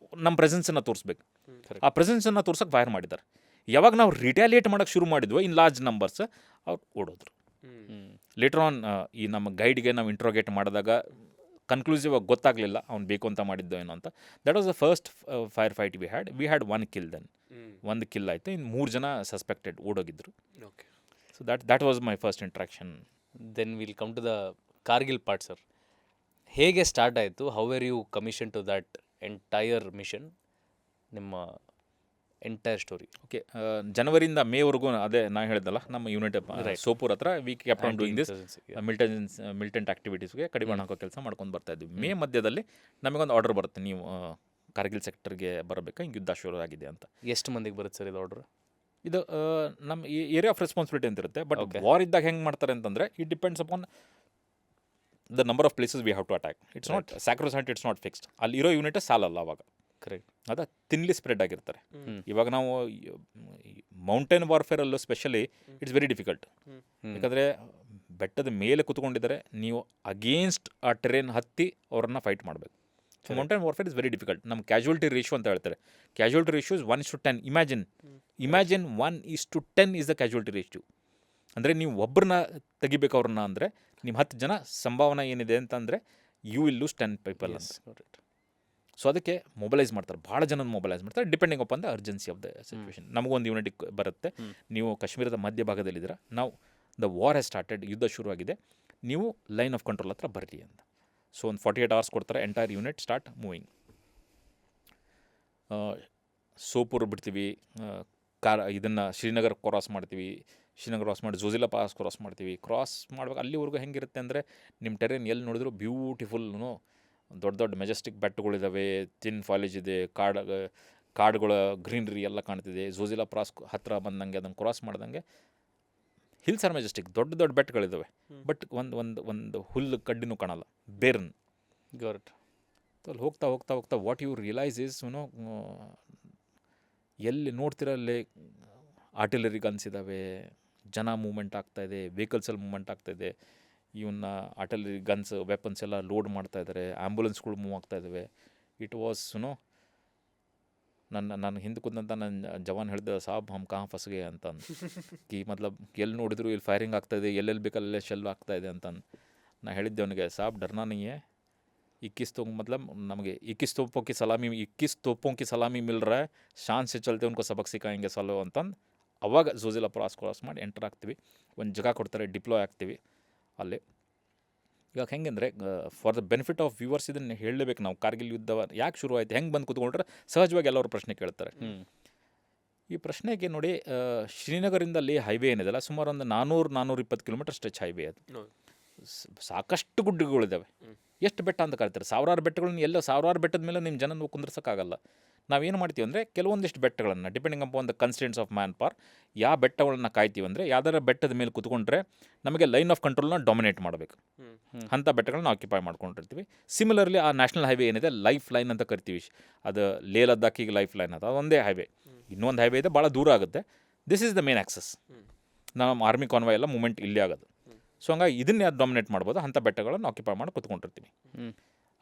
ನಮ್ಮ ಪ್ರೆಸೆನ್ಸನ್ನು ತೋರಿಸ್ಬೇಕು. ಆ ಪ್ರೆಸೆನ್ಸನ್ನು ತೋರ್ಸೋಕೆ ಫೈರ್ ಮಾಡಿದ್ದಾರೆ. ಯಾವಾಗ ನಾವು ರಿಟ್ಯಾಲಿಯೇಟ್ ಮಾಡೋಕ್ಕೆ ಶುರು ಮಾಡಿದ್ವೋ ಇನ್ ಲಾರ್ಜ್ ನಂಬರ್ಸ್, ಅವ್ರು ಓಡೋದ್ರು. ಲೇಟರ್ ಆನ್ ಈ ನಮ್ಮ ಗೈಡ್ಗೆ ನಾವು ಇಂಟ್ರೋಗೇಟ್ ಮಾಡಿದಾಗ ಕನ್ಕ್ಲೂಸಿವ್ ಆಗಿ ಗೊತ್ತಾಗಲಿಲ್ಲ ಅವ್ನು ಬೇಕು ಅಂತ ಮಾಡಿದ್ದೋ ಏನೋ ಅಂತ. That was the first fire fight we had 1 kill then. 1 kill ಆಯಿತು, ಇನ್ನು 3 ಜನ ಸಸ್ಪೆಕ್ಟೆಡ್ ಓಡೋಗಿದ್ರು. Okay. So that was my first interaction. Then will come to the Kargil part sir. ಹೇಗೆ ಸ್ಟಾರ್ಟ್ ಆಯಿತು? How are you commission to that entire mission? ನಿಮ್ಮ ಎಂಟೈರ್ ಸ್ಟೋರಿ. ಓಕೆ, ಜನವರಿಯಿಂದ ಮೇವರೆಗೂ ಅದೇ ನಾನು ಹೇಳಿದಲ್ಲ, ನಮ್ಮ ಯೂನಿಟ್ ಸೋಪೂರ್ ಹತ್ರ we kept on doing this militant ಆ್ಯಕ್ಟಿವಿಟೀಸ್ಗೆ ಕಡಿವಾಣ ಹಾಕೋ ಕೆಲಸ ಮಾಡ್ಕೊಂಡು ಬರ್ತಾ ಇದ್ವಿ. ಮೇ ಮಧ್ಯದಲ್ಲಿ ನಮಗೊಂದು ಆರ್ಡರ್ ಬರುತ್ತೆ, ನೀವು ಕಾರ್ಗಿಲ್ ಸೆಕ್ಟರ್ಗೆ ಬರಬೇಕಾ, ಹಿಂಗೆ ಯುದ್ಧ ಶುರು ಆಗಿದೆ ಅಂತ. ಎಷ್ಟು ಮಂದಿಗೆ ಬರುತ್ತೆ ಸರ್ ಇದು ಆರ್ಡ್ರ್? ಇದು ನಮ್ಮ ಏರಿಯಾ ಆಫ್ ರೆಸ್ಪಾನ್ಸಿಬಿಲಿಟಿ ಅಂತ ಇರುತ್ತೆ. ಬಟ್ ವಾರ್ ಇದ್ದಾಗ ಹೆಂಗೆ ಮಾಡ್ತಾರೆ ಅಂತಂದರೆ it depends upon the number of places we have to attack. It's not sacrosanct, it's not fixed. ಅಲ್ಲಿರೋ ಯೂನಿಟ್ ಸಾಲಲ್ಲ ಅವಾಗ. ಕರೆಕ್ಟ್. ಅದ ತಿನ್ಲಿ ಸ್ಪ್ರೆಡ್ ಆಗಿರ್ತಾರೆ. ಇವಾಗ ನಾವು ಮೌಂಟೇನ್ ವಾರ್ಫೇರಲ್ಲೂ ಸ್ಪೆಷಲಿ ಇಟ್ಸ್ ವೆರಿ ಡಿಫಿಕಲ್ಟ್. ಯಾಕಂದರೆ ಬೆಟ್ಟದ ಮೇಲೆ ಕೂತ್ಕೊಂಡಿದ್ದಾರೆ, ನೀವು ಅಗೇನ್ಸ್ಟ್ ಆ ಟೆರೇನ್ ಹತ್ತಿ ಅವ್ರನ್ನ ಫೈಟ್ ಮಾಡಬೇಕು. Mountain warfare is very difficult. ನಮ್ಮ ಕ್ಯಾಶುವಲ್ಟಿ ರೇಷಿಯೋ ಅಂತ ಹೇಳ್ತಾರೆ. Casualty ratio is 1:10. Imagine 1:10 is the casualty ratio. ಅಂದರೆ ನೀವು ಒಬ್ಬರನ್ನ ತೆಗಿಬೇಕು ಅವ್ರನ್ನ ಅಂದರೆ ನಿಮ್ಮ 10 ಜನ ಸಂಭಾವನೆ ಏನಿದೆ ಅಂತಂದರೆ ಯು ವಿಲ್ ಲೂಸ್ 10 ಪೀಪಲ್ ಅಂತ. ಸೊ ಅದಕ್ಕೆ ಮೊಬಲೈಸ್ ಮಾಡ್ತಾರೆ, ಭಾಳ ಜನ ಮೊಬಲೈಸ್ ಮಾಡ್ತಾರೆ, depending upon the urgency of the situation. ನಮಗೊಂದು ಯೂನಿಟ್ ಬರುತ್ತೆ, ನೀವು ಕಾಶ್ಮೀರದ ಮಧ್ಯಭಾಗದಲ್ಲಿದ್ದೀರಾ, ನಾವು ದ ವಾರ್ ಹ್ಯಾಸ್ ಸ್ಟಾರ್ಟೆಡ್, ಯುದ್ಧ ಶುರುವಾಗಿದೆ, ನೀವು ಲೈನ್ ಆಫ್ ಕಂಟ್ರೋಲ್ ಹತ್ರ ಬರ್ರಿ ಅಂತ. ಸೊ ಒಂದು 48 hours ಕೊಡ್ತಾರೆ, ಎಂಟೈರ್ ಯೂನಿಟ್ ಸ್ಟಾರ್ಟ್ ಮೂವಿಂಗ್. ಸೋಪೂರ್ ಬಿಡ್ತೀವಿ, ಇದನ್ನು ಶ್ರೀನಗರ್ ಕ್ರಾಸ್ ಮಾಡ್ತೀವಿ, ಶ್ರೀನಗರ್ ಕ್ರಾಸ್ ಮಾಡಿ ಜೋಜಿಲಾ ಪಾಸ್ ಕ್ರಾಸ್ ಮಾಡ್ತೀವಿ. ಕ್ರಾಸ್ ಮಾಡ್ಬೇಕು ಅಲ್ಲಿವರೆಗೂ ಹೆಂಗಿರುತ್ತೆ ಅಂದರೆ ನಿಮ್ಮ ಟೆರೇನ್ ಎಲ್ಲಿ ನೋಡಿದ್ರು ಬ್ಯೂಟಿಫುಲ್ನು, ದೊಡ್ಡ ದೊಡ್ಡ ಮೆಜೆಸ್ಟಿಕ್ ಬೆಟ್ಟಗಳಿದ್ದಾವೆ, ತಿನ್ ಫಾಲೇಜ್ ಇದೆ, ಕಾಡುಗಳ ಗ್ರೀನ್ರಿ ಎಲ್ಲ ಕಾಣ್ತಿದೆ. ಜೋಜಿಲಾ ಪಾಸ್ ಹತ್ತಿರ ಬಂದಂಗೆ ಅದನ್ನು ಕ್ರಾಸ್ ಮಾಡ್ದಂಗೆ ಹಿಲ್ಸ್ ಆರ್ ಮೆಜೆಸ್ಟಿಕ್, ದೊಡ್ಡ ದೊಡ್ಡ ಬೆಟ್ಟಗಳಿದ್ದಾವೆ. ಬಟ್ ಒಂದು ಹುಲ್ಲು ಕಡ್ಡಿನೂ ಕಾಣಲ್ಲ, ಬೇರ್ನ್. ಗೌರಟ್. ಅಲ್ಲಿ ಹೋಗ್ತಾ ವಾಟ್ ಯು ರಿಯಲೈಸ್ ಇಸ್ ಎಲ್ಲಿ ನೋಡ್ತಿರಲ್ಲಿ ಆರ್ಟಿಲರಿ ಗನ್ಸ್ ಇದ್ದಾವೆ, ಜನ ಮೂವ್ಮೆಂಟ್ ಆಗ್ತಾಯಿದೆ, ವೆಹಿಕಲ್ಸಲ್ಲಿ ಮೂವ್ಮೆಂಟ್ ಆಗ್ತಾಯಿದೆ, ಇವನ್ನ ಆರ್ಟಿಲರಿ ಗನ್ಸ್ ವೆಪನ್ಸ್ ಎಲ್ಲ ಲೋಡ್ ಮಾಡ್ತಾಯಿದ್ದಾರೆ, ಆ್ಯಂಬುಲೆನ್ಸ್ಗಳು ಮೂವ್ ಆಗ್ತಾಯಿದ್ದಾವೆ. ಇಟ್ ವಾಸ್ ನನ್ನ ಹಿಂದೆ ಕೂತಂತ ನನ್ನ ಜವಾನ್ ಹೇಳಿದ, ಸಾಬ್ ಹಮ್ ಕहाँ ಫಸ್ ಗಯೆ ಅಂತ ಈ ಮತ್ಲಬ್ ಎಲ್ಲಿ ನೋಡಿದ್ರು ಇಲ್ಲಿ ಫೈರಿಂಗ್ ಆಗ್ತಾಯಿದೆ, ಎಲ್ಲೆಲ್ಲಿ ಬೇಕಲ್ಲೇ ಶೆಲ್ ಆಗ್ತಾಯಿದೆ ಅಂತ. ನಾ ಹೇಳಿದ್ದೆ ಅವನಿಗೆ, ಸಾಬ್ ಡರ್ನಾ नहीं है, 21 तो मतलब ನಮಗೆ 21 तोपों की सलामी मिल रहा है, शान से चलते उनको सबक सिखाएंगे सालो ಅಂತಂದು ಅವಾಗ ಜೋಜಿಲಾ ಕ್ರಾಸ್ ಮಾಡಿ ಎಂಟರ್ ಆಗ್ತೀವಿ. ಒಂದು ಜಾಗ ಕೊಡ್ತಾರೆ, ಡಿಪ್ಲಾಯ್ ಆಗ್ತೀವಿ ಅಲ್ಲಿ. ಇವಾಗ ಹೆಂಗಂದರೆ for the benefit of viewers ಇದನ್ನು ಹೇಳಲೇಬೇಕು ನಾವು. ಕಾರ್ಗಿಲ್ ಯುದ್ಧ ಯಾಕೆ ಶುರು ಆಯಿತು, ಹೆಂಗೆ ಬಂದು ಕೂತ್ಕೊಂಡ್ರೆ ಸಹಜವಾಗಿ ಎಲ್ಲರೂ ಪ್ರಶ್ನೆ ಕೇಳ್ತಾರೆ. ಈ ಪ್ರಶ್ನೆಗೆ ನೋಡಿ, ಶ್ರೀನಗರಿಂದ ಅಲ್ಲಿ ಹೈವೇ ಏನಿದೆಲ್ಲ ಸುಮಾರು ಒಂದು 400-420 ಕಿಲೋಮೀಟರ್ ಸ್ಟ್ರೆಚ್ ಹೈವೇ. ಅದು ಸಾಕಷ್ಟು ಗುಡ್ಡಗಳಿದ್ದಾವೆ. ಎಷ್ಟು ಬೆಟ್ಟ ಅಂತ ಕರೀತಾರೆ, ಸಾವಿರಾರು ಬೆಟ್ಟಗಳನ್ನ. ಎಲ್ಲ ಸಾವಿರಾರು ಬೆಟ್ಟದ ಮೇಲೆ ನಿಮ್ಮ ಜನ ಕುಂದ್ರಸೋಕ್ಕಾಗಲ್ಲ. ನಾವೇನು ಮಾಡ್ತೀವಿ ಅಂದರೆ ಕೆಲವೊಂದಿಷ್ಟು ಬೆಟ್ಟಗಳನ್ನು depending upon the constants of man power ಯಾವ ಬೆಟ್ಟಗಳನ್ನ ಕಾಯ್ತೀವಿ ಅಂದರೆ, ಯಾವ್ದಾರ ಬೆಟ್ಟದ ಮೇಲೆ ಕೂತ್ಕೊಂಡ್ರೆ ನಮಗೆ ಲೈನ್ ಆಫ್ ಕಂಟ್ರೋಲ್ನ ಡಾಮಿನೇಟ್ ಮಾಡಬೇಕು, ಅಂಥ ಬೆಟ್ಟಗಳನ್ನ ಆಕ್ಯುಪೈ ಮಾಡ್ಕೊಂಡಿರ್ತೀವಿ. ಸಿಮಿಲರ್ಲಿ ಆ ನ್ಯಾಷನಲ್ ಹೈವೇ ಏನಿದೆ ಲೈಫ್ ಲೈನ್ ಅಂತ ಕರಿತೀವಿ. ಅದು ಲೇ ಲದ್ದಾಖಿಗೆ ಲೈಫ್ ಲೈನ್ ಅದು ಒಂದೇ ಹೈವೇ. ಇನ್ನೊಂದು ಹೈವೇ ಇದೆ, ಭಾಳ ದೂರ ಆಗುತ್ತೆ. This is the main access. ನಮ್ಮ ಆರ್ಮಿ ಕಾನ್ವಾಯ್ ಎಲ್ಲ ಮೂಮೆಂಟ್ ಇಲ್ಲೇ ಆಗೋದು. ಸೊ ಹಂಗಾಗಿ ಇದನ್ನೇ ಅದು ಡಾಮಿನೇಟ್ ಮಾಡ್ಬೋದು, ಅಂಥ ಬೆಟ್ಟಗಳನ್ನು ಆಕ್ಯುಪೈ ಮಾಡಿ ಕೂತ್ಕೊಂಡಿರ್ತೀವಿ.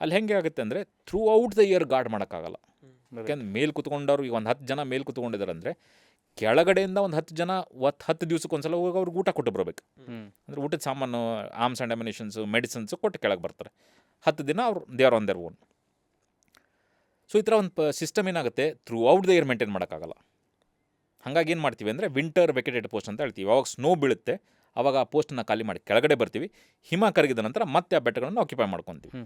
ಅಲ್ಲಿ ಹೆಂಗೆ ಆಗುತ್ತೆ ಅಂದರೆ throughout the year guard ಮಾಡೋಕ್ಕಾಗಲ್ಲ. ಯಾಕೆಂದ್ರೆ ಮೇಲೆ ಕೂತ್ಕೊಂಡವ್ರು ಈಗ ಒಂದು 10 ಜನ ಮೇಲೆ ಕೂತ್ಕೊಂಡಿದ್ದಾರೆ ಅಂದರೆ ಕೆಳಗಡೆಯಿಂದ ಒಂದು 10 ಜನ 10 ದಿವ್ಸಕ್ಕೊಂದ್ಸಲ ಹೋಗಿ ಅವ್ರಿಗೆ ಊಟ ಕೊಟ್ಟು ಬರಬೇಕು. ಅಂದರೆ ಊಟದ ಸಾಮಾನು, ಆರ್ಮ್ಸ್ ಆ್ಯಂಡ್ ಅಮ್ಯುನಿಷನ್ಸು, ಮೆಡಿಸಿನ್ಸು ಕೊಟ್ಟು ಕೆಳಗೆ ಬರ್ತಾರೆ. 10 ದಿನ ಅವ್ರು they are on their own. So ಈ ಥರ ಒಂದು ಸಿಸ್ಟಮ್ ಏನಾಗುತ್ತೆ, through out the year maintain ಮಾಡೋಕ್ಕಾಗಲ್ಲ. ಹಾಗಾಗಿ ಏನು ಮಾಡ್ತೀವಿ ಅಂದರೆ ವಿಂಟರ್ ವೆಕೆಟೆಡ್ ಪೋಸ್ಟ್ ಅಂತ ಹೇಳ್ತೀವಿ. ಯಾವಾಗ ಸ್ನೋ ಬೀಳುತ್ತೆ ಆವಾಗ ಆ ಪೋಸ್ಟನ್ನು ಖಾಲಿ ಮಾಡಿ ಕೆಳಗಡೆ ಬರ್ತೀವಿ. ಹಿಮ ಕರಗಿದ ನಂತರ ಮತ್ತೆ ಆ ಬೆಟ್ಟಗಳನ್ನು ಆಕ್ಯುಪೈ ಮಾಡ್ಕೊತೀವಿ.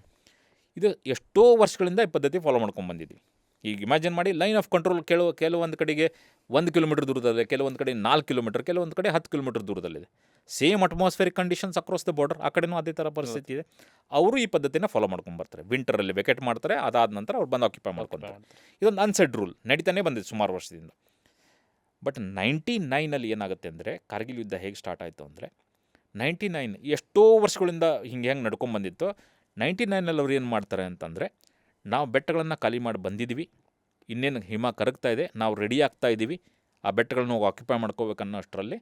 ಇದು ಎಷ್ಟೋ ವರ್ಷಗಳಿಂದ ಈ ಪದ್ಧತಿ ಫಾಲೋ ಮಾಡ್ಕೊಂಡು ಬಂದಿದ್ವಿ. ಈಗ ಇಮ್ಯಾಜಿನ್ ಮಾಡಿ, ಲೈನ್ ಆಫ್ ಕಂಟ್ರೋಲ್ ಕೆಲವೊಂದು ಕಡೆಗೆ 1 ಕಿಲೋಮೀಟರ್ ದೂರದಲ್ಲಿದೆ, ಕೆಲವೊಂದು ಕಡೆ 4 ಕಿಲೋಮೀಟರ್, ಕೆಲವೊಂದು ಕಡೆ 10 ಕಿಲೋಮೀಟರ್ ದೂರದಲ್ಲಿದೆ. Same atmospheric conditions across the border. ಆ ಕಡೆನೂ ಅದೇ ಥರ ಪರಿಸ್ಥಿತಿ ಇದೆ. ಅವರು ಈ ಪದ್ಧತಿನ ಫಾಲೋ ಮಾಡ್ಕೊಂಬರ್ತಾರೆ. ವಿಂಟರಲ್ಲಿ ವೆಕೆಟ್ ಮಾಡ್ತಾರೆ, ಅದಾದ ನಂತರ ಅವ್ರು ಬಂದು ಆಕ್ಯುಪೈ ಮಾಡ್ಕೊತಾರೆ. ಇದೊಂದು ಅನ್ಸೆಡ್ ರೂಲ್ ನಡೀತಾನೆ ಬಂದಿದೆ ಸುಮಾರು ವರ್ಷದಿಂದ. ಬಟ್ 99 ಏನಾಗುತ್ತೆ ಅಂದರೆ ಕಾರ್ಗಿಲ್ ಯುದ್ಧ ಹೇಗೆ ಸ್ಟಾರ್ಟ್ ಆಯಿತು ಅಂದರೆ 99 ಎಷ್ಟೋ ವರ್ಷಗಳಿಂದ ಹೆಂಗೆ ನಡ್ಕೊಂಬಂದಿತ್ತು. 99 ಅವ್ರು ಏನು ಮಾಡ್ತಾರೆ ಅಂತಂದರೆ, ನಾವು ಬೆಟ್ಟಗಳನ್ನು ಖಾಲಿ ಮಾಡಿ ಬಂದಿದ್ದೀವಿ, ಇನ್ನೇನು ಹಿಮ ಕರಗ್ತಾ ಇದೆ, ನಾವು ರೆಡಿ ಆಗ್ತಾ ಇದ್ದೀವಿ, ಆ ಬೆಟ್ಟಗಳನ್ನ ಆಕ್ಯುಪೈ ಮಾಡ್ಕೋಬೇಕನ್ನೋ ಅಷ್ಟರಲ್ಲಿ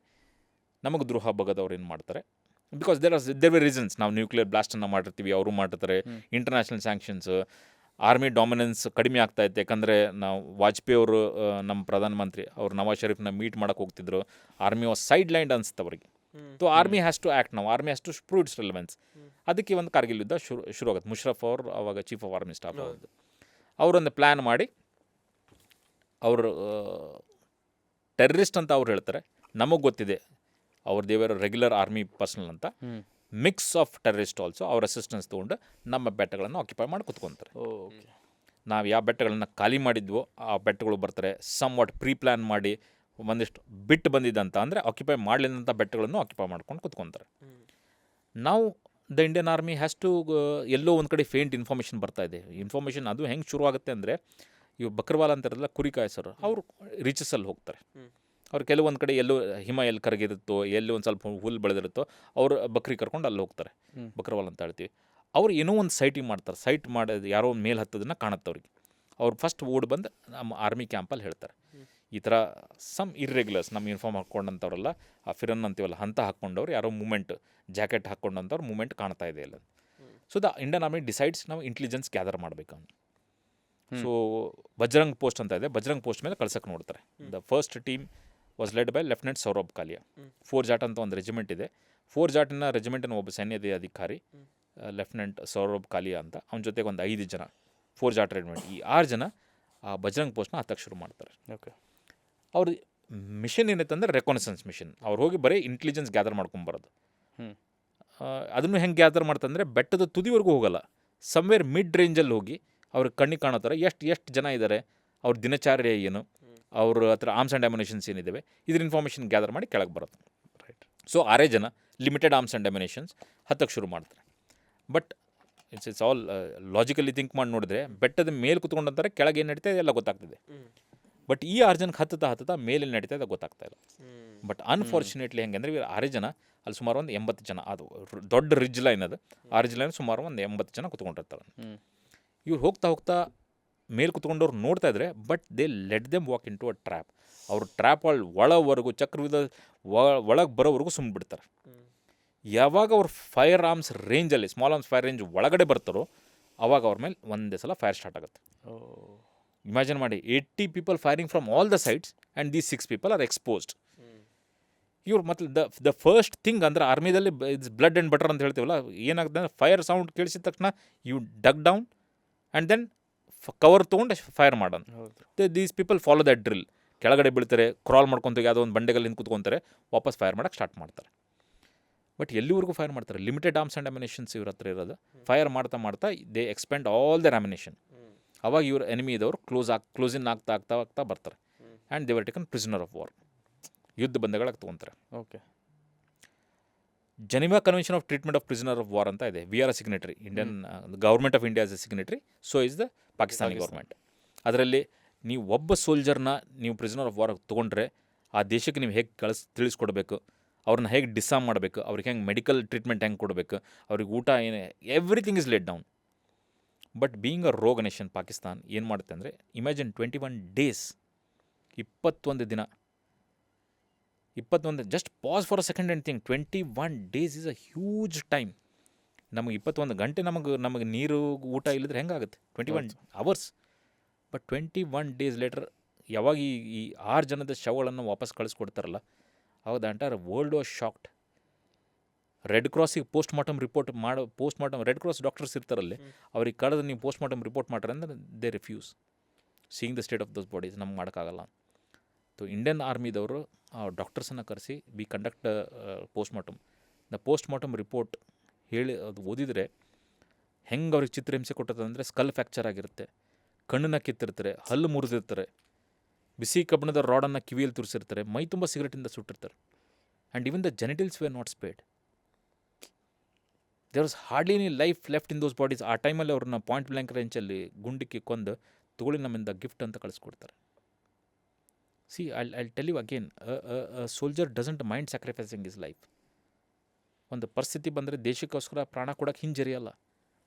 ನಮಗೆ ದ್ರೋಹ ಬಗದವ್ರು ಏನು ಮಾಡ್ತಾರೆ. Because there were reasons. ನಾವು ನ್ಯೂಕ್ಲಿಯರ್ ಬ್ಲಾಸ್ಟನ್ನು ಮಾಡಿರ್ತೀವಿ, ಅವರು ಮಾಡ್ತಾರೆ, ಇಂಟರ್ನ್ಯಾಷನಲ್ ಸ್ಯಾಂಕ್ಷನ್ಸ್, ಆರ್ಮಿ ಡಾಮಿನೆನ್ಸ್ ಕಡಿಮೆ ಆಗ್ತಾಯಿತ್ತು. ಯಾಕಂದರೆ ನಾವು ವಾಜಪೇಯಿ ಅವರು, ನಮ್ಮ ಪ್ರಧಾನಮಂತ್ರಿ ಅವರು ನವಾಜ್ ಶರೀಫ್ನ ಮೀಟ್ ಮಾಡೋಕ್ಕೆ ಹೋಗ್ತಿದ್ರು. ಆರ್ಮಿ ವಾಸ್ ಸೈಡ್ ಲೈನ್ಡ್ ಅನಿಸ್ತು ಅವರಿಗೆ. So army has to act, ನಾವು army has to prove its relevance. ಅದಕ್ಕೆ ಒಂದು ಕಾರ್ಗಿಲ್ ಯುದ್ಧ ಶುರು ಆಗುತ್ತೆ. ಮುಷರಫ್ ಅವರು ಅವಾಗ ಚೀಫ್ ಆಫ್ ಆರ್ಮಿ ಸ್ಟಾಫ್ ಅವ್ರದ್ದು. ಅವರೊಂದು ಪ್ಲ್ಯಾನ್ ಮಾಡಿ, ಅವರು ಟೆರ್ರಿಸ್ಟ್ ಅಂತ ಅವ್ರು ಹೇಳ್ತಾರೆ, ನಮಗೆ ಗೊತ್ತಿದೆ ಅವ್ರ ದೇವರ ರೆಗ್ಯುಲರ್ ಆರ್ಮಿ ಪರ್ಸನಲ್ ಅಂತ. ಮಿಕ್ಸ್ ಆಫ್ ಟೆರ್ರಿಸ್ಟ್ ಆಲ್ಸೋ ಅವ್ರ ಅಸಿಸ್ಟೆನ್ಸ್ ತೊಗೊಂಡು ನಮ್ಮ ಬೆಟ್ಟಗಳನ್ನು ಆಕ್ಯುಪೈ ಮಾಡಿ ಕುತ್ಕೊತಾರೆ. ನಾವು ಯಾವ ಬೆಟ್ಟಗಳನ್ನು ಖಾಲಿ ಮಾಡಿದ್ವೋ ಆ ಬೆಟ್ಟಗಳು ಬರ್ತಾರೆ. ಸಮ್ ವಾಟ್ ಪ್ರೀ ಪ್ಲ್ಯಾನ್ ಮಾಡಿ ಒಂದಿಷ್ಟು ಬಿಟ್ಟು ಬಂದಿದ್ದಂತ ಅಂದರೆ ಆಕ್ಯುಪೈ ಮಾಡಲಿಲ್ಲಂಥ ಬೆಟ್ಟಗಳನ್ನು ಆಕ್ಯುಪೈ ಮಾಡ್ಕೊಂಡು ಕುತ್ಕೊತಾರೆ. ನಾವು the Indian army has to, ಎಲ್ಲೋ ಒಂದು ಕಡೆ ಫೇಂಟ್ ಇನ್ಫಾರ್ಮೇಷನ್ ಬರ್ತಾ ಇದೆ. ಇನ್ಫಾರ್ಮೇಷನ್ ಅದು ಹೆಂಗೆ ಶುರು ಆಗುತ್ತೆ ಅಂದರೆ, ಇವು ಬಕ್ರವಾಲ ಅಂತಾರಲ್ಲ, ಕುರಿ ಕಾಯಿಸೋರು, ಅವರು ರೀಚಸಲ್ಲಿ ಹೋಗ್ತಾರೆ. ಅವ್ರು ಕೆಲವೊಂದು ಕಡೆ ಎಲ್ಲೋ ಹಿಮ ಎಲ್ಲಿ ಕರಗಿರುತ್ತೋ, ಎಲ್ಲಿ ಒಂದು ಸ್ವಲ್ಪ ಹುಲ್ಲು ಬೆಳೆದಿರುತ್ತೋ, ಅವರು ಬಕ್ರಿ ಕರ್ಕೊಂಡು ಅಲ್ಲಿ ಹೋಗ್ತಾರೆ. ಬಕ್ರವಾಲ್ ಅಂತ ಹೇಳ್ತೀವಿ. ಅವ್ರು ಏನೋ ಒಂದು ಸೈಟಿಂಗ್ ಮಾಡ್ತಾರೆ. ಸೈಟ್ ಮಾಡೋದು ಯಾರೋ ಒಂದು ಮೇಲೆ ಹತ್ತೋದನ್ನು ಕಾಣುತ್ತೆ ಅವ್ರಿಗೆ. ಅವ್ರು ಫಸ್ಟ್ ಓಡ್ ಬಂದು ನಮ್ಮ ಆರ್ಮಿ ಕ್ಯಾಂಪಲ್ಲಿ ಹೇಳ್ತಾರೆ, ಈ ಥರ ಸಮ್ ಇರ್ರೆಗ್ಯುಲರ್ಸ್ ನಮ್ಮ ಯೂನಿಫಾರ್ಮ್ ಹಾಕ್ಕೊಂಡಂಥವ್ರಲ್ಲ, ಆ ಫಿರನ್ ಅಂತೀವಲ್ಲ ಅಂತ ಹಾಕ್ಕೊಂಡವ್ರು ಯಾರೋ ಮೂಮೆಂಟ್, ಜಾಕೆಟ್ ಹಾಕ್ಕೊಂಡಂಥವ್ರು ಮೂಮೆಂಟ್ ಕಾಣ್ತಾ ಇದೆ ಇಲ್ಲ. So the Indian army decides ನಾವು ಇಂಟೆಲಿಜೆನ್ಸ್ ಗ್ಯಾದರ್ ಮಾಡಬೇಕು ಅಂತ. ಸೊ ಬಜರಂಗ್ ಪೋಸ್ಟ್ ಅಂತ ಇದೆ, ಬಜರಂಗ್ ಪೋಸ್ಟ್ ಮೇಲೆ ಕಳ್ಸಕ್ಕೆ ನೋಡ್ತಾರೆ. The first team was led by lieutenant Saurabh Kalia. 4 Jat ಅಂತ ಒಂದು ರೆಜಿಮೆಂಟ್ ಇದೆ. 4 ಜಾಟಿನ ರೆಜಿಮೆಂಟಿನ ಒಬ್ಬ ಸೈನ್ಯದ ಅಧಿಕಾರಿ ಲೆಫ್ಟಿನೆಂಟ್ ಸೌರಭ್ ಕಾಲಿಯಾ ಅಂತ, ಅವನ ಜೊತೆಗೆ ಒಂದು 5 ಜನ 4 ಜಾಟ್ ರೆಜಿಮೆಂಟ್, ಈ 6 ಜನ ಆ ಬಜರಂಗ್ ಪೋಸ್ಟ್ನ ಹತ್ತಕ್ಕೆ ಶುರು ಮಾಡ್ತಾರೆ. ಓಕೆ, ಅವ್ರ ಮಿಷನ್ ಏನೈತೆ ಅಂದರೆ ರೆಕೊನೆಸೆನ್ಸ್ ಮಿಷನ್. ಅವ್ರು ಹೋಗಿ ಬರೀ ಇಂಟೆಲಿಜೆನ್ಸ್ ಗ್ಯಾದರ್ ಮಾಡ್ಕೊಂಬರೋದು. ಅದನ್ನು ಹೆಂಗೆ ಗ್ಯಾದರ್ ಮಾಡ್ತಂದರೆ, ಬೆಟ್ಟದ ತುದಿವರೆಗೂ ಹೋಗಲ್ಲ, ಸಮ್ವೇರ್ ಮಿಡ್ ರೇಂಜಲ್ಲಿ ಹೋಗಿ ಅವ್ರಿಗೆ ಕಣ್ಣಿಗೆ ಕಾಣೋ ಥರ ಎಷ್ಟು ಜನ ಇದ್ದಾರೆ, ಅವ್ರ ದಿನಚಾರ್ಯ ಏನು, ಅವ್ರ ಹತ್ರ ಆರ್ಮ್ಸ್ ಆ್ಯಂಡ್ ಅಮ್ಯುನೇಷನ್ಸ್ ಏನಿದ್ದಾವೆ, ಇದ್ರ ಇನ್ಫಾರ್ಮೇಷನ್ ಗ್ಯಾದರ್ ಮಾಡಿ ಕೆಳಗೆ ಬರುತ್ತೆ. ರೈಟ್. ಸೊ 6 ಜನ ಲಿಮಿಟೆಡ್ ಆರ್ಮ್ಸ್ ಆ್ಯಂಡ್ ಅಮ್ಯುನೇಷನ್ಸ್ ಹತ್ತಕ್ಕೆ ಶುರು ಮಾಡ್ತಾರೆ. But it's all logically think ಮಾಡಿ ನೋಡಿದ್ರೆ, ಬೆಟ್ಟದ ಮೇಲೆ ಕುತ್ಕೊಂಡಂತಾರೆ, ಕೆಳಗೆ ಏನು ನಡೀತಾ ಇದೆ ಎಲ್ಲ ಗೊತ್ತಾಗ್ತಿದೆ. ಬಟ್ ಈ 6 ಜನಕ್ಕೆ ಹತ್ತುತ್ತಾ ಮೇಲೆ ನಡೀತಾ ಇದೆ ಗೊತ್ತಾಗ್ತಾ ಇಲ್ಲ. ಬಟ್ ಅನ್ಫಾರ್ಚುನೇಟ್ಲಿ ಹೆಂಗೆ ಅಂದರೆ, 6 ಜನ ಅಲ್ಲಿ ಸುಮಾರು ಒಂದು 80 ಜನ, ಅದು ದೊಡ್ಡ ರಿಜ್ ಲೈನ್, ಅದು ಆ ರಿಜ್ ಲೈನ್ ಸುಮಾರು ಒಂದು 80 ಜನ ಕುತ್ಕೊಂಡಿರ್ತಾರೆ. ಇವ್ರು ಹೋಗ್ತಾ ಮೇಲೆ ಕುತ್ಕೊಂಡವ್ರು ನೋಡ್ತಾ ಇದ್ರೆ, but they let them walk into a trap. ಅವರು ಟ್ರ್ಯಾಪ್ ಒಳವರೆಗೂ ಚಕ್ರವಿದ ಒಳಗೆ ಬರೋವರೆಗೂ ಸುಮ್ಮನೆ ಬಿಡ್ತಾರೆ. ಯಾವಾಗ ಅವ್ರು ಫೈರ್ ಆರ್ಮ್ಸ್ ರೇಂಜಲ್ಲಿ, ಸ್ಮಾಲ್ ಆರ್ಮ್ಸ್ ಫೈರ್ ರೇಂಜ್ ಒಳಗಡೆ ಬರ್ತಾರೋ, ಅವಾಗ ಅವ್ರ ಮೇಲೆ ಒಂದೇ ಸಲ ಫೈರ್ ಸ್ಟಾರ್ಟ್ ಆಗುತ್ತೆ. ಇಮ್ಯಾಜಿನ್ ಮಾಡಿ, 80 people firing from all the sides and these 6 people are exposed. ಇವ್ರು ಮತ್ತು ದ ಫಸ್ಟ್ ಥಿಂಗ್ ಅಂದರೆ, ಆರ್ಮಿದಲ್ಲಿ ಇಟ್ಸ್ ಬ್ಲಡ್ ಆ್ಯಂಡ್ ಬಟರ್ ಅಂತ ಹೇಳ್ತೀವಲ್ಲ, ಏನಾಗುತ್ತೆ ಅಂದರೆ, ಫೈರ್ ಸೌಂಡ್ ಕೇಳಿಸಿದ ತಕ್ಷಣ you dug down and then cover ತೊಗೊಂಡು ಫೈರ್ ಮಾಡೋಣ. These people follow that drill. ಕೆಳಗಡೆ ಬೀಳ್ತಾರೆ, ಕ್ರಾಲ್ ಮಾಡ್ಕೊತ ಯಾವುದೋ ಒಂದು ಬಂಡೆಗಲ್ಲಿ ಹಿಂದೆ ಕೂತ್ಕೊತಾರೆ, ವಾಪಸ್ ಫೈರ್ ಮಾಡೋಕ್ಕೆ ಸ್ಟಾರ್ಟ್ ಮಾಡ್ತಾರೆ. ಬಟ್ ಎಲ್ಲಿವರೆಗೂ ಫೈರ್ ಮಾಡ್ತಾರೆ? ಲಿಮಿಟೆಡ್ ಆರ್ಮ್ಸ್ ಆ್ಯಂಡ್ ಅಮ್ಯುನೇಷನ್ಸ್ ಇವ್ರ ಹತ್ರ ಇರೋದು. ಫೈರ್ ಮಾಡ್ತಾ they expend all their ammunition. ಅವಾಗ ಇವ್ರ ಎನಿಮಿ ಇದ್ದವರು ಕ್ಲೋಸ್ ಇನ್ ಆಗ್ತಾ ಬರ್ತಾರೆ. And they were taken prisoner of war. ಯುದ್ಧ ಬಂಧಗಳಾಗಿ ತೊಗೊತಾರೆ. Okay, Geneva convention of treatment of prisoner of war ಅಂತ ಇದೆ. We are a signatory. Indian government of India is a signatory, so is the Pakistani government. ಅದರಲ್ಲಿ ನೀವು ಒಬ್ಬ ಸೋಲ್ಜರ್ನ ನೀವು ಪ್ರಿಸನರ್ ಆಫ್ ವಾರ್ ತೊಗೊಂಡ್ರೆ, ಆ ದೇಶಕ್ಕೆ ನೀವು ಹೇಗೆ ತಿಳಿಸ್ಕೊಡ್ಬೇಕು, ಅವ್ರನ್ನ ಹೇಗೆ ಡಿಸಾಮ್ ಮಾಡಬೇಕು, ಅವ್ರಿಗೆ ಹೆಂಗೆ ಮೆಡಿಕಲ್ ಟ್ರೀಟ್ಮೆಂಟ್ ಹೆಂಗೆ ಕೊಡಬೇಕು, ಅವ್ರಿಗೆ ಊಟ ಏನು, everything is let down. But being a ರೋಗ್ ನೇಷನ್, ಪಾಕಿಸ್ತಾನ್ ಏನು ಮಾಡುತ್ತೆ ಅಂದರೆ, ಇಮ್ಯಾಜಿನ್ 21 ಡೇಸ್, 21 ದಿನ, 21, just pass for a second and thing, 21 days is a huge time. ನಮಗೆ 21 ಗಂಟೆ ನಮಗೆ ನೀರು ಊಟ ಇಲ್ಲದ್ರೆ ಹೆಂಗಾಗುತ್ತೆ? 21 ಅವರ್ಸ್. ಬಟ್ 21 ಡೇಸ್ ಲೇಟರ್ ಯಾವಾಗ ಈ 6 ಜನದ ಶವಗಳನ್ನು ವಾಪಸ್ ಕಳಿಸ್ಕೊಡ್ತಾರಲ್ಲ, ಅವಾಗ the entire world was shocked. Red ಕ್ರಾಸಿಗೆ post mortem red cross doctors ಇರ್ತಾರಲ್ಲಿ, ಅವ್ರಿಗೆ ಕಳೆದು ನೀವು ಪೋಸ್ಟ್ ಮಾರ್ಟಮ್ ರಿಪೋರ್ಟ್ ಮಾಡ್ರೆ ಅಂದರೆ they refuse seeing the state of those bodies. ನಮ್ಗೆ ಮಾಡೋಕ್ಕಾಗಲ್ಲ. ಸೊ ಇಂಡಿಯನ್ ಆರ್ಮಿದವರು ಡಾಕ್ಟರ್ಸನ್ನು ಕರೆಸಿ, we conduct post mortem. The post mortem report ಹೇಳಿ ಅದು ಓದಿದರೆ ಹೆಂಗೆ ಅವ್ರಿಗೆ ಚಿತ್ರಹಿಂಸೆ ಕೊಟ್ಟದ ಅಂದರೆ, ಸ್ಕಲ್ ಫ್ರ್ಯಾಕ್ಚರ್ ಆಗಿರುತ್ತೆ, ಕಣ್ಣನ್ನ ಕಿತ್ತಿರ್ತಾರೆ, ಹಲ್ಲು ಮುರಿದಿರ್ತಾರೆ, ಬಿಸಿ ಕಬ್ಬಿಣದ ರಾಡನ್ನು ಕಿವಿಯಲ್ಲಿ ತುರಿಸಿರ್ತಾರೆ, ಮೈ ತುಂಬ ಸಿಗರೆಟಿಂದ ಸುಟ್ಟಿರ್ತಾರೆ. And even the genitals were not spared. There was hardly any life left in those bodies. ಆ ಟೈಮಲ್ಲಿ ಅವ್ರನ್ನ ಪಾಯಿಂಟ್ ಬ್ಲ್ಯಾಂಕ್ ರೇಂಜಲ್ಲಿ ಗುಂಡಿಕ್ಕಿ ಕೊಂದು ತಗೊಳ್ಳಿ ನಮ್ಮಿಂದ ಗಿಫ್ಟ್ ಅಂತ ಕಳಿಸ್ಕೊಡ್ತಾರೆ. See I'll tell you again, a soldier doesn't mind sacrificing his life. ಒಂದು ಪರಿಸ್ಥಿತಿ ಬಂದರೆ ದೇಶಕ್ಕೋಸ್ಕರ ಪ್ರಾಣ ಕೊಡೋಕ್ಕೆ ಹಿಂಜರಿಯಲ್ಲ.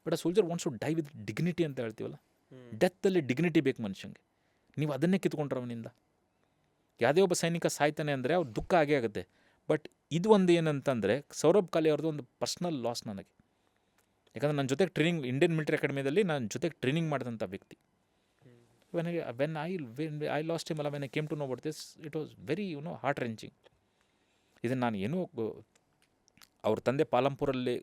But a soldier wants to die with dignity ಅಂತ ಹೇಳ್ತೀವಲ್ಲ, ಡೆತ್ತಲ್ಲಿ ಡಿಗ್ನಿಟಿ ಬೇಕು ಮನುಷ್ಯಂಗೆ. ನೀವು ಅದನ್ನೇ ಕಿತ್ಕೊಂಡ್ರೆ ಅವನಿಂದ. ಯಾವುದೇ ಒಬ್ಬ ಸೈನಿಕ ಸಾಯ್ತಾನೆ ಅಂದರೆ ಅವ್ರು ದುಃಖ ಆಗೇ ಆಗುತ್ತೆ. ಬಟ್ ಇದು ಒಂದು ಏನಂತಂದರೆ ಸೌರಭ್ ಕಾಲೆ ಅವ್ರದ್ದು ಒಂದು ಪರ್ಸ್ನಲ್ ಲಾಸ್ ನನಗೆ. ಯಾಕಂದರೆ ನನ್ನ ಜೊತೆಗೆ ಟ್ರೈನಿಂಗ್ ಇಂಡಿಯನ್ ಮಿಲಿಟರಿ ಅಕಾಡೆಮಿಯಲ್ಲಿ ನನ್ನ ಜೊತೆಗೆ ಟ್ರೈನಿಂಗ್ ಮಾಡಿದಂಥ ವ್ಯಕ್ತಿ. ವೆನ್ ಐ ಲಾಸ್ಟ್ ಹಿಮ್ ಅಲ್ಲ, when I came to know about this, it was very heart wrenching. ಇದನ್ನು ನಾನು ಏನೂ, ಅವ್ರ ತಂದೆ ಪಾಲಂಪುರಲ್ಲಿ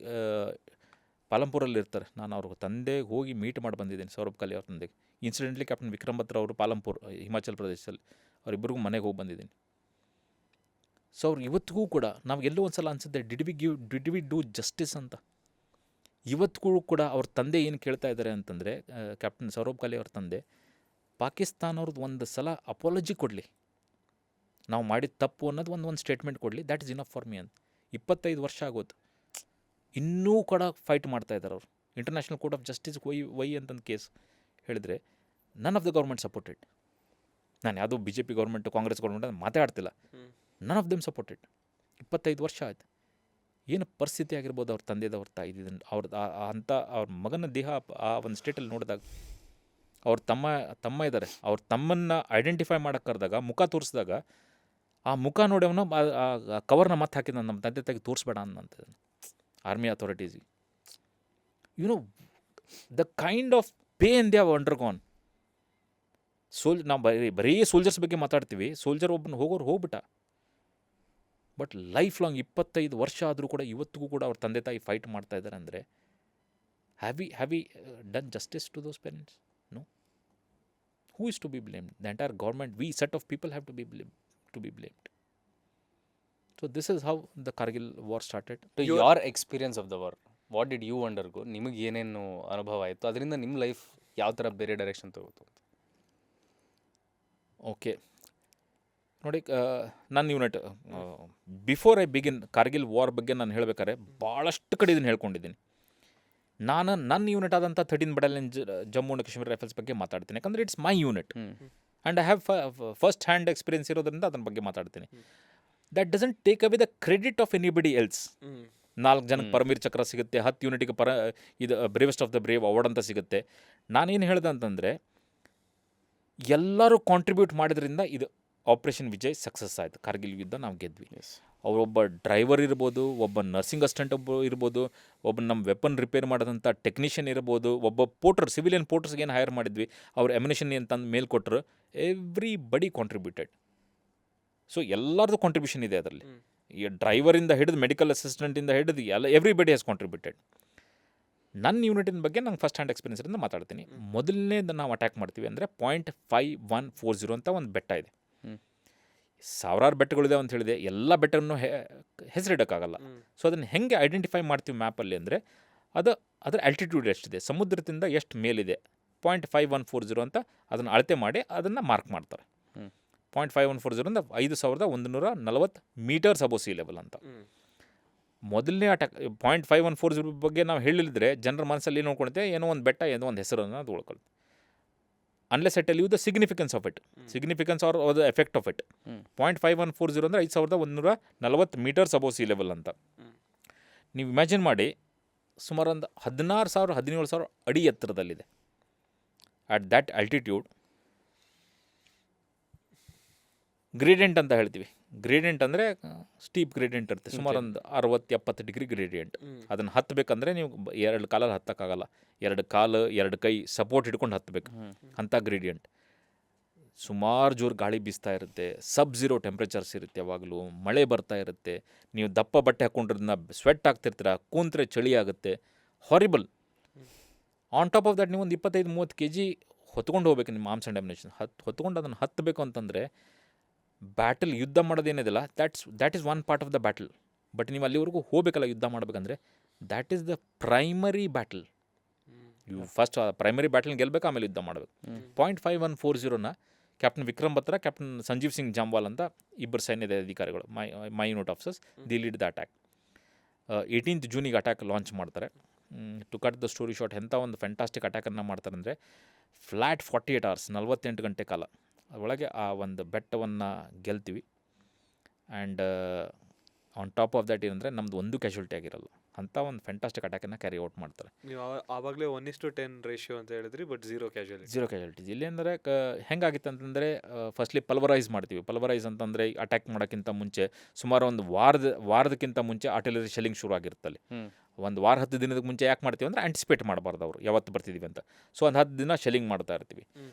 ಇರ್ತಾರೆ. ನಾನು ಅವ್ರ ತಂದೆಗೆ ಹೋಗಿ ಮೀಟ್ ಮಾಡಿ ಬಂದಿದ್ದೀನಿ, ಸೌರಭ್ ಕಾಲೆ ಅವ್ರ ತಂದೆಗೆ. ಇನ್ಸಿಡೆಂಟ್ಲಿ ಕ್ಯಾಪ್ಟನ್ ವಿಕ್ರಮ್ ಬತ್ರ ಅವರು ಪಾಲಂಪುರ್, ಹಿಮಾಚಲ್ ಪ್ರದೇಶದಲ್ಲಿ, ಅವರಿಬ್ಬರಿಗೂ ಮನೆಗೆ ಹೋಗಿ ಬಂದಿದ್ದೀನಿ. ಸೊ ಅವ್ರು ಇವತ್ತಿಗೂ ಕೂಡ ನಾವು ಎಲ್ಲೋ ಒಂದು ಸಲ ಅನಿಸುತ್ತೆ, ಡಿಡ್ ವಿ ಡೂ ಜಸ್ಟಿಸ್ ಅಂತ. ಇವತ್ತಿಗೂ ಕೂಡ ಅವ್ರ ತಂದೆ ಏನು ಕೇಳ್ತಾ ಇದ್ದಾರೆ ಅಂತಂದರೆ, ಕ್ಯಾಪ್ಟನ್ ಸೌರಭ್ ಕಾಲೆ ಅವ್ರ ತಂದೆ, ಪಾಕಿಸ್ತಾನವ್ರದ್ದು ಒಂದು ಸಲ ಅಪಾಲಜಿ ಕೊಡಲಿ, ನಾವು ಮಾಡಿದ ತಪ್ಪು ಅನ್ನೋದು ಒಂದು ಸ್ಟೇಟ್ಮೆಂಟ್ ಕೊಡಲಿ, that is enough for me ಅಂತ. 25 ವರ್ಷ ಆಗೋದು, ಇನ್ನೂ ಕೂಡ ಫೈಟ್ ಮಾಡ್ತಾ ಇದ್ದಾರೆ ಅವರು. International court of justice why ಅಂತಂದು ಕೇಸ್ ಹೇಳಿದರೆ, none of the government supported. ನಾನು ಯಾವುದೋ BJP ಗೌರ್ಮೆಂಟು, ಕಾಂಗ್ರೆಸ್ ಗೌರ್ಮೆಂಟ್ ಅಂತ ಮಾತಾಡ್ತಿಲ್ಲ. None of them supported. 25 ವರ್ಷ ಆಯ್ತು. ಏನು ಪರಿಸ್ಥಿತಿ ಆಗಿರ್ಬೋದು ಅವ್ರ ತಂದೆದು, ಅವ್ರ ತಾಯಿದ್ದು, ಅಂಥ ಅವ್ರ ಮಗನ ದೇಹ ಆ ಒಂದು ಸ್ಟೇಟಲ್ಲಿ ನೋಡಿದಾಗ, ಅವ್ರ ತಮ್ಮ ಇದ್ದಾರೆ, ಅವ್ರ ತಮ್ಮನ್ನು ಐಡೆಂಟಿಫೈ ಮಾಡೋಕ್ಕೆ ಕರೆದಾಗ, ಮುಖ ತೋರಿಸಿದಾಗ, ಆ ಮುಖ ನೋಡಿ ಅವನು ಆ ಕವರ್ನ ಮತ್ತೆ ಹಾಕಿದ, ನಮ್ಮ ತಂದೆ ತಾಯಿಗೆ ತೋರಿಸ್ಬೇಡ ಅನ್ನಂತ ಆರ್ಮಿ ಅಥಾರಿಟೀಸಿಗೆ. The kind of pain they have undergone. ನಾವು ಬರೀ ಸೋಲ್ಜರ್ಸ್ ಬಗ್ಗೆ ಮಾತಾಡ್ತೀವಿ. ಸೋಲ್ಜರ್ ಒಬ್ಬನ ಹೋಗ್ಬಿಟ್ಟ. ಬಟ್ ಲೈಫ್ ಲಾಂಗ್ 25 ವರ್ಷ ಆದರೂ ಕೂಡ ಇವತ್ತಿಗೂ ಕೂಡ ಅವ್ರ ತಂದೆ ತಾಯಿ ಫೈಟ್ ಮಾಡ್ತಾ ಇದ್ದಾರೆ ಅಂದರೆ, have we done justice to those parents? No. Who is to be blamed? The entire government, we set of people have to be blamed. So this is how the Kargil war started. To your experience of the war, what did you undergo? ನಿಮಗೆ ಏನೇನು ಅನುಭವ ಆಯಿತು, ಅದರಿಂದ ನಿಮ್ಮ ಲೈಫ್ ಯಾವ ಥರ ಬೇರೆ ಡೈರೆಕ್ಷನ್ ತಗೋತು? ಓಕೆ ನೋಡಿ, ನನ್ನ unit before I begin Kargil war ಬಗ್ಗೆ ನಾನು ಹೇಳ್ಬೇಕಾದ್ರೆ ಭಾಳಷ್ಟು ಕಡೆ ಇದನ್ನು ಹೇಳ್ಕೊಂಡಿದ್ದೀನಿ. ನಾನು ನನ್ನ ಯೂನಿಟ್ ಆದಂಥ 13 battalion Jammu and Kashmir rifles ಬಗ್ಗೆ ಮಾತಾಡ್ತೀನಿ. ಯಾಕಂದರೆ it's my unit and I have first hand experience ಇರೋದ್ರಿಂದ ಅದನ್ನ ಬಗ್ಗೆ ಮಾತಾಡ್ತೀನಿ. That doesn't take away the credit of anybody else. 4 ಜನಕ್ಕೆ ಪರಮವೀರ್ ಚಕ್ರ ಸಿಗುತ್ತೆ, 10 ಯೂನಿಟಿಗೆ ಇದು bravest of the brave award ಅಂತ ಸಿಗುತ್ತೆ. ನಾನೇನು ಹೇಳ್ದೆ ಅಂತಂದರೆ, ಎಲ್ಲರೂ ಕಾಂಟ್ರಿಬ್ಯೂಟ್ ಮಾಡಿದ್ರಿಂದ ಇದು ಆಪ್ರೇಷನ್ ವಿಜಯ್ ಸಕ್ಸಸ್ ಆಯಿತು. ಕಾರ್ಗಿಲ್ ಯುದ್ಧ ನಾವು ಗೆದ್ವಿ. ಅವರೊಬ್ಬ ಡ್ರೈವರ್ ಇರ್ಬೋದು, ಒಬ್ಬ ನರ್ಸಿಂಗ್ ಅಸಿಸ್ಟೆಂಟ್ ಇರ್ಬೋದು, ಒಬ್ಬ ನಮ್ಮ ವೆಪನ್ ರಿಪೇರ್ ಮಾಡೋದಂಥ ಟೆಕ್ನಿಷಿಯನ್ ಇರ್ಬೋದು, ಒಬ್ಬ ಪೋರ್ಟರ್, ಸಿವಿಲಿಯನ್ ಪೋರ್ಟರ್ಸ್ಗೆ ಏನು ಹೈರ್ ಮಾಡಿದ್ವಿ, ಅವ್ರ ಎಮ್ಯುನೇಷನ್ ಏನು ತಂದು ಮೇಲೆ ಕೊಟ್ಟರು. Everybody contributed. ಸೊ ಎಲ್ಲರದ್ದು ಕಾಂಟ್ರಿಬ್ಯೂಷನ್ ಇದೆ ಅದರಲ್ಲಿ. ಈ ಡ್ರೈವರಿಂದ ಹಿಡಿದು ಮೆಡಿಕಲ್ ಅಸಿಸ್ಟೆಂಟಿಂದ ಹಿಡಿದು ಎವ್ರಿಬಡಿ ಹ್ಯಾಸ್ ಕಾಂಟ್ರಿಬ್ಯೂಟೆಡ್. ನನ್ನ ಯೂನಿಟಿನ ಬಗ್ಗೆ ನಂಗೆ ಫಸ್ಟ್ ಹ್ಯಾಂಡ್ ಎಕ್ಸ್ಪೀರಿಯನ್ಸಿಂದ ಮಾತಾಡ್ತೀನಿ. ಮೊದಲನೇದು ನಾವು ಅಟ್ಯಾಕ್ ಮಾಡ್ತೀವಿ ಅಂದರೆ .5140 ಅಂತ ಒಂದು ಬೆಟ್ಟ ಇದೆ. ಸಾವಿರಾರು ಬೆಟ್ಟಗಳಿದೆ ಅಂತ ಹೇಳಿದೆ, ಎಲ್ಲ ಬೆಟ್ಟವನ್ನು ಹೆಸರಿಡೋಕ್ಕಾಗಲ್ಲ. ಸೊ ಅದನ್ನು ಹೆಂಗೆ ಐಡೆಂಟಿಫೈ ಮಾಡ್ತೀವಿ ಮ್ಯಾಪಲ್ಲಿ ಅಂದರೆ, ಅದರ ಆಲ್ಟಿಟ್ಯೂಡ್ ಎಷ್ಟಿದೆ, ಸಮುದ್ರದಿಂದ ಎಷ್ಟು ಮೇಲಿದೆ, .5140 ಅಂತ ಅದನ್ನು ಅಳತೆ ಮಾಡಿ ಅದನ್ನು ಮಾರ್ಕ್ ಮಾಡ್ತಾರೆ. .5140 ಅಂದರೆ 5140 ಮೀಟರ್ಸ್ ಅಬೋ ಸಿ ಲೆವೆಲ್ ಅಂತ. ಮೊದಲನೇ ಅಟ್ಯಾಕ್ .5140 ಬಗ್ಗೆ ನಾವು ಹೇಳಿದ್ರೆ ಜನರ ಮನಸ್ಸಲ್ಲಿ ಏನು ನೋಡ್ಕೊಳುತ್ತೆ, ಏನೋ ಒಂದು ಬೆಟ್ಟ, ಏನೋ ಒಂದು ಹೆಸರು ಅನ್ನೋದು ಉಳ್ಕೊಳ್ಳುತ್ತೆ. Unless I tell you the significance of it, significance are the effect of it. .5140 ಅಂದರೆ 5140 ಮೀಟರ್ಸ್ ಅಬೋ ಸಿ ಲೆವೆಲ್ ಅಂತ. ನೀವು ಇಮ್ಯಾಜಿನ್ ಮಾಡಿ, ಸುಮಾರು ಒಂದು 16,000-17,000 ಅಡಿ ಎತ್ತರದಲ್ಲಿದೆ. ಅಟ್ ದ್ಯಾಟ್ ಆಲ್ಟಿಟ್ಯೂಡ್ ಗ್ರೇಡಿಯಂಟ್ ಅಂತ ಹೇಳ್ತೀವಿ. ಗ್ರೇಡಿಯಂಟ್ ಅಂದರೆ ಸ್ಟೀಪ್ ಗ್ರೇಡಿಯಂಟ್ ಇರುತ್ತೆ, ಸುಮಾರು ಒಂದು 60-70 ಡಿಗ್ರಿ ಗ್ರೇಡಿಯಂಟ್. ಅದನ್ನು ಹತ್ತಬೇಕಂದ್ರೆ ನೀವು 2 ಕಾಲಲ್ಲಿ ಹತ್ತಕ್ಕಾಗಲ್ಲ, 2 ಕಾಲು 2 ಕೈ ಸಪೋರ್ಟ್ ಹಿಡ್ಕೊಂಡು ಹತ್ತಬೇಕು, ಅಂಥ ಗ್ರೇಡಿಯಂಟ್. ಸುಮಾರು ಜೋರು ಗಾಳಿ ಬೀಸ್ತಾ ಇರುತ್ತೆ, ಸಬ್-0 ಟೆಂಪ್ರೇಚರ್ಸ್ ಇರುತ್ತೆ, ಯಾವಾಗಲೂ ಮಳೆ ಬರ್ತಾ ಇರುತ್ತೆ. ನೀವು ದಪ್ಪ ಬಟ್ಟೆ ಹಾಕ್ಕೊಂಡಿರೋದನ್ನ ಸ್ವೆಟ್ ಆಗ್ತಿರ್ತೀರ, ಕೂಂತ್ರೆ ಚಳಿ ಆಗುತ್ತೆ, horrible. On top of that ನೀವು ಒಂದು 25-30 kg ಹೊತ್ಕೊಂಡು ಹೋಗ್ಬೇಕು ನಿಮ್ಮ ಆರ್ಮ್ಸ್ ಆ್ಯಂಡ್ ಅಮ್ಯುನಿಷನ್. ಹೊತ್ಕೊಂಡು ಅದನ್ನು ಹತ್ತಬೇಕು ಅಂತಂದರೆ, ಬ್ಯಾಟಲ್ ಯುದ್ಧ ಮಾಡೋದೇನಿದೆಲ್ಲ, that is one part of the battle. But ನೀವು ಅಲ್ಲಿವರೆಗೂ ಹೋಗ್ಬೇಕಲ್ಲ ಯುದ್ಧ ಮಾಡಬೇಕಂದ್ರೆ, that is the primary battle. ಇವು ಫಸ್ಟ್ ಪ್ರೈಮರಿ ಬ್ಯಾಟಲ್ ಗೆಲ್ಲಬೇಕು, ಆಮೇಲೆ ಯುದ್ಧ ಮಾಡಬೇಕು. .5140ನ ಕ್ಯಾಪ್ಟನ್ ವಿಕ್ರಮ್ ಬತ್ರ, ಕ್ಯಾಪ್ಟನ್ ಸಂಜೀವ್ ಸಿಂಗ್ ಜಾಮ್ವಾಲ್ ಅಂತ ಇಬ್ಬರು ಸೈನ್ಯದ ಅಧಿಕಾರಿಗಳು, my unit officers, the lead the attack. 18th ಜೂನಿಗೆ ಅಟ್ಯಾಕ್ ಲಾಂಚ್ ಮಾಡ್ತಾರೆ. To cut the story short, ಎಂಥ ಒಂದು ಫ್ಯಾಂಟಾಸ್ಟಿಕ್ ಅಟ್ಯಾಕನ್ನು ಮಾಡ್ತಾರೆ ಅಂದರೆ, ಫ್ಲ್ಯಾಟ್ 48 hours 48 ಗಂಟೆ ಕಾಲ ಅದರೊಳಗೆ ಆ ಒಂದು ಬೆಟ್ಟವನ್ನು ಗೆಲ್ತೀವಿ. And on top of that ಏನಂದರೆ ನಮ್ಮದು ಒಂದು ಕ್ಯಾಶುಲಿಟಿ ಆಗಿರಲ್ಲ, ಅಂಥ ಒಂದು ಫ್ಯಾಂಟಾಸ್ಟಿಕ್ ಅಟ್ಯಾಕನ್ನು ಕ್ಯಾರಿ ಔಟ್ ಮಾಡ್ತಾರೆ. ನೀವು ಆವಾಗಲೇ 1:10 ರೇಷಿಯೋ ಅಂತ ಹೇಳಿದ್ರಿ, ಬಟ್ ಝೀರೋ ಕ್ಯಾಶುಲಿಟೀಸ್ ಇಲ್ಲಿ ಅಂದರೆ ಹೆಂಗಾಗಿತ್ತು ಅಂತಂದರೆ, ಫಸ್ಟ್ಲಿ ಪಲ್ವರೈಸ್ ಮಾಡ್ತೀವಿ. ಪಲ್ವರೈಸ್ ಅಂತಂದರೆ ಅಟ್ಯಾಕ್ ಮಾಡೋಕ್ಕಿಂತ ಮುಂಚೆ ಸುಮಾರು ಒಂದು ವಾರದಕ್ಕಿಂತ ಮುಂಚೆ ಆರ್ಟಿಲರಿ ಶೆಲ್ಲಿಂಗ್ ಶುರು ಆಗಿರುತ್ತಲ್ಲಿ. ಒಂದು ವಾರ 10 ದಿನದ ಮುಂಚೆ ಯಾಕೆ ಮಾಡ್ತೀವಿ ಅಂದರೆ ಆಂಟಿಸಿಪೇಟ್ ಮಾಡಬಾರ್ದು ಅವರು ಯಾವತ್ತು ಬರ್ತಿದ್ದೀವಿ ಅಂತ. ಸೊ ಒಂದು 10 ದಿನ ಶೆಲ್ಲಿಂಗ್ ಮಾಡ್ತಾ ಇರ್ತೀವಿ.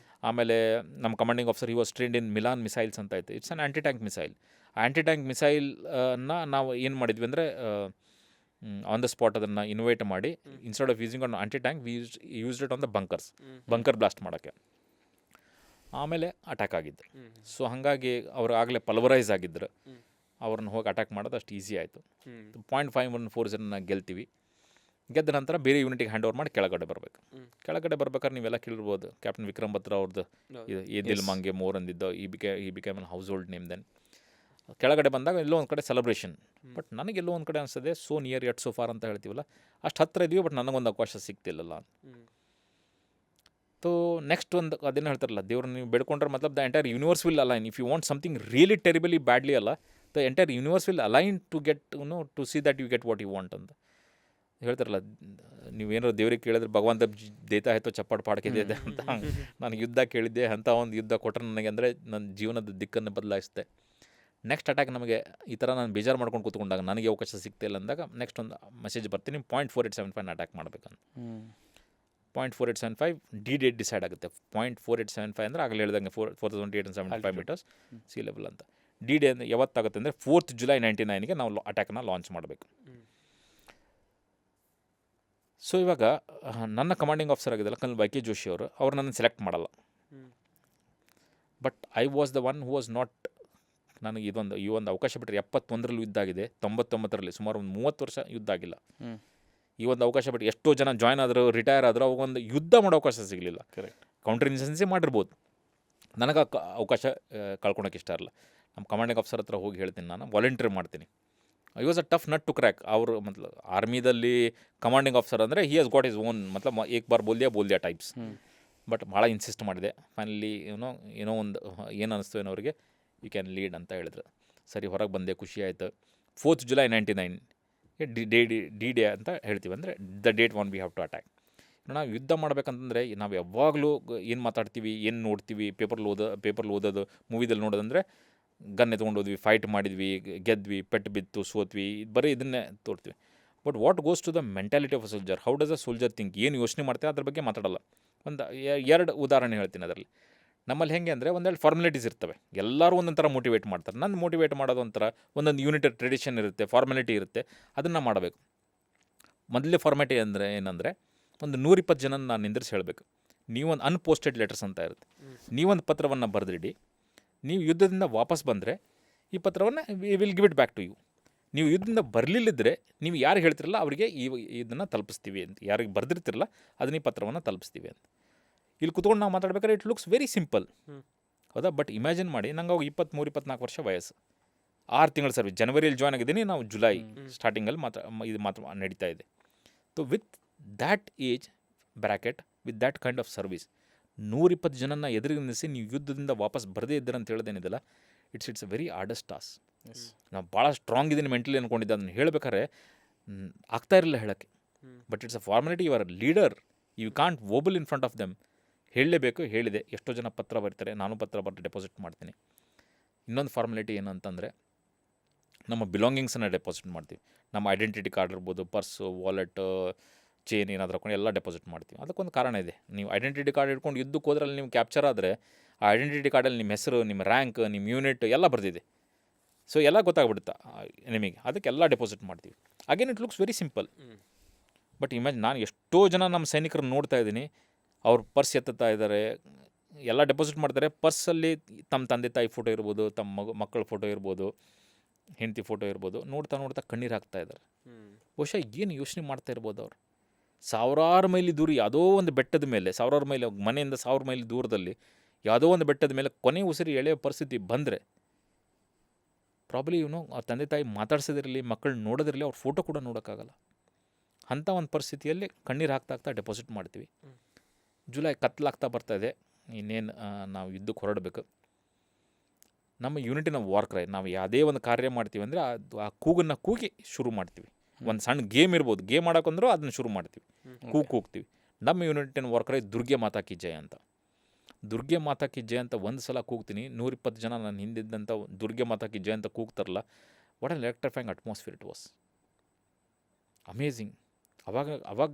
ಆಮೇಲೆ ನಮ್ಮ commanding officer was trained in Milan missiles ಅಂತ ಐತೆ. It's an anti tank missile. ಆ ಆ್ಯಂಟಿ ಟ್ಯಾಂಕ್ ಮಿಸೈಲ್ನ ನಾವು ಏನು ಮಾಡಿದ್ವಿ ಅಂದರೆ ಆನ್ ದ ಸ್ಪಾಟ್ ಅದನ್ನು ಇನ್ವೈಟ್ ಮಾಡಿ, instead of using on aunty tank V used it on the bunker blast ಮಾಡೋಕ್ಕೆ. ಆಮೇಲೆ ಅಟ್ಯಾಕ್ ಆಗಿದ್ದು. ಸೊ ಹಾಗಾಗಿ ಅವರು ಆಗಲೇ ಪಲ್ವರೈಸ್ ಆಗಿದ್ದರು. ಅವ್ರನ್ನ ಹೋಗಿ ಅಟ್ಯಾಕ್ ಮಾಡೋದು ಅಷ್ಟು ಈಸಿ ಆಯಿತು. 0.514 ಗೆಲ್ತೀವಿ. ಗೆದ್ದ ನಂತರ ಬೇರೆ ಯೂನಿಟಿಗೆ ಹ್ಯಾಂಡ್ ಓವರ್ ಮಾಡಿ ಕೆಳಗಡೆ ಬರಬೇಕು. ಕೆಳಗಡೆ ಬರ್ಬೇಕಾದ್ರೆ ನೀವೆಲ್ಲ ಕೇಳಿರ್ಬೋದು, ಕ್ಯಾಪ್ಟನ್ ವಿಕ್ರಮ್ ಬತ್ರಾ ಅವ್ರದ್ದು ಇದು ಎ ದಿಲ್ ಮಾಂಗೆ ಮೋರ್ ಅಂದಿದ್ದು, ಈ ಬಿಕೇಮ್ ಅನ್ ಹೌಸ್ ಹೋಲ್ಡ್ ನೇಮ್. ದೆನ್ ಕೆಳಗಡೆ ಬಂದಾಗ ಎಲ್ಲೋ ಒಂದು ಕಡೆ ಸೆಲೆಬ್ರೇಷನ್. ಬಟ್ ನನಗೆಲ್ಲೋ ಒಂದು ಕಡೆ ಅನಿಸ್ತದೆ so near yet so for ಅಂತ ಹೇಳ್ತೀವಲ್ಲ, ಅಷ್ಟು ಹತ್ತಿರ ಇದೀವಿ, ಬಟ್ ನನಗೊಂದು ಅವಕಾಶ ಸಿಗ್ತಿಲ್ಲಲ್ಲ. ಸೊ ನೆಕ್ಸ್ಟ್ ಒಂದು ಅದೇನು ಹೇಳ್ತಾರಲ್ಲ, ದೇವ್ರನ್ನ ನೀವು ಬೆಳ್ಕೊಂಡ್ರೆ ಮತ್ಲಬ್ the entire universe will align. If you want something really terribly badly ಅಲ್ಲ, the entire universe will align to get to see that you get what you want ಅಂತ ಹೇಳ್ತಾರಲ್ಲ. ನೀವೇನಾದ್ರು ದೇವ್ರಿಗೆ ಕೇಳಿದ್ರೆ ಭಗವಂತ ದೇತಾ ಆಯಿತು ಚಪ್ಪಾಡು ಪಾಡ್ಕಿದೆ ಅಂತ. ನಾನು ಯುದ್ಧ ಕೇಳಿದ್ದೆ, ಅಂಥ ಒಂದು ಯುದ್ಧ ಕೊಟ್ಟರೆ ನನಗೆ ಅಂದರೆ ನನ್ನ ಜೀವನದ ದಿಕ್ಕನ್ನು ಬದಲಾಯಿಸಿದೆ. ನೆಕ್ಸ್ಟ್ ಅಟ್ಯಾಕ್ ನಮಗೆ ಈ ಥರ ನಾನು ಬೇಜಾರು ಮಾಡ್ಕೊಂಡು ಕೂತ್ಕೊಂಡಾಗ, ನನಗೆ ಅವಕಾಶ ಸಿಗ್ತಿಲ್ಲ ಅಂದಾಗ ನೆಕ್ಸ್ಟ್ ಒಂದು ಮೆಸೇಜ್ ಬರ್ತೀನಿ, 0.4875 ಅಟ್ಯಾಕ್ ಮಾಡಬೇಕಂತ. 0.4875 ಡಿ ಡೇಟ್ ಡಿಸೈಡ್ ಆಗುತ್ತೆ. 0.4875 ಅಂದರೆ ಆಗಲೇ ಹೇಳ್ದಂಗೆ 4875 ಮೀಟರ್ಸ್ ಸಿ ಲೆವೆಲ್ ಅಂತ. ಡಿ ಡೇ ಅಂದರೆ ಯಾವತ್ತಾಗುತ್ತೆ ಅಂದರೆ 4th July 1999ಗೆ ನಾವು ಅಟ್ಯಾಕನ್ನು ಲಾಂಚ್ ಮಾಡಬೇಕು. ಸೊ ಇವಾಗ ನನ್ನ ಕಮಾಂಡಿಂಗ್ ಆಫೀಸರ್ ಆಗಿದ್ದಲ್ಲ ಕರ್ನಲ್ ವೈ ಕೆ ಜೋಶಿ ಅವರು, ಅವ್ರು ನನ್ನ ಸೆಲೆಕ್ಟ್ ಮಾಡಲ್ಲ. But I was the one who was not. ನನಗೆ ಈ ಒಂದು ಅವಕಾಶ ಬಿಟ್ಟರೆ 71ರಲ್ಲಿ ಯುದ್ಧ ಆಗಿದೆ, 99ರಲ್ಲಿ ಸುಮಾರು ಒಂದು 30 ವರ್ಷ ಯುದ್ಧ ಆಗಿಲ್ಲ. ಈ ಒಂದು ಅವಕಾಶ ಬಿಟ್ಟು ಎಷ್ಟೋ ಜನ ಜಾಯ್ನ್ ಆದರು, ರಿಟೈರ್ ಆದರು, ಅವಾಗೊಂದು ಯುದ್ಧ ಮಾಡೋ ಅವಕಾಶ ಸಿಗಲಿಲ್ಲ. ಕರೆಕ್ಟ್. ಕೌಂಟರ್ ಇನ್ಸೆನ್ಸೇ ಮಾಡಿರ್ಬೋದು. ನನಗೆ ಅವಕಾಶ ಕಳ್ಕೊಳಕ್ಕೆ ಇಷ್ಟ ಇರಲ್ಲ. ನಮ್ಮ ಕಮಾಂಡಿಂಗ್ ಆಫೀಸರ್ ಹತ್ರ ಹೋಗಿ ಹೇಳ್ತೀನಿ, ನಾನು ವಾಲಂಟಿಯರ್ ಮಾಡ್ತೀನಿ. I was a tough nut to crack. ಅವರು ಆರ್ಮಿದಲ್ಲಿ ಕಮಾಂಡಿಂಗ್ ಆಫೀಸರ್ ಅಂದರೆ he has got his own ಏಕ್ ಬಾರ್ ಬೋಲ್ದಿಯಾ ಟೈಪ್ಸ್. ಬಟ್ ಭಾಳ ಇನ್ಸಿಸ್ಟ್ ಮಾಡಿದೆ. ಫೈನಲಿ ಏನೋ ಒಂದು ಏನು ಅನ್ನಿಸ್ತು ಏನೋ ಅವರಿಗೆ, ಯು ಕ್ಯಾನ್ ಲೀಡ್ ಅಂತ ಹೇಳಿದ್ರು. ಸರಿ, ಹೊರಗೆ ಬಂದೆ, ಖುಷಿ ಆಯಿತು. 4th July 1999 ಡಿ ಡೇ ಅಂತ ಹೇಳ್ತೀವಿ, ಅಂದರೆ the date on we have to attack. ನಾವು ಯುದ್ಧ ಮಾಡ್ಬೇಕಂತಂದರೆ ನಾವು ಯಾವಾಗಲೂ ಏನು ಮಾತಾಡ್ತೀವಿ, ಏನು ನೋಡ್ತೀವಿ, ಪೇಪರ್ಲಿ ಓದೋದು, ಮೂವಿದಲ್ಲಿ ನೋಡೋದಂದರೆ ಗನ್ ಎತ್ಕೊಂಡೋದ್ವಿ, ಫೈಟ್ ಮಾಡಿದ್ವಿ, ಗೆದ್ವಿ, ಪೆಟ್ಟು ಬಿತ್ತು, ಸೋತ್ವಿ, ಬರೀ ಇದನ್ನೇ ತೋರ್ತೀವಿ. But what goes to the mentality of a soldier, how does a soldier think, ಏನು ಯೋಚನೆ ಮಾಡ್ತಾರೆ ಅದ್ರ ಬಗ್ಗೆ ಮಾತಾಡಲ್ಲ. ಒಂದು 2 ಉದಾಹರಣೆ ಹೇಳ್ತೀನಿ ಅದರಲ್ಲಿ. ನಮ್ಮಲ್ಲಿ ಹೆಂಗೆ ಅಂದರೆ ಒಂದೆರಡು ಫಾರ್ಮಾಲಿಟೀಸ್ ಇರ್ತವೆ, ಎಲ್ಲರೂ ಒಂದೊಂದು ಥರ ಮೋಟಿವೇಟ್ ಮಾಡ್ತಾರೆ. ನನ್ನ ಮೋಟಿವೇಟ್ ಮಾಡೋದು ಒಂಥರ, ಒಂದೊಂದು ಯೂನಿಟ್ ಟ್ರೆಡಿಷನ್ ಇರುತ್ತೆ, ಫಾರ್ಮಾಲಿಟಿ ಇರುತ್ತೆ, ಅದನ್ನು ಮಾಡಬೇಕು. ಮೊದಲೇ ಫಾರ್ಮ್ಯಾಟಿ ಅಂದರೆ ಏನಂದರೆ, ಒಂದು 120 ಜನ ನಾನು ನಿಂದಿರಿಸಿ ಹೇಳಬೇಕು, ನೀವೊಂದು ಅನ್ಪೋಸ್ಟೆಡ್ ಲೆಟರ್ಸ್ ಅಂತ ಇರುತ್ತೆ, ನೀವೊಂದು ಪತ್ರವನ್ನು ಬರೆದಿಡಿ, ನೀವು ಯುದ್ಧದಿಂದ ವಾಪಸ್ ಬಂದರೆ ಈ ಪತ್ರವನ್ನು will give it back to you. ನೀವು ಯುದ್ಧದಿಂದ ಬರಲಿಲ್ಲದ್ರೆ ನೀವು ಯಾರು ಹೇಳ್ತಿರಲ್ಲ ಅವರಿಗೆ ಇದನ್ನು ತಲುಪಿಸ್ತೀವಿ ಅಂತ, ಯಾರಿಗೆ ಬರೆದಿರ್ತಿರಲ್ಲ ಅದನ್ನ ಈ ಪತ್ರವನ್ನು ತಲುಪಿಸ್ತೀವಿ ಅಂತ. ಇಲ್ಲಿ ಕುತ್ಕೊಂಡು ನಾವು ಮಾತಾಡ್ಬೇಕಾದ್ರೆ ಇಟ್ ಲುಕ್ಸ್ ವೆರಿ ಸಿಂಪಲ್, ಹೌದಾ? ಬಟ್ ಇಮ್ಯಾಜಿನ್ ಮಾಡಿ, ನಂಗೆ ಅವಾಗ 23-24 ವರ್ಷ ವಯಸ್ಸು, 6 ತಿಂಗಳ ಸರ್ವಿಸ್. ಜನವರಿಯಲ್ಲಿ ಜಾಯ್ನ್ ಆಗಿದ್ದೀನಿ, ನಾವು ಜುಲೈ ಸ್ಟಾರ್ಟಿಂಗಲ್ಲಿ ಇದು ಮಾತ್ರ ನಡೀತಾ ಇದೆ. So with that age bracket, with that kind of service, 120 ಜನನ ಎದುರಿಗೆ ನಿಲ್ಲಿಸಿ ನೀವು ಯುದ್ಧದಿಂದ ವಾಪಸ್ ಬರದೇ ಇದ್ದೀರ ಅಂತ ಹೇಳೋದೇನಿದೆಲ್ಲ, it's a very hardest task. ನಾವು ಭಾಳ ಸ್ಟ್ರಾಂಗ್ ಇದ್ದೀನಿ ಮೆಂಟಲಿ ಅಂದ್ಕೊಂಡಿದ್ದೆ, ಅದನ್ನು ಹೇಳ್ಬೇಕಾದ್ರೆ ಆಗ್ತಾ ಇರಲಿಲ್ಲ ಹೇಳೋಕ್ಕೆ. But it's a formality, you are leader, you can't wobble in front of them. ಹೇಳಲೇಬೇಕು, ಹೇಳಿದೆ. ಎಷ್ಟೋ ಜನ ಪತ್ರ ಬರ್ತಾರೆ, ನಾನು ಪತ್ರ ಬರೆದು ಡೆಪಾಸಿಟ್ ಮಾಡ್ತೀನಿ. ಇನ್ನೊಂದು ಫಾರ್ಮಾಲಿಟಿ ಏನು ಅಂತಂದರೆ, ನಮ್ಮ ಬಿಲಾಂಗಿಂಗ್ಸನ್ನು ಡೆಪಾಸಿಟ್ ಮಾಡ್ತೀವಿ. ನಮ್ಮ ಐಡೆಂಟಿಟಿ ಕಾರ್ಡ್ ಇರ್ಬೋದು, ಪರ್ಸು, ವಾಲೆಟ್, ಚೇನ್ ಏನಾದರೂ ಹಾಕೊಂಡು ಎಲ್ಲ ಡೆಪಾಸಿಟ್ ಮಾಡ್ತೀವಿ. ಅದಕ್ಕೊಂದು ಕಾರಣ ಇದೆ. ನೀವು ಐಡೆಂಟಿಟಿ ಕಾರ್ಡ್ ಇಟ್ಕೊಂಡು ಯುದ್ಧಕ್ಕೆ ಹೋದ್ರಲ್ಲಿ ನೀವು ಕ್ಯಾಪ್ಚರ್ ಆದರೆ, ಆ ಐಡೆಂಟಿಟಿ ಕಾರ್ಡಲ್ಲಿ ನಿಮ್ಮ ಹೆಸರು, ನಿಮ್ಮ ರ್ಯಾಂಕ್, ನಿಮ್ಮ ಯೂನಿಟ್ ಎಲ್ಲ ಬರ್ದಿದೆ. ಸೊ ಎಲ್ಲ ಗೊತ್ತಾಗ್ಬಿಡುತ್ತೆ ನಿಮಗೆ, ಅದಕ್ಕೆಲ್ಲ ಡೆಪಾಸಿಟ್ ಮಾಡ್ತೀವಿ. Again it looks very simple. But imagine, ನಾನು ಎಷ್ಟೋ ಜನ ನಮ್ಮ ಸೈನಿಕರನ್ನು ನೋಡ್ತಾ ಇದ್ದೀನಿ, ಅವ್ರ ಪರ್ಸ್ ಎತ್ತುತ್ತಾ ಇದ್ದಾರೆ, ಎಲ್ಲ ಡೆಪಾಸಿಟ್ ಮಾಡ್ತಾರೆ. ಪರ್ಸಲ್ಲಿ ತಮ್ಮ ತಂದೆ ತಾಯಿ ಫೋಟೋ ಇರ್ಬೋದು, ತಮ್ಮ ಮಕ್ಕಳ ಫೋಟೋ ಇರ್ಬೋದು, ಹೆಂಡತಿ ಫೋಟೋ ಇರ್ಬೋದು, ನೋಡ್ತಾ ಕಣ್ಣೀರು ಹಾಕ್ತಾ ಇದ್ದಾರೆ. ಬಹುಶಃ ಏನು ಯೋಚನೆ ಮಾಡ್ತಾ ಇರ್ಬೋದು ಅವರು. 1000 ಮೈಲಿ ದೂರ ಯಾವುದೋ ಒಂದು ಬೆಟ್ಟದ ಮೇಲೆ, 1000 ಮೈಲಿ ಮನೆಯಿಂದ 1000 ಮೈಲಿ ದೂರದಲ್ಲಿ ಯಾವುದೋ ಒಂದು ಬೆಟ್ಟದ ಮೇಲೆ ಕೊನೆ ಉಸಿರು ಎಳೆಯೋ ಪರಿಸ್ಥಿತಿ ಬಂದರೆ, ಪ್ರಾಬ್ಲಿ ಅವ್ರ ತಂದೆ ತಾಯಿ ಮಾತಾಡ್ಸೋದಿರಲಿ, ಮಕ್ಕಳು ನೋಡೋದಿರಲಿ, ಅವ್ರ ಫೋಟೋ ಕೂಡ ನೋಡೋಕ್ಕಾಗಲ್ಲ. ಅಂಥ ಒಂದು ಪರಿಸ್ಥಿತಿಯಲ್ಲಿ ಕಣ್ಣೀರು ಹಾಕ್ತಾ ಡೆಪಾಸಿಟ್ ಮಾಡ್ತೀವಿ. ಜುಲೈ ಕತ್ಲಾಗ್ತಾ ಬರ್ತಾಯಿದೆ, ಇನ್ನೇನು ನಾವು ಯುದ್ಧಕ್ಕೆ ಹೊರಡಬೇಕು. ನಮ್ಮ ಯೂನಿಟಿನ ವಾರ್ ಕ್ರೈ. ನಾವು ಯಾವುದೇ ಒಂದು ಕಾರ್ಯ ಮಾಡ್ತೀವಿ ಅಂದರೆ ಆ ಕೂಗನ್ನು ಕೂಗಿ ಶುರು ಮಾಡ್ತೀವಿ. ಒಂದು ಸಣ್ಣ ಗೇಮ್ ಇರ್ಬೋದು, ಗೇಮ್ ಮಾಡೋಕ್ಕಂದ್ರೂ ಅದನ್ನು ಶುರು ಮಾಡ್ತೀವಿ, ಕೂಗ್ತೀವಿ. ನಮ್ಮ ಯೂನಿಟಿನ ವಾರ್ ಕ್ರೈ ದುರ್ಗೆ ಮಾತಾ ಕಿ ಜಯ ಅಂತ. ದುರ್ಗೆ ಮಾತಾ ಕಿ ಜಯ ಅಂತ ಒಂದು ಸಲ ಕೂಗ್ತೀನಿ, 120 ಜನ ನಾನು ಹಿಂದಿದ್ದಂಥ ದುರ್ಗೆ ಮಾತಾ ಕಿ ಜಯ ಅಂತ ಕೂಗ್ತಾರಲ್ಲ, what an electrifying atmosphere it was, amazing. ಅವಾಗ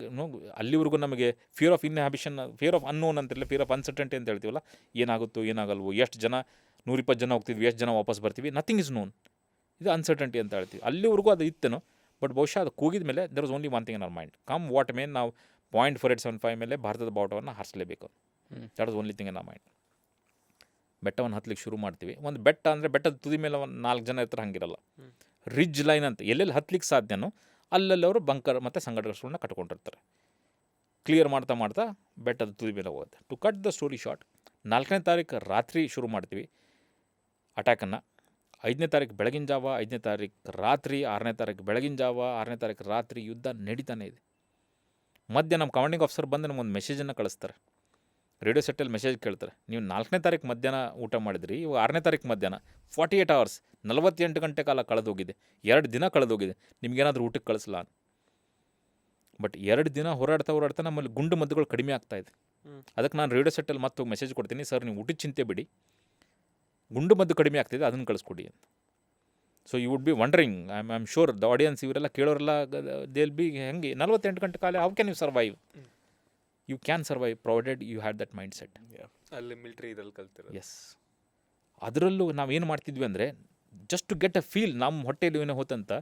ಅಲ್ಲಿವರೆಗೂ ನಮಗೆ fear of inhibition, fear of unknown ಅಂತಿರಲಿಲ್ಲ, ಫಿಯರ್ ಆಫ್ ಅನ್ಸರ್ಟೆಂಟಿ ಅಂತ ಹೇಳ್ತೀವಲ್ಲ, ಏನಾಗುತ್ತೋ ಏನಾಗಲ್ವೋ, ಎಷ್ಟು ಜನ 120 ಜನ ಹೋಗ್ತಿದ್ವಿ, ಎಷ್ಟು ಜನ ವಾಪಸ್ ಬರ್ತೀವಿ, ನಥಿಂಗ್ ಇಸ್ ನೋನ್. ಇದು ಅನ್ಸರ್ಟೆಂಟಿ ಅಂತ ಹೇಳ್ತೀವಿ. ಅಲ್ಲಿವರೆಗೂ ಅದು ಇತ್ತೇನೋ, ಬಟ್ ಬಹುಶಃ ಅದು ಕೂಗಿದ ಮೇಲೆ there is only one thing in our mind, come what may ನಾವು 0.4875 ಮೇಲೆ ಭಾರತದ ಬಾವುಟವನ್ನು ಹಾರಿಸಲೇಬೇಕು. That is only thing in our mind. ಬೆಟ್ಟವನ್ನು ಹತ್ತಲಿಕ್ಕೆ ಶುರು ಮಾಡ್ತೀವಿ. ಒಂದು ಬೆಟ್ಟ ಅಂದರೆ ಬೆಟ್ಟದ ತುದಿ ಮೇಲೆ ಒಂದು 4 ಜನ ಇರ್ತಾರೆ, ಹಂಗಿರಲ್ಲ. ರಿಡ್ಜ್ ಲೈನ್ ಅಂತ ಎಲ್ಲೆಲ್ಲಿ ಹತ್ತಲಿಕ್ಕೆ ಸಾಧ್ಯನೋ ಅಲ್ಲಲ್ಲಿ ಅವರು ಬಂಕರ್ ಮತ್ತು ಸಂಘಟನೆಗಳನ್ನ ಕಟ್ಕೊಂಡಿರ್ತಾರೆ. ಕ್ಲಿಯರ್ ಮಾಡ್ತಾ ಮಾಡ್ತಾ ಬೆಟ್ಟದ ತುದಿ ಮೇಲೆ ಹೋಗುತ್ತೆ. To cut the story short, 4ನೇ ತಾರೀಕು ರಾತ್ರಿ ಶುರು ಮಾಡ್ತೀವಿ ಅಟ್ಯಾಕನ್ನು. 5ನೇ ತಾರೀಕು ಬೆಳಗಿನ ಜಾವ, 5ನೇ ತಾರೀಕು ರಾತ್ರಿ, 6ನೇ ತಾರೀಕು ಬೆಳಗಿನ ಜಾವ, 6ನೇ ತಾರೀಕು ರಾತ್ರಿ ಯುದ್ಧ ನಡೀತಾನೆ ಇದೆ. ಮಧ್ಯ ನಮ್ಮ ಕಮಾಂಡಿಂಗ್ ಆಫೀಸರ್ ಬಂದು ನಮಗೊಂದು ಮೆಸೇಜನ್ನು ಕಳಿಸ್ತಾರೆ, ರೇಡಿಯೋ ಸೆಟ್ಟಲ್ಲಿ ಮೆಸೇಜ್ ಕೇಳ್ತಾರೆ, ನೀವು 4ನೇ ತಾರೀಕು ಮಧ್ಯಾಹ್ನ ಊಟ ಮಾಡಿದ್ರಿ, ಇವಾಗ 6ನೇ ತಾರೀಕು ಮಧ್ಯಾಹ್ನ 48 hours 48 ಗಂಟೆ ಕಾಲ ಕಳೆದೋಗಿದೆ, 2 ದಿನ ಕಳೆದೋಗಿದೆ, ನಿಮಗೇನಾದರೂ ಊಟಕ್ಕೆ ಕಳಿಸಲ್ಲ. ಬಟ್ 2 ದಿನ ಹೋರಾಡ್ತಾ ನಮ್ಮಲ್ಲಿ ಗುಂಡು ಮದ್ದುಗಳು ಕಡಿಮೆ ಆಗ್ತಾಯಿದೆ. ಅದಕ್ಕೆ ನಾನು ರೇಡಿಯೋ ಸೆಟ್ಟಲ್ಲಿ ಮತ್ತೆ ಮೆಸೇಜ್ ಕೊಡ್ತೀನಿ, ಸರ್ ನೀವು ಊಟದ ಚಿಂತೆ ಬಿಡಿ, ಗುಂಡು ಮದ್ದು ಕಡಿಮೆ ಆಗ್ತಿದೆ, ಅದನ್ನು ಕಳಿಸ್ಕೊಡಿ ಅಂತ. So you would be wondering, I am sure the audience ಇವರೆಲ್ಲ ಕೇಳೋರೆಲ್ಲ ದೇ ವಿಲ್ ಬಿ ಹೆಂಗೆ 48 ಗಂಟೆ ಕಾಲ how can you survive? You can survive provided you had that mind set. ಅಲ್ಲಿ ಮಿಲಿಟರಿ ಇದ್ರಲ್ಲಿ ಕಲ್ತಿರೋ. ಎಸ್, ಅದರಲ್ಲೂ ನಾವೇನು ಮಾಡ್ತಿದ್ವಿ ಅಂದರೆ just to get a feel, ನಮ್ಮ ಹೊಟ್ಟೆಯಲ್ಲಿ ಏನೋ ಹೋತಂತ.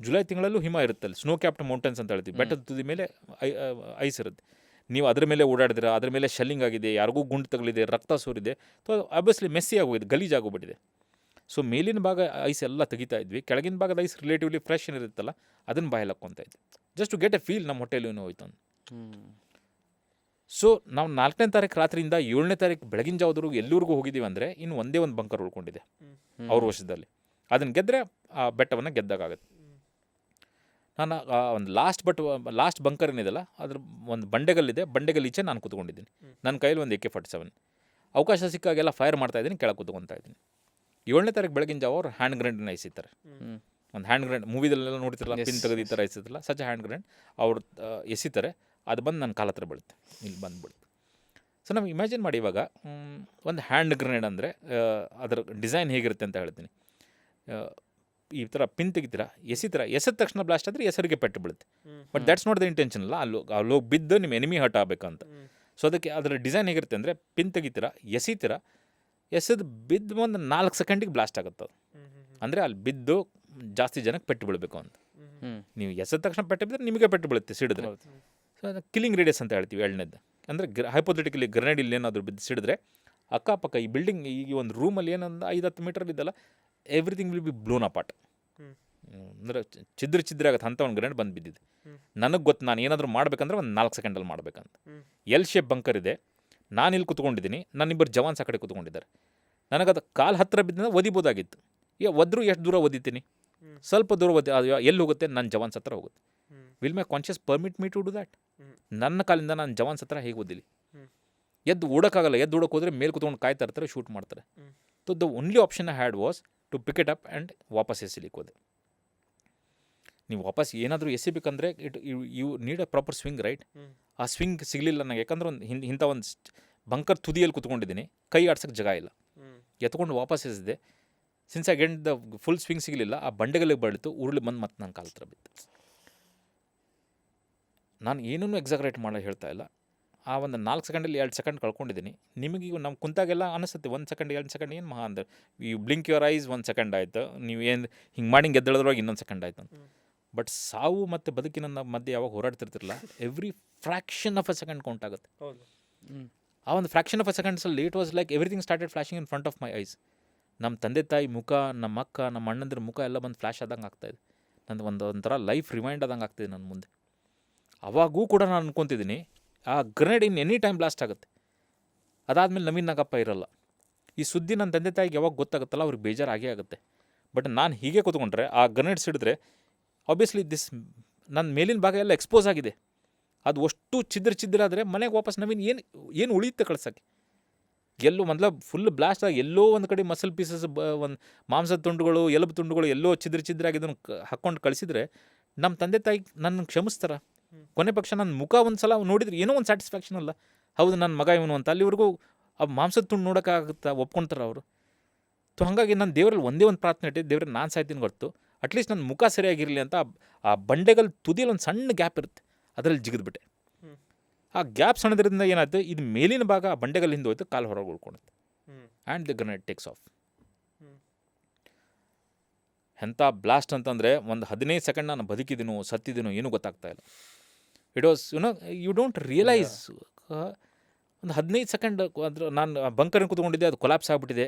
ಜುಲೈ ತಿಂಗಳಲ್ಲೂ ಹಿಮ ಇರುತ್ತಲ್ಲಿ, ಸ್ನೋ ಕ್ಯಾಪ್ಡ್ ಮೌಂಟೇನ್ಸ್ ಅಂತ ಹೇಳ್ತೀವಿ, ಬೆಟ್ಟದ ತುದಿ ಮೇಲೆ ಐಸ್ ಇರುತ್ತೆ. ನೀವು ಅದ್ರ ಮೇಲೆ ಓಡಾಡಿದ್ರೆ ಅದ್ರ ಮೇಲೆ ಶೆಲ್ಲಿಂಗ್ ಆಗಿದೆ, ಯಾರಿಗೂ ಗುಂಡು ತಗಲಿದೆ, ರಕ್ತ ಸೋರಿದೆ, ಸೊ ಆಬ್ವಿಯಸ್ಲಿ ಮೆಸ್ಸಿ ಆಗೋಗಿದೆ, ಗಲೀಜಾಗೋಗ್ಬಿಟ್ಟಿದೆ. ಸೊ ಮೇಲಿನ ಭಾಗ ಐಸ್ ಎಲ್ಲ ತೆಗಿತಾ ಇದ್ವಿ, ಕೆಳಗಿನ ಭಾಗದ ಐಸ್ ರಿಲೇಟಿವ್ಲಿ ಫ್ರೆಶ್ ಏನಿರುತ್ತಲ್ಲ ಅದನ್ನು ಬಾಯಲ್ಲಿ ಹಾಕ್ಕೊತಾ ಇದ್ವಿ, just to get a feel ನಮ್ಮ ಹೊಟ್ಟೆಯಲ್ಲಿ ಏನೋ ಹೋಯ್ತು ಅಂತ. ಸೊ ನಾವು 4ನೇ ತಾರೀಕು ರಾತ್ರಿಯಿಂದ 7ನೇ ತಾರೀಕು ಬೆಳಗಿನ ಜಾವದವರೆಗೂ ಎಲ್ಲಿವರೆಗೂ ಹೋಗಿದ್ದೀವಿ ಅಂದರೆ ಇನ್ನು ಒಂದೇ ಒಂದು ಬಂಕರ್ ಉಳ್ಕೊಂಡಿದೆ ಅವ್ರ ವರ್ಷದಲ್ಲಿ. ಅದನ್ನು ಗೆದ್ದರೆ ಆ ಬೆಟ್ಟವನ್ನು ಗೆದ್ದಾಗುತ್ತೆ. ನಾನು ಒಂದು ಲಾಸ್ಟ್ ಬಂಕರ್ ಏನಿದೆಲ್ಲ ಅದ್ರ ಒಂದು ಬಂಡೆಗಲ್ಲಿದೆ, ಬಂಡೆಗಲ್ಲಿ ಈಚೆ ನಾನು ಕೂತ್ಕೊಂಡಿದ್ದೀನಿ. ನನ್ನ ಕೈಯಲ್ಲಿ ಒಂದು AK-47, ಅವಕಾಶ ಸಿಕ್ಕಾಗೆಲ್ಲ ಫೈರ್ ಮಾಡ್ತಾಯಿದ್ದೀನಿ, ಕೆಳಗೆ ಕೂತ್ಕೊತಾ ಇದ್ದೀನಿ. 7ನೇ ತಾರೀಕು ಬೆಳಗಿನ ಜಾವ ಅವ್ರು ಹ್ಯಾಂಡ್ ಗ್ರೆನೇಡ್ನ ಎಸಿತಾರೆ. ಒಂದು ಹ್ಯಾಂಡ್ ಗ್ರೆನೇಡ್ ಮೂವಿದಲ್ಲೆಲ್ಲ ನೋಡ್ತಿರಲ್ಲ, ಪಿನ್ ತೆಗೆದು ಈ ಥರ ಎಸಿದ್ರಲ್ಲ, ಸಚ್ ಹ್ಯಾಂಡ್ ಗ್ರೆನೇಡ್ ಅವ್ರು ಎಸಿತಾರೆ. ಅದು ಬಂದು ನನ್ನ ಕಾಲ ಹತ್ರ ಬೀಳುತ್ತೆ, ಇಲ್ಲಿ ಬಂದುಬಿಡುತ್ತೆ. ಸೊ ನಾವು ಇಮ್ಯಾಜಿನ್ ಮಾಡಿ, ಇವಾಗ ಒಂದು ಹ್ಯಾಂಡ್ ಗ್ರೆನೇಡ್ ಅಂದರೆ ಅದರ ಡಿಸೈನ್ ಹೇಗಿರುತ್ತೆ ಅಂತ ಹೇಳ್ತೀನಿ. ಈ ಥರ ಪಿನ್ ತೆಗಿತೀರಾ, ಎಸಿದ ತಕ್ಷಣ ಬ್ಲಾಸ್ಟ್ ಆದರೆ ಹೆಸರಿಗೆ ಪೆಟ್ಟು ಬೀಳುತ್ತೆ. But that's not the intention ಅಲ್ಲ, ಅಲ್ಲೋಗಿ ಬಿದ್ದು ನಿಮ್ಮ ಎನಿಮಿ ಹರ್ಟ್ ಆಗಬೇಕಂತ. ಸೊ ಅದಕ್ಕೆ ಅದರ ಡಿಸೈನ್ ಹೇಗಿರುತ್ತೆ ಅಂದರೆ, ಪಿನ್ ತೆಗಿತೀರಾ, ಎಸೆದು ಬಿದ್ದು ಒಂದು 4 ಸೆಕೆಂಡಿಗೆ ಬ್ಲಾಸ್ಟ್ ಆಗುತ್ತೆ ಅದು. ಅಂದರೆ ಅಲ್ಲಿ ಬಿದ್ದು ಜಾಸ್ತಿ ಜನಕ್ಕೆ ಪೆಟ್ಟು ಬೀಳಬೇಕು ಅಂತ. ನೀವು ಎಸೆದ ತಕ್ಷಣ ಪೆಟ್ಟು ಬಿದ್ದರೆ ನಿಮಗೆ ಪೆಟ್ಟು ಬೀಳುತ್ತೆ ಸಿಡಿದ್ರೆ. ಸೊ ಅದು ಕಿಲ್ಲಿಂಗ್ ರೇಡಿಯಸ್ ಅಂತ ಹೇಳ್ತೀವಿ, 2ನೇದು. ಅಂದರೆ ಹೈಪೋಥೆಟಿಕಲಿ ಗ್ರೆನೇಡ್ ಇಲ್ಲಿ ಏನಾದರೂ ಬಿದ್ದು ಸಿಡಿದ್ರೆ ಅಕ್ಕಪಕ್ಕ ಈ ಬಿಲ್ಡಿಂಗ್, ಈ ಒಂದು ರೂಮಲ್ಲಿ ಏನೊಂದು 5-10 ಮೀಟರ್ ಇದ್ದಲ್ಲ, everything will be blown apart. ಅಂದರೆ ಚಿದ್ರ ಆಗುತ್ತೆ ಅಂಥ ಒಂದು ಗ್ರೆನೇಡ್ ಬಂದು ಬಿದ್ದಿದೆ. ನನಗೆ ಗೊತ್ತು, ನಾನು ಏನಾದರೂ ಮಾಡಬೇಕಂದ್ರೆ ಒಂದು 4 ಸೆಕೆಂಡಲ್ಲಿ ಮಾಡಬೇಕಂತ. ಎಲ್ ಶೇಪ್ ಬಂಕರ್ ಇದೆ, ನಾನು ಇಲ್ಲಿ ಕೂತ್ಕೊಂಡಿದ್ದೀನಿ, ನನ್ನಿಬ್ಬರು ಜವಾನ್ಸ್ ಆ ಕಡೆ ಕೂತ್ಕೊಂಡಿದ್ದಾರೆ. ನನಗದು ಕಾಲು ಹತ್ತಿರ ಬಿದ್ದ ಒದಿಬೋದಾಗಿತ್ತು. ಒದ್ರೂ ಎಷ್ಟು ದೂರ ಒದಿತೀನಿ, ಸ್ವಲ್ಪ ದೂರ ಅದು ಎಲ್ಲಿ ಹೋಗುತ್ತೆ, ನನ್ನ ಜವಾನ್ಸ್ ಹತ್ರ ಹೋಗುತ್ತೆ. Will my conscious permit me to do that? ನನ್ನ ಕಾಲಿಂದ ನಾನು ಜವಾನ್ಸ್ ಹತ್ರ ಹೇಗೆ ಓದಿಲಿ? ಎದ್ದು ಓಡೋಕ್ಕಾಗಲ್ಲ, ಎದ್ದು ಓಡೋಕೆ ಹೋದರೆ ಮೇಲೆ ಕೂತ್ಕೊಂಡು ಕಾಯ್ತಾ ಇರ್ತಾರೆ, ಶೂಟ್ ಮಾಡ್ತಾರೆ. So the only option I had was to pick it up and ವಾಪಸ್ ಎಸಿಲಿಕ್ಕೆ ಹೋದೆ. ನೀವು ವಾಪಸ್ ಏನಾದರೂ ಎಸಿಬೇಕಂದ್ರೆ you need a proper swing, right? ಆ ಸ್ವಿಂಗ್ ಸಿಗಲಿಲ್ಲ ನನಗೆ, ಯಾಕಂದ್ರೆ ಒಂದು ಇಂಥ ಒಂದು ಬಂಕರ್ ತುದಿಯಲ್ಲಿ ಕೂತ್ಕೊಂಡಿದ್ದೀನಿ, ಕೈ ಆಡ್ಸೋಕ್ಕೆ ಜಾಗ ಇಲ್ಲ. ಎತ್ಕೊಂಡು ವಾಪಸ್ ಎಸಿದೆ. Since I get the full swing ಸಿಗಲಿಲ್ಲ, ಆ ಬಂಡೆಗಳಿಗೆ ಬಳಿತು, ಉರುಳಿ ಬಂದು ಮತ್ತೆ ನನ್ನ ಕಾಲ ಹತ್ರ ಬಿತ್ತು. ನಾನು ಏನೂ ಎಕ್ಸಾಗ್ರೇಟ್ ಮಾಡೋ ಹೇಳ್ತಾ ಇಲ್ಲ. ಆ ಒಂದು 4 ಸೆಕೆಂಡಲ್ಲಿ 2 ಸೆಕೆಂಡ್ ಕಳ್ಕೊಂಡಿದ್ದೀನಿ. ನಿಮಗೀಗ ನಮ್ಮ ಕುಂತಾಗೆಲ್ಲ ಅನಿಸುತ್ತೆ 1 ಸೆಕೆಂಡ್ 2 ಸೆಕೆಂಡ್ ಏನು ಮಹಾ ಅಂದರೆ, you blink your eyes 1 second ಆಯಿತು, ನೀವು ಏನು ಹಿಂಗೆ ಮಾಡಿ ಗೆದ್ದಳದ್ರೊಳಗೆ ಇನ್ನೊಂದು ಸೆಕೆಂಡ್ ಆಯಿತು. ಬಟ್ ಸಾವು ಮತ್ತು ಬದುಕಿನ ಮಧ್ಯೆ ಯಾವಾಗ ಹೋರಾಡ್ತಿರ್ತಿರಲ್ಲ, every fraction of a second count ಆಗುತ್ತೆ. ಆ ಒಂದು ಫ್ರ್ಯಾಕ್ಷನ್ ಆಫ್ ಅ ಸೆಕೆಂಡ್ಸಲ್ಲಿ it was like everything started flashing in front of my eyes. ನಮ್ಮ ತಂದೆ ತಾಯಿ ಮುಖ, ನಮ್ಮ ಅಕ್ಕ, ನಮ್ಮ ಅಣ್ಣಂದ್ರ ಮುಖ ಎಲ್ಲ ಬಂದು ಫ್ಲ್ಯಾಶ್ ಆದಂಗೆ ಆಗ್ತಾಯಿದೆ. ನಂದು ಒಂಥರ ಲೈಫ್ ರಿಮೈಂಡ್ ಆದಂಗೆ ಆಗ್ತಿದೆ ನನ್ನ ಮುಂದೆ. ಅವಾಗೂ ಕೂಡ ನಾನು ಅನ್ಕೊತಿದ್ದೀನಿ, ಆ grenade in any time blast ಆಗುತ್ತೆ. ಅದಾದಮೇಲೆ ನವೀನ್ ನಾಗಪ್ಪ ಇರಲ್ಲ. ಈ ಸುದ್ದಿ ನನ್ನ ತಂದೆ ತಾಯಿಗೆ ಯಾವಾಗ ಗೊತ್ತಾಗುತ್ತಲ್ಲ, ಅವ್ರಿಗೆ ಬೇಜಾರಾಗೇ ಆಗುತ್ತೆ. ಬಟ್ ನಾನು ಹೀಗೆ ಕೂತ್ಕೊಂಡ್ರೆ, ಆ ಗ್ರೆನೇಡ್ ಸಿಡಿದ್ರೆ ಆಬ್ವಿಯಸ್ಲಿ ನನ್ನ ಮೇಲಿನ ಭಾಗ ಎಲ್ಲ ಎಕ್ಸ್ಪೋಸ್ ಆಗಿದೆ. ಅದು ಅಷ್ಟು ಛಿದ್ರ ಆದರೆ ಮನೆಗೆ ವಾಪಸ್ ನವೀನ್ ಏನು ಉಳಿಯುತ್ತೆ ಕಳ್ಸೋಕ್ಕೆ? ಎಲ್ಲೋ ಮೊದಲ ಫುಲ್ ಬ್ಲಾಸ್ಟ್ ಆಗಿ ಎಲ್ಲೋ ಒಂದು ಕಡೆ ಮಸಲ್ ಪೀಸಸ್ ಒಂದು ಮಾಂಸದ ತುಂಡುಗಳು ಎಲುಬು ತುಂಡುಗಳು ಎಲ್ಲೋ ಚಿದ್ರಾಗಿ ಇದನ್ನು ಹಾಕ್ಕೊಂಡು ಕಳಿಸಿದ್ರೆ ನಮ್ಮ ತಂದೆ ತಾಯಿ ನನ್ನ ಕ್ಷಮಿಸ್ತಾರ. ಕೊನೆ ಪಕ್ಷ ನನ್ನ ಮುಖ ಒಂದು ಸಲ ನೋಡಿದ್ರೆ ಏನೋ ಒಂದು ಸ್ಯಾಟಿಸ್ಫ್ಯಾಕ್ಷನ್ ಅಲ್ಲ, ಹೌದು ನನ್ನ ಮಗ ಇವನು ಅಂತ. ಅಲ್ಲಿವರೆಗೂ ಆ ಮಾಂಸದ ತುಂಡು ನೋಡೋಕ್ಕಾಗುತ್ತಾ, ಒಪ್ಕೊಳ್ತಾರೆ ಅವರು. ಸೊ ಹಾಗಾಗಿ ನನ್ನ ದೇವರಲ್ಲಿ ಒಂದೇ ಒಂದು ಪ್ರಾರ್ಥನೆ ಇಟ್ಟೆ, ದೇವ್ರಿಗೆ ನಾನು ಸಾಯ್ತೀನಿ ಹೊರತು ಅಟ್ಲೀಸ್ಟ್ ನನ್ನ ಮುಖ ಸರಿಯಾಗಿರಲಿ ಅಂತ. ಆ ಬಂಡೆಗಲ್ ತುದಿಯಲ್ಲಿ ಒಂದು ಸಣ್ಣ ಗ್ಯಾಪ್ ಇರುತ್ತೆ, ಅದರಲ್ಲಿ ಜಿಗಿದ್ಬಿಟ್ಟೆ. ಆ ಗ್ಯಾಪ್ ಸಣ್ಣದ್ರಿಂದ ಏನಾಯ್ತು, ಇದು ಮೇಲಿನ ಭಾಗ ಆ ಬಂಡೆಗಲ್ ಹಿಂದೆ ಹೋಯ್ತು, ಕಾಲು ಹೊರಗೆ ಉಳ್ಕೊಳುತ್ತೆ. And the grenade takes off. ಎಂಥ ಬ್ಲಾಸ್ಟ್ ಅಂತಂದರೆ ಒಂದು 15 ಸೆಕೆಂಡ್ ನಾನು ಬದುಕಿದ್ದೀನೋ ಸತ್ತಿದ್ದೀನೋ ಏನೂ ಗೊತ್ತಾಗ್ತಾ ಇಲ್ಲ. It was you don't realise. ಒಂದು 15 ಸೆಕೆಂಡ್ ಅಂದ್ರೆ ನಾನು ಬಂಕರ್ನ ಕೂತ್ಕೊಂಡಿದ್ದೆ, ಅದು ಕೊಲಾಪ್ಸ್ ಆಗಿಬಿಟ್ಟಿದೆ.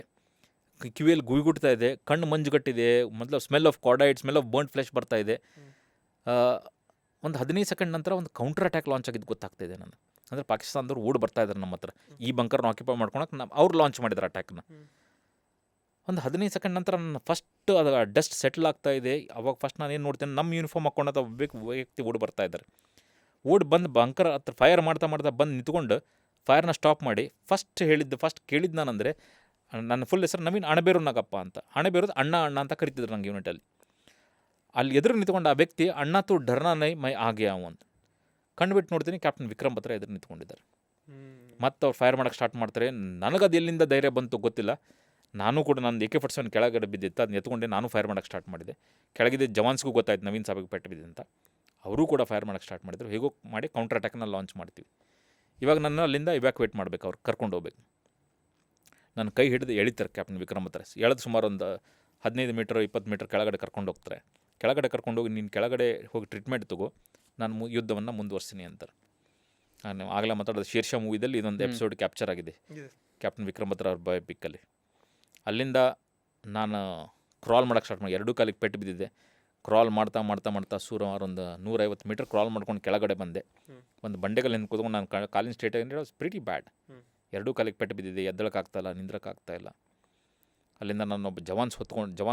ಕಿವಿಯಲ್ಲಿ ಗುಯ್ಗುಡ್ತಾ ಇದೆ, ಕಣ್ಣು ಮಂಜುಗಟ್ಟಿದೆ, ಮೊದಲು smell of cordite, smell of burned flesh ಬರ್ತಾ ಇದೆ. ಒಂದು 15 ಸೆಕೆಂಡ್ ನಂತರ ಒಂದು ಕೌಂಟರ್ ಅಟ್ಯಾಕ್ ಲಾಂಚ್ ಆಗಿದ್ದು ಗೊತ್ತಾಗ್ತಾ ಇದೆ ನಾನು. ಅಂದರೆ ಪಾಕಿಸ್ತಾನದವ್ರು ಓಡಿ ಬರ್ತಾ ಇದ್ದಾರೆ ನಮ್ಮ ಹತ್ರ, ಈ ಬಂಕರ್ನ ಆಕ್ಯುಪೈ ಮಾಡ್ಕೊಳಕ್ಕೆ ಅವ್ರು ಲಾಂಚ್ ಮಾಡಿದ್ದಾರೆ ಅಟ್ಯಾಕ್ನ. ಒಂದು 15 ಸೆಕೆಂಡ್ ನಂತರ ನನ್ನ ಫಸ್ಟ್ ಅದು ಡಸ್ಟ್ ಸೆಟ್ಲ್ ಆಗ್ತಾ ಇದೆ. ಅವಾಗ ಫಸ್ಟ್ ನಾನು ಏನು ನೋಡ್ತೇನೆ, ನಮ್ಮ ಯೂನಿಫಾರ್ಮ್ ಹಾಕ್ಕೊಂಡು ವ್ಯಕ್ತಿ ಓಡಿ ಬರ್ತಾ ಇದ್ದಾರೆ. ಓಡಿ ಬಂದು ಬಂಕರ್ ಹತ್ರ ಫೈರ್ ಮಾಡ್ತಾ ಬಂದು ನಿಂತ್ಕೊಂಡು ಫೈರ್ನ ಸ್ಟಾಪ್ ಮಾಡಿ ಫಸ್ಟ್ ಕೇಳಿದ್ದು ನಾನಂದರೆ, ನನ್ನ ಫುಲ್ ಹೆಸರು ನವೀನ್ ಅಣಬೇರು ನಾಗಪ್ಪ ಅಂತ. ಅಣಬೇರೋದು ಅಣ್ಣ ಅಂತ ಕರಿತಿದ್ರು ನಂಗೆ ಯೂನಿಟಲ್ಲಿ. ಅಲ್ಲಿ ಎದುರು ನಿಂತ್ಕೊಂಡು ಆ ವ್ಯಕ್ತಿ ಅಣ್ಣ ತು ಡರ್ನಾ ನೈ ಮೈ ಆಗೆ ಅವು ಅಂತ ಕಂಡುಬಿಟ್ಟು ನೋಡ್ತೀನಿ, ಕ್ಯಾಪ್ಟನ್ ವಿಕ್ರಮ್ ಹತ್ರ ಎದುರು ನಿಂತ್ಕೊಂಡಿದ್ದಾರೆ. ಮತ್ತು ಅವ್ರು ಫೈರ್ ಮಾಡೋಕ್ಕೆ ಸ್ಟಾರ್ಟ್ ಮಾಡ್ತಾರೆ. ನನಗದು ಎಲ್ಲಿಂದ ಧೈರ್ಯ ಬಂತು ಗೊತ್ತಿಲ್ಲ. ನಾನು ಕೂಡ ನನ್ನ AK-47 ಕೆಳಗಡೆ ಬಿದ್ದಿತ್ತು, ಅದನ್ನ ಎತ್ಕೊಂಡೆ ನಾನು ಫೈರ್ ಮಾಡೋಕ್ಕೆ ಸ್ಟಾರ್ಟ್ ಮಾಡಿದೆ. ಕೆಳಗಿದ್ದ ಜವಾನ್ಸ್ಗೂ ಗೊತ್ತಾಯ್ತು ನವೀನ್ ಸಾಬಿಗೆ ಪೆಟ್ಟು ಬಿದ್ದಿದೆ ಅಂತ. ಅವರೂ ಕೂಡ ಫೈರ್ ಮಾಡೋಕ್ಕೆ ಸ್ಟಾರ್ಟ್ ಮಾಡಿದ್ರು. ಹೇಗೋ ಮಾಡಿ ಕೌಂಟರ್ ಅಟ್ಯಾಕ್ನ ಲಾಂಚ್ ಮಾಡ್ತೀವಿ. ಇವಾಗ ನನ್ನ ಅಲ್ಲಿಂದ ಇವ್ಯಾಕ್ಯುವೇಟ್ ಮಾಡಬೇಕು, ಅವ್ರು ಕರ್ಕೊಂಡು ಹೋಗ್ಬೇಕು. ನನ್ನ ಕೈ ಹಿಡಿದು ಎಳಿತಾರೆ ಕ್ಯಾಪ್ಟನ್ ವಿಕ್ರಮ್ ಹತ್ರ. ಎಳೆದು ಸುಮಾರು ಒಂದು 15 ಮೀಟರ್ 20 ಮೀಟರ್ ಕೆಳಗಡೆ ಕರ್ಕೊಂಡು ಹೋಗ್ತಾರೆ. ಕೆಳಗಡೆ ಕರ್ಕೊಂಡೋಗಿ ನೀನು ಕೆಳಗಡೆ ಹೋಗಿ ಟ್ರೀಟ್ಮೆಂಟ್ ತಗೋ, ನಾನು ಯುದ್ಧವನ್ನು ಮುಂದುವರ್ಸ್ತೀನಿ ಅಂತಾರೆ. ನಾನು ಆಗಲೇ ಮಾತಾಡೋದು ಶೇರ್ಷಾ ಮೂವಿದಲ್ಲಿ ಇದೊಂದು ಎಪಿಸೋಡ್ ಕ್ಯಾಪ್ಚರ್ ಆಗಿದೆ, ಕ್ಯಾಪ್ಟನ್ ವಿಕ್ರಮ್ ಹತ್ರ ಅವ್ರ ಬಯೋಪಿಕ್ಕಲ್ಲಿ. ಅಲ್ಲಿಂದ ನಾನು ಕ್ರಾಲ್ ಮಾಡೋಕ್ಕೆ ಸ್ಟಾರ್ಟ್ ಮಾಡಿ, 2 ಕಾಲಿಗೆ ಪೆಟ್ಟು ಬಿದ್ದಿದ್ದೆ. ಕ್ರಾಲ್ ಮಾಡ್ತಾ ಸುಮಾರು ಒಂದು 150 ಮೀಟರ್ ಕ್ರಾಲ್ ಮಾಡ್ಕೊಂಡು ಕೆಳಗಡೆ ಬಂದೆ. ಒಂದು ಬಂಡೆಗಲ್ಲಿ ಹಿಂದೆ ಕೂತ್ಕೊಂಡು ನಾನು ಕಾಲಿನ ಸ್ಟೇಟ್ ಅಂದರೆ ವಾಸ್ ಪ್ರಿಟಿ ಬ್ಯಾಡ್. 2 ಕಾಲಿಗೆ ಪೆಟ್ಟು ಬಿದ್ದಿದೆ, ಎದ್ದಳಕ್ಕಾಗ್ತಾಯಿಲ್ಲ, ನಿಂದ್ರಕ್ಕಾಗ್ತಾಯಿಲ್ಲ. ಅಲ್ಲಿಂದ ನಾನೊಬ್ಬ ಜವಾನ್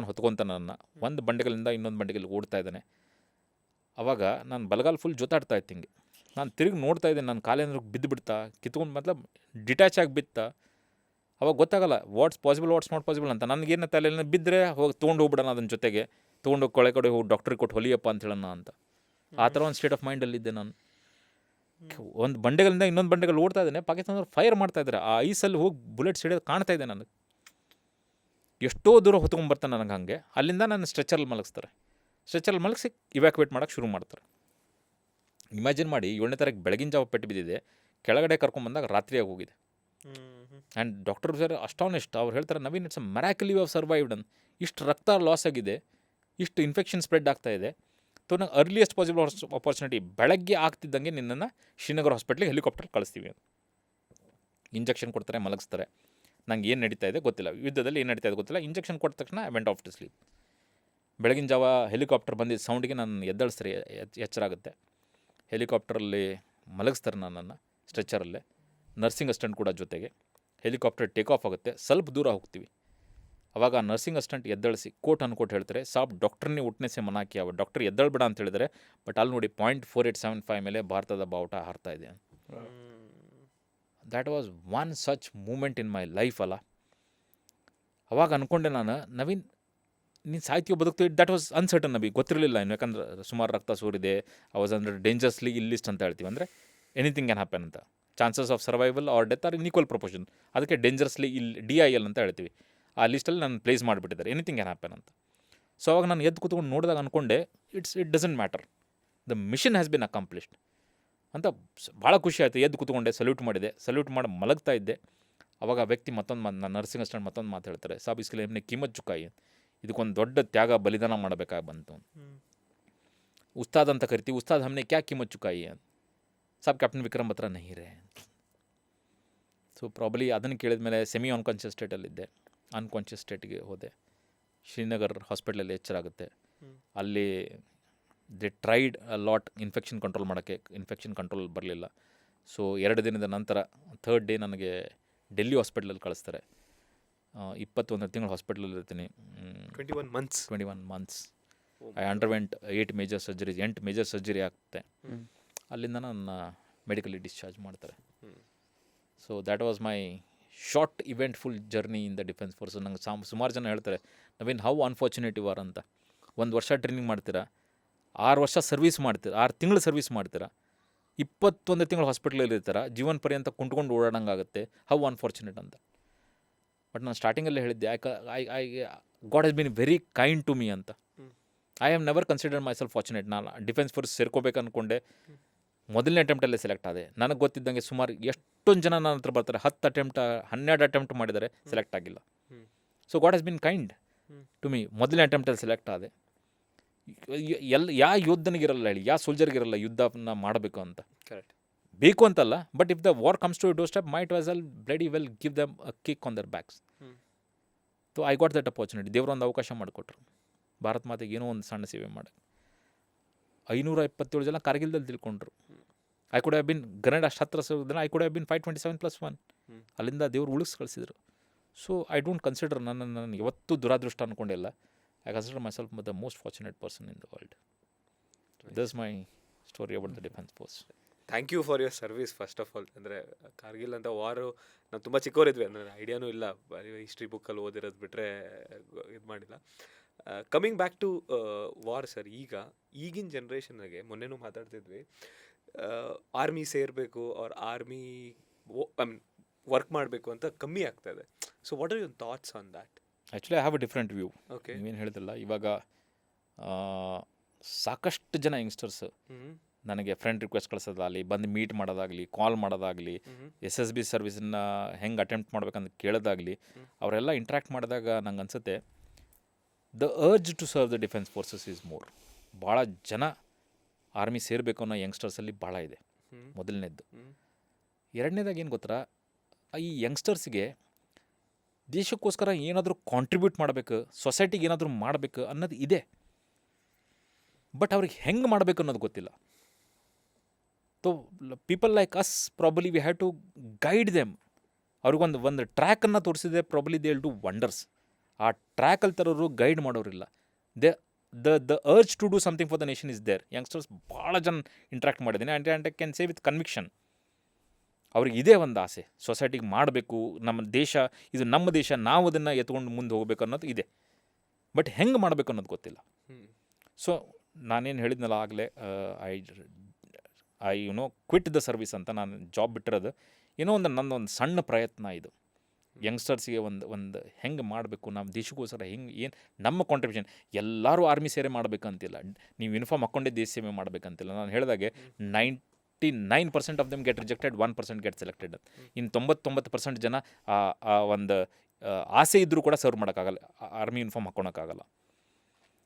ಹೊತ್ಕೊತ ನನ್ನ ಒಂದು ಬಂಡೆಗಳಿಂದ ಇನ್ನೊಂದು ಬಂಡೆಗಲ್ಲಿ ಓಡ್ತಾ ಇದ್ದಾನೆ. ಆವಾಗ ನಾನು ಬಲಗಾಲ ಫುಲ್ ಜೊತಾಡ್ತಾ ಇತ್ತು ಹಿಂಗೆ. ನಾನು ತಿರುಗಿ ನೋಡ್ತಾ ಇದ್ದೆ, ನನ್ನ ಕಾಲೇಂದ್ರ ಬಿದ್ದು ಬಿಡ್ತಾ, ಕಿತ್ಕೊಂಡು ಮತ್ಲಬ್ ಡಿಟ್ಯಾಚ್ ಆಗಿ ಬಿತ್ತಾ. ಅವಾಗ ಗೊತ್ತಾಗಲ್ಲ what's possible what's not possible ಅಂತ. ನನಗೇನು ತಲೆಯಲ್ಲಿ ಬಿದ್ದರೆ ಹೋಗಿ ತೊಗೊಂಡು ಹೋಗ್ಬಿಡೋಣ, ಅದನ್ನ ಜೊತೆಗೆ ತೊಗೊಂಡೋಗಿ ಕಡೆ ಹೋಗಿ ಡಾಕ್ಟ್ರಿಗೆ ಕೊಟ್ಟು ಹೊಲಿಯಪ್ಪ ಅಂತ ಹೇಳೋಣ ಅಂತ. ಆ ಥರ ಒಂದು ಸ್ಟೇಟ್ ಆಫ್ ಮೈಂಡಲ್ಲಿದ್ದೆ ನಾನು. ಒಂದು ಬಂಡೆಗಳಿಂದ ಇನ್ನೊಂದು ಬಂಡೆಗಳು ಓಡ್ತಾ ಇದ್ದೇನೆ, ಪಾಕಿಸ್ತಾನದವ್ರು ಫೈರ್ ಮಾಡ್ತಾ ಇದ್ದಾರೆ. ಆ ಐಸಲ್ಲಿ ಹೋಗಿ ಬುಲೆಟ್ ಸಿಡಿಯೋದು ಕಾಣ್ತಾ ಇದೆ ನನಗೆ. ಎಷ್ಟೋ ದೂರ ಹೊತ್ಕೊಂಡ್ಬರ್ತಾನೆ ನನಗೆ ಹಾಗೆ. ಅಲ್ಲಿಂದ ನಾನು ಸ್ಟ್ರೆಚರಲ್ಲಿ ಮಲಗಿಸಿ ಇವ್ಯಾಕ್ಯುವೇಟ್ ಮಾಡೋಕ್ಕೆ ಶುರು ಮಾಡ್ತಾರೆ. ಇಮ್ಯಾಜಿನ್ ಮಾಡಿ, 7ನೇ ತಾರೀಕು ಬೆಳಗಿನ ಜಾವ ಪೆಟ್ಟು ಬಿದ್ದಿದೆ, ಕೆಳಗಡೆ ಕರ್ಕೊಂಡ್ಬಂದಾಗ ರಾತ್ರಿಯಾಗಿ ಹೋಗಿದೆ. And doctor sir astonished. ಅವ್ರು ಹೇಳ್ತಾರೆ, Naveen it's a miracle you have survived ಅಂತ. ಇಷ್ಟು ರಕ್ತ ಲಾಸ್ ಆಗಿದೆ, ಇಷ್ಟು ಇನ್ಫೆಕ್ಷನ್ ಸ್ಪ್ರೆಡ್ ಆಗ್ತಾ ಇದೆ. ಸೊ ನಂಗೆ ಅರ್ಲಿಯೆಸ್ಟ್ ಪಾಸಿಬಲ್ ಆಪರ್ಚುನಿಟಿ, ಬೆಳಗ್ಗೆ ಆಗ್ತಿದ್ದಂಗೆ ನಿನ್ನನ್ನು ಶ್ರೀನಗರ್ ಹಾಸ್ಪಿಟ್ಲಿಗೆ ಹೆಲಿಕಾಪ್ಟರ್ ಕಳಿಸ್ತೀವಿ. ಇಂಜೆಕ್ಷನ್ ಕೊಡ್ತಾರೆ, ಮಲಗಿಸ್ತಾರೆ. ನಂಗೆ ಏನು ನಡೀತಾ ಇದೆ ಗೊತ್ತಿಲ್ಲ, ಯುದ್ಧದಲ್ಲಿ ಏನು ನಡೀತಾ ಇದೆ ಗೊತ್ತಿಲ್ಲ. ಇಂಜೆಕ್ಷನ್ ಕೊಟ್ಟ ತಕ್ಷಣ I went off to sleep. ಬೆಳಗಿನ ಜಾವ ಹೆಲಿಕಾಪ್ಟರ್ ಬಂದಿದ್ದ ಸೌಂಡಿಗೆ ನಾನು ಎದ್ದಳಿಸ್ತಾರೆ, ಎಚ್ಚರ ಆಗುತ್ತೆ. ಹೆಲಿಕಾಪ್ಟರಲ್ಲಿ ಮಲಗಿಸ್ತಾರೆ ನನ್ನನ್ನು ಸ್ಟ್ರೆಚರಲ್ಲೇ, ನರ್ಸಿಂಗ್ ಅಸಿಸ್ಟೆಂಟ್ ಕೂಡ ಜೊತೆಗೆ. ಹೆಲಿಕಾಪ್ಟರ್ ಟೇಕ್ ಆಫ್ ಆಗುತ್ತೆ, ಸ್ವಲ್ಪ ದೂರ ಹೋಗ್ತೀವಿ. ಅವಾಗ ನರ್ಸಿಂಗ್ ಅಸಿಸ್ಟೆಂಟ್ ಎದ್ದಳಿಸಿ ಕೋಟ್ ಅನ್ಕೋಟ್ ಹೇಳ್ತಾರೆ, ಸಾಬ್ ಡಾಕ್ಟ್ರನ್ನೇ ಉಟ್ನೆಸೆ ಮನಾಕಿ. ಅವ ಡಾಕ್ಟರ್ ಎದ್ದಳ್ಬೇಡ ಅಂತ ಹೇಳಿದರೆ, ಬಟ್ ಅಲ್ಲಿ ನೋಡಿ .4875 ಮೇಲೆ ಭಾರತದ ಬಾವುಟ ಹಾರ್ತಾ ಇದೆ. That was one such moment in my life ಅಲ್ಲ. ಅವಾಗ ಅಂದ್ಕೊಂಡೆ ನಾನು, ನವೀನ್ ನೀನು ಸಾಯ್ತೀಯೋ ಬದುಕ್ತೀವಿ, ದ್ಯಾಟ್ ವಾಸ್ ಅನ್ಸರ್ಟನ್. ನಮಗೆ ಗೊತ್ತಿರಲಿಲ್ಲ ಇನ್ನು, ಯಾಕಂದ್ರೆ ಸುಮಾರು ರಕ್ತ ಸೋರಿದೆ. ಐ ವಾಸ್ ಅಂದರೆ ಡೇಂಜರ್ಸ್ಲಿ ಇಲ್ಲಿಸ್ಟ್ ಅಂತ ಹೇಳ್ತೀವಿ, ಅಂದರೆ ಎನಿಥಿಂಗ್ ಕ್ಯಾನ್ ಹ್ಯಾಪನ್ ಅಂತ. Chances of survival or death are in equal proportion. ಅದಕ್ಕೆ ಡೇಂಜರ್ಸ್ಲಿ DIL ಅಂತ ಹೇಳ್ತೀವಿ. ಆ ಲಿಸ್ಟಲ್ಲಿ ನಾನು ಪ್ಲೇಸ್ ಮಾಡಿಬಿಟ್ಟಿದ್ದಾರೆ, ಎನಿಥಿಂಗ್ ಕ್ಯಾನ್ ಹ್ಯಾಪನ್ ಅಂತ. ಸೊ ಅವಾಗ ನಾನು ಎದ್ದು ಕೂತ್ಕೊಂಡು ನೋಡಿದಾಗ ಅಂದ್ಕೊಂಡೆ, it doesn't matter, the mission has been accomplished ಅಂತ. ಭಾಳ ಖುಷಿ ಆಯಿತು. ಎದ್ದು ಕೂತ್ಕೊಂಡೆ, ಸಲ್ಯೂಟ್ ಮಾಡಿ ಮಲಗ್ತಾ ಇದ್ದೆ. ಅವಾಗ ಆ ವ್ಯಕ್ತಿ ನನ್ನ ನರ್ಸಿಂಗ್ ಅಸಿಸ್ಟೆಂಟ್ ಮತ್ತೊಂದು ಮಾತು ಹೇಳ್ತಾರೆ, ಸಾಬ್ ಇಸ್ಕೆ ಲಿಯೆ ಹಮ್ನೆ ಕೀಮತ್ ಚುಕಾಯಿ, ಇದಕ್ಕೊಂದು ದೊಡ್ಡ ತ್ಯಾಗ ಬಲಿದಾನ ಮಾಡಬೇಕಾಗಿ ಬಂತು. ಉಸ್ತಾದ್ ಅಂತ ಕರಿತೀವಿ, ಉಸ್ತಾದ್ ಹಮ್ನೆ ಕ್ಯಾ ಕೀಮತ್ ಚುಕಾಯಿ ಅಂತ. ಸಾಬ್ ಕ್ಯಾಪ್ಟನ್ ವಿಕ್ರಮ್ ಹತ್ರ ನಹಿರೇ. ಸೊ ಪ್ರಾಬಲಿ ಅದನ್ನು ಕೇಳಿದ ಮೇಲೆ ಸೆಮಿ ಅನ್ಕಾನ್ಷಿಯಸ್ ಸ್ಟೇಟಲ್ಲಿದ್ದೆ. ಅನ್ಕಾನ್ಷಿಯಸ್ ಸ್ಟೇಟಿಗೆ ಹೋದೆ. ಶ್ರೀನಗರ್ ಹಾಸ್ಪಿಟ್ಲಲ್ಲಿ ಎಚ್ಚರಾಗುತ್ತೆ. ಅಲ್ಲಿ they tried a lot infection control ಮಾಡೋಕ್ಕೆ, ಇನ್ಫೆಕ್ಷನ್ ಕಂಟ್ರೋಲ್ ಬರಲಿಲ್ಲ. ಸೊ 2 ದಿನದ ನಂತರ 3rd ಡೇ ನನಗೆ ಡೆಲ್ಲಿ ಹಾಸ್ಪಿಟ್ಲಲ್ಲಿ ಕಳಿಸ್ತಾರೆ. 21 ತಿಂಗಳು ಹಾಸ್ಪಿಟ್ಲಲ್ಲಿ ಇರ್ತೀನಿ. 21 months. I underwent 8 major surgeries. 8 major surgery ಆಗ್ತದೆ. ಅಲ್ಲಿಂದ ನನ್ನ ಮೆಡಿಕಲಿ ಡಿಸ್ಚಾರ್ಜ್ ಮಾಡ್ತಾರೆ. So that was my short eventful journey in the defence force. ನಂಗೆ ಸುಮಾರು ಜನ ಹೇಳ್ತಾರೆ, Naveen how unfortunate you are ಅಂತ. 1 ವರ್ಷ ಟ್ರೈನಿಂಗ್ ಮಾಡ್ತೀರಾ, 6 ವರ್ಷ ಸರ್ವೀಸ್ ಮಾಡ್ತೀರಾ, 6 ತಿಂಗಳು ಸರ್ವೀಸ್ ಮಾಡ್ತೀರಾ, 21 ತಿಂಗಳು ಹಾಸ್ಪಿಟ್ಲಲ್ಲಿ ಇರ್ತಾರೆ, ಜೀವನ ಪರ್ಯಂತ ಕುಂಟ್ಕೊಂಡು ಓಡಾಡಂಗೆ ಆಗುತ್ತೆ. ಹೌ ಅನ್ಫಾರ್ಚುನೇಟ್ ಅಂತ. ಬಟ್ ನಾನು ಸ್ಟಾರ್ಟಿಂಗಲ್ಲೇ ಹೇಳಿದ್ದೆ, I God has been very kind to me ಅಂತ. I have never consider myself fortunate. ನಾನು ಡಿಫೆನ್ಸ್ ಫೋರ್ಸ್ ಸೇರ್ಕೋಬೇಕು ಅಂದ್ಕೊಂಡೆ, ಮೊದಲನೇ ಅಟೆಂಪ್ಟಲ್ಲೇ ಸೆಲೆಕ್ಟ್ ಆದೆ. ನನಗೆ ಗೊತ್ತಿದ್ದಂಗೆ ಸುಮಾರು ಎಷ್ಟೊಂದು ಜನ ನನ್ನ ಹತ್ರ ಬರ್ತಾರೆ, 10 ಅಟೆಂಪ್ಟ್ 12 ಅಟೆಂಪ್ಟ್ ಮಾಡಿದರೆ ಸೆಲೆಕ್ಟ್ ಆಗಿಲ್ಲ. So God has been kind to me. ಮೊದಲನೇ ಅಟೆಂಪ್ಟಲ್ಲಿ ಸೆಲೆಕ್ಟ್ ಆದೆ. ಯಾವ ಯೋಧನಿಗಿರಲ್ಲ ಹೇಳಿ, ಯಾವ ಸೋಲ್ಜರ್ಗಿರಲ್ಲ ಯುದ್ಧನ ಮಾಡಬೇಕು ಅಂತ. ಕರೆಕ್ಟ್. ಬೇಕು ಅಂತಲ್ಲ, but if the war comes to doorstep might was all bloody well give them a kick on their backs. So I got that opportunity. ದೇವರೊಂದು ಅವಕಾಶ ಮಾಡಿಕೊಟ್ರು ಭಾರತ ಮಾತೆಗೆ ಏನೋ ಒಂದು ಸಣ್ಣ ಸೇವೆ ಮಾಡೋಕ್ಕೆ. 527 ಜನ ಕಾರ್ಗಿಲ್ದಲ್ಲಿ ತಿಳ್ಕೊಂಡ್ರು. I could have been grenade ಅಷ್ಟು ಹತ್ರ ದಿನ ಐ ಕುಡ್ ಹ್ಯಾವ್ ಬಿನ್ 527+1. ಅಲ್ಲಿಂದ ದೇವ್ರು ಉಳಿಸಿ ಕಳಿಸಿದ್ರು. ಸೊ ಐ ಡೋಂಟ್ ಕನ್ಸಿಡರ್ ನಾನು ಯಾವತ್ತೂ ದುರಾದೃಷ್ಟ ಅಂದ್ಕೊಂಡಿಲ್ಲ. I consider myself the most fortunate person in the world. This my story about the defence force. Thank you for your service first of all. ಅಂದರೆ ಕಾರ್ಗಿಲ್ ಅಂತ ವಾರು ನಾವು ತುಂಬ ಚಿಕ್ಕವರಿದ್ವಿ, ಅಂದರೆ ಐಡಿಯಾನೂ ಇಲ್ಲ, ಬರೀ ಹಿಸ್ಟ್ರಿ ಬುಕ್ಕಲ್ಲಿ ಓದಿರೋದು ಬಿಟ್ಟರೆ ಇದು ಮಾಡಿಲ್ಲ. Coming back to war sir, ಈಗಿನ ಜನ್ರೇಷನ್ಗೆ ಮೊನ್ನೆನೂ ಮಾತಾಡ್ತಿದ್ವಿ, ಆರ್ಮಿ ಸೇರಬೇಕು ಅವ್ರ ಆರ್ಮಿ ವರ್ಕ್ ಮಾಡಬೇಕು ಅಂತ ಕಮ್ಮಿ ಆಗ್ತಾ ಇದೆ. So what R your thoughts on that? Actually I have a different view. Okay. ನೀವೇನು ಹೇಳಿದ್ರಲ್ಲ, ಇವಾಗ ಸಾಕಷ್ಟು ಜನ ಯಂಗ್ಸ್ಟರ್ಸ್ ನನಗೆ ಫ್ರೆಂಡ್ ರಿಕ್ವೆಸ್ಟ್ ಕಳಿಸೋದಾಗಲಿ, ಬಂದು ಮೀಟ್ ಮಾಡೋದಾಗಲಿ, ಕಾಲ್ ಮಾಡೋದಾಗಲಿ, SSB ಸರ್ವಿಸನ್ನ ಹೆಂಗೆ ಅಟೆಂಪ್ಟ್ ಮಾಡ್ಬೇಕಂತ ಕೇಳೋದಾಗಲಿ, ಅವರೆಲ್ಲ ಇಂಟ್ರ್ಯಾಕ್ಟ್ ಮಾಡಿದಾಗ ನಂಗೆ ಅನಿಸುತ್ತೆ the urge to serve the defence forces is more. ಭಾಳ ಜನ ಆರ್ಮಿ ಸೇರಬೇಕು ಅನ್ನೋ ಯಂಗ್ಸ್ಟರ್ಸಲ್ಲಿ ಭಾಳ ಇದೆ. ಮೊದಲನೇದ್ದು. ಎರಡನೇದಾಗಿ ಏನು ಗೊತ್ತಾ, ಈ ಯಂಗ್ಸ್ಟರ್ಸ್ಗೆ ದೇಶಕ್ಕೋಸ್ಕರ ಏನಾದರೂ ಕಾಂಟ್ರಿಬ್ಯೂಟ್ ಮಾಡಬೇಕು, ಸೊಸೈಟಿಗೆ ಏನಾದರೂ ಮಾಡಬೇಕು ಅನ್ನೋದು ಇದೆ. ಬಟ್ ಅವ್ರಿಗೆ ಹೆಂಗೆ ಮಾಡಬೇಕು ಅನ್ನೋದು ಗೊತ್ತಿಲ್ಲ. So people like us probably we have to guide them. ಅವ್ರಿಗೊಂದು ಟ್ರ್ಯಾಕನ್ನು ತೋರಿಸಿದೆ, probably they will do wonders. ಆ ಟ್ರ್ಯಾಕಲ್ಲಿ ತರೋರು ಗೈಡ್ ಮಾಡೋರಿಲ್ಲ. The urge to do something for the nation is there. Youngsters ಭಾಳ ಜನ ಇಂಟ್ರ್ಯಾಕ್ಟ್ ಮಾಡಿದ್ದೀನಿ, and I can say with conviction. ಅವ್ರಿಗೆ ಇದೇ ಒಂದು ಆಸೆ, ಸೊಸೈಟಿಗೆ ಮಾಡಬೇಕು, ನಮ್ಮ ದೇಶ ಇದು ನಮ್ಮ ದೇಶ, ನಾವು ಅದನ್ನು ಎತ್ಕೊಂಡು ಮುಂದೆ ಹೋಗಬೇಕು ಅನ್ನೋದು ಇದೆ. ಬಟ್ ಹೆಂಗೆ ಮಾಡಬೇಕು ಅನ್ನೋದು ಗೊತ್ತಿಲ್ಲ. ಸೊ ನಾನೇನು ಹೇಳಿದ್ನಲ್ಲ ಆಗಲೇ, ಐ ಕ್ವಿಟ್ ದ ಸರ್ವಿಸ್ ಅಂತ ನಾನು ಜಾಬ್ ಬಿಟ್ಟಿರೋದು ಏನೋ ನನ್ನೊಂದು ಸಣ್ಣ ಪ್ರಯತ್ನ ಇದು. ಯಂಗ್ಸ್ಟರ್ಸ್ಗೆ ಒಂದು ಹೆಂಗೆ ಮಾಡಬೇಕು, ನಮ್ಮ ದೇಶಕ್ಕೋಸ್ಕರ ಏನು ನಮ್ಮ ಕಾಂಟ್ರಿಬ್ಯೂಷನ್. ಎಲ್ಲರೂ ಆರ್ಮಿ ಸೇವೆ ಮಾಡಬೇಕಂತಿಲ್ಲ, ನೀವು ಯೂನಿಫಾರ್ಮ್ ಹಾಕ್ಕೊಂಡೇ ದೇಶ ಸೇವೆ ಮಾಡಬೇಕಂತಿಲ್ಲ. ನಾನು ಹೇಳಿದಾಗೆ 99% of them get rejected, 1% get selected. ಇನ್ನು 99% ಜನ ಒಂದು ಆಸೆ ಇದ್ದರೂ ಕೂಡ ಸರ್ವ್ ಮಾಡೋಕ್ಕಾಗಲ್ಲ, ಆರ್ಮಿ ಯೂನಿಫಾರ್ಮ್ ಹಾಕ್ಕೊಳಕ್ಕಾಗಲ್ಲ.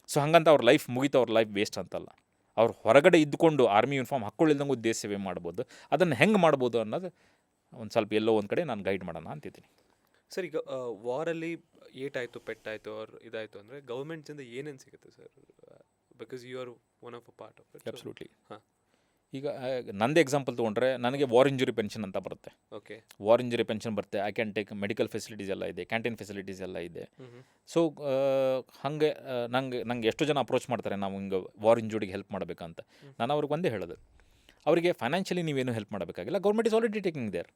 ಸೊ ಹಾಗಂತ ಅವ್ರ ಲೈಫ್ ಮುಗಿತು, ಅವ್ರ ಲೈಫ್ ವೇಸ್ಟ್ ಅಂತಲ್ಲ. ಅವ್ರು ಹೊರಗಡೆ ಇದ್ದುಕೊಂಡು ಆರ್ಮಿ ಯೂನಿಫಾರ್ಮ್ ಹಾಕ್ಕೊಳ್ಳಿಲ್ದಂಗೂ ದೇಶ ಸೇವೆ ಮಾಡ್ಬೋದು. ಅದನ್ನು ಹೆಂಗೆ ಮಾಡ್ಬೋದು ಅನ್ನೋದು ಒಂದು ಸ್ವಲ್ಪ ಎಲ್ಲೋ ಒಂದು ಕಡೆ ನಾನು ಗೈಡ್ ಮಾಡೋಣ ಅಂತಿದ್ದೀನಿ. ಸರ್, ಈಗ ವಾರಲ್ಲಿ ಏಟಾಯಿತು, ಪೆಟ್ಟಾಯಿತು, ಅವ್ರು ಇದಾಯಿತು ಅಂದರೆ ಗೌರ್ಮೆಂಟ್ಸಿಂದ ಏನೇನು ಸಿಗುತ್ತೆ sir? Because you are one of a part of it. Absolutely. ಹಾಂ, ಈಗ ನಂದೇ ಎಕ್ಸಾಂಪಲ್ ತೊಗೊಂಡ್ರೆ ನನಗೆ ವಾರ್ ಇಂಜುರಿ ಪೆನ್ಷನ್ ಅಂತ ಬರುತ್ತೆ. ಓಕೆ. ವಾರ್ ಇಂಜುರಿ ಪೆನ್ಷನ್ ಬರುತ್ತೆ. I can take medical facilities ಎಲ್ಲ ಇದೆ, ಕ್ಯಾಂಟೀನ್ ಫೆಸಿಲಿಟೀಸ್ ಎಲ್ಲ ಇದೆ. ಸೊ ಹಾಗೆ ನಂಗೆ ಎಷ್ಟೋ ಜನ ಅಪ್ರೋಚ್ ಮಾಡ್ತಾರೆ, ನಾವು ಹಿಂಗೆ ವಾರ್ ಇಂಜುರಿಗೆ ಹೆಲ್ಪ್ ಮಾಡಬೇಕಂತ. ನಾನು ಅವ್ರಿಗೆ ಒಂದೇ ಹೇಳೋದು, ಅವರಿಗೆ ಫೈನಾನ್ಷಿಯಲಿ ನೀವೇನು ಹೆಲ್ಪ್ ಮಾಡಬೇಕಾಗಿಲ್ಲ. Government is already taking their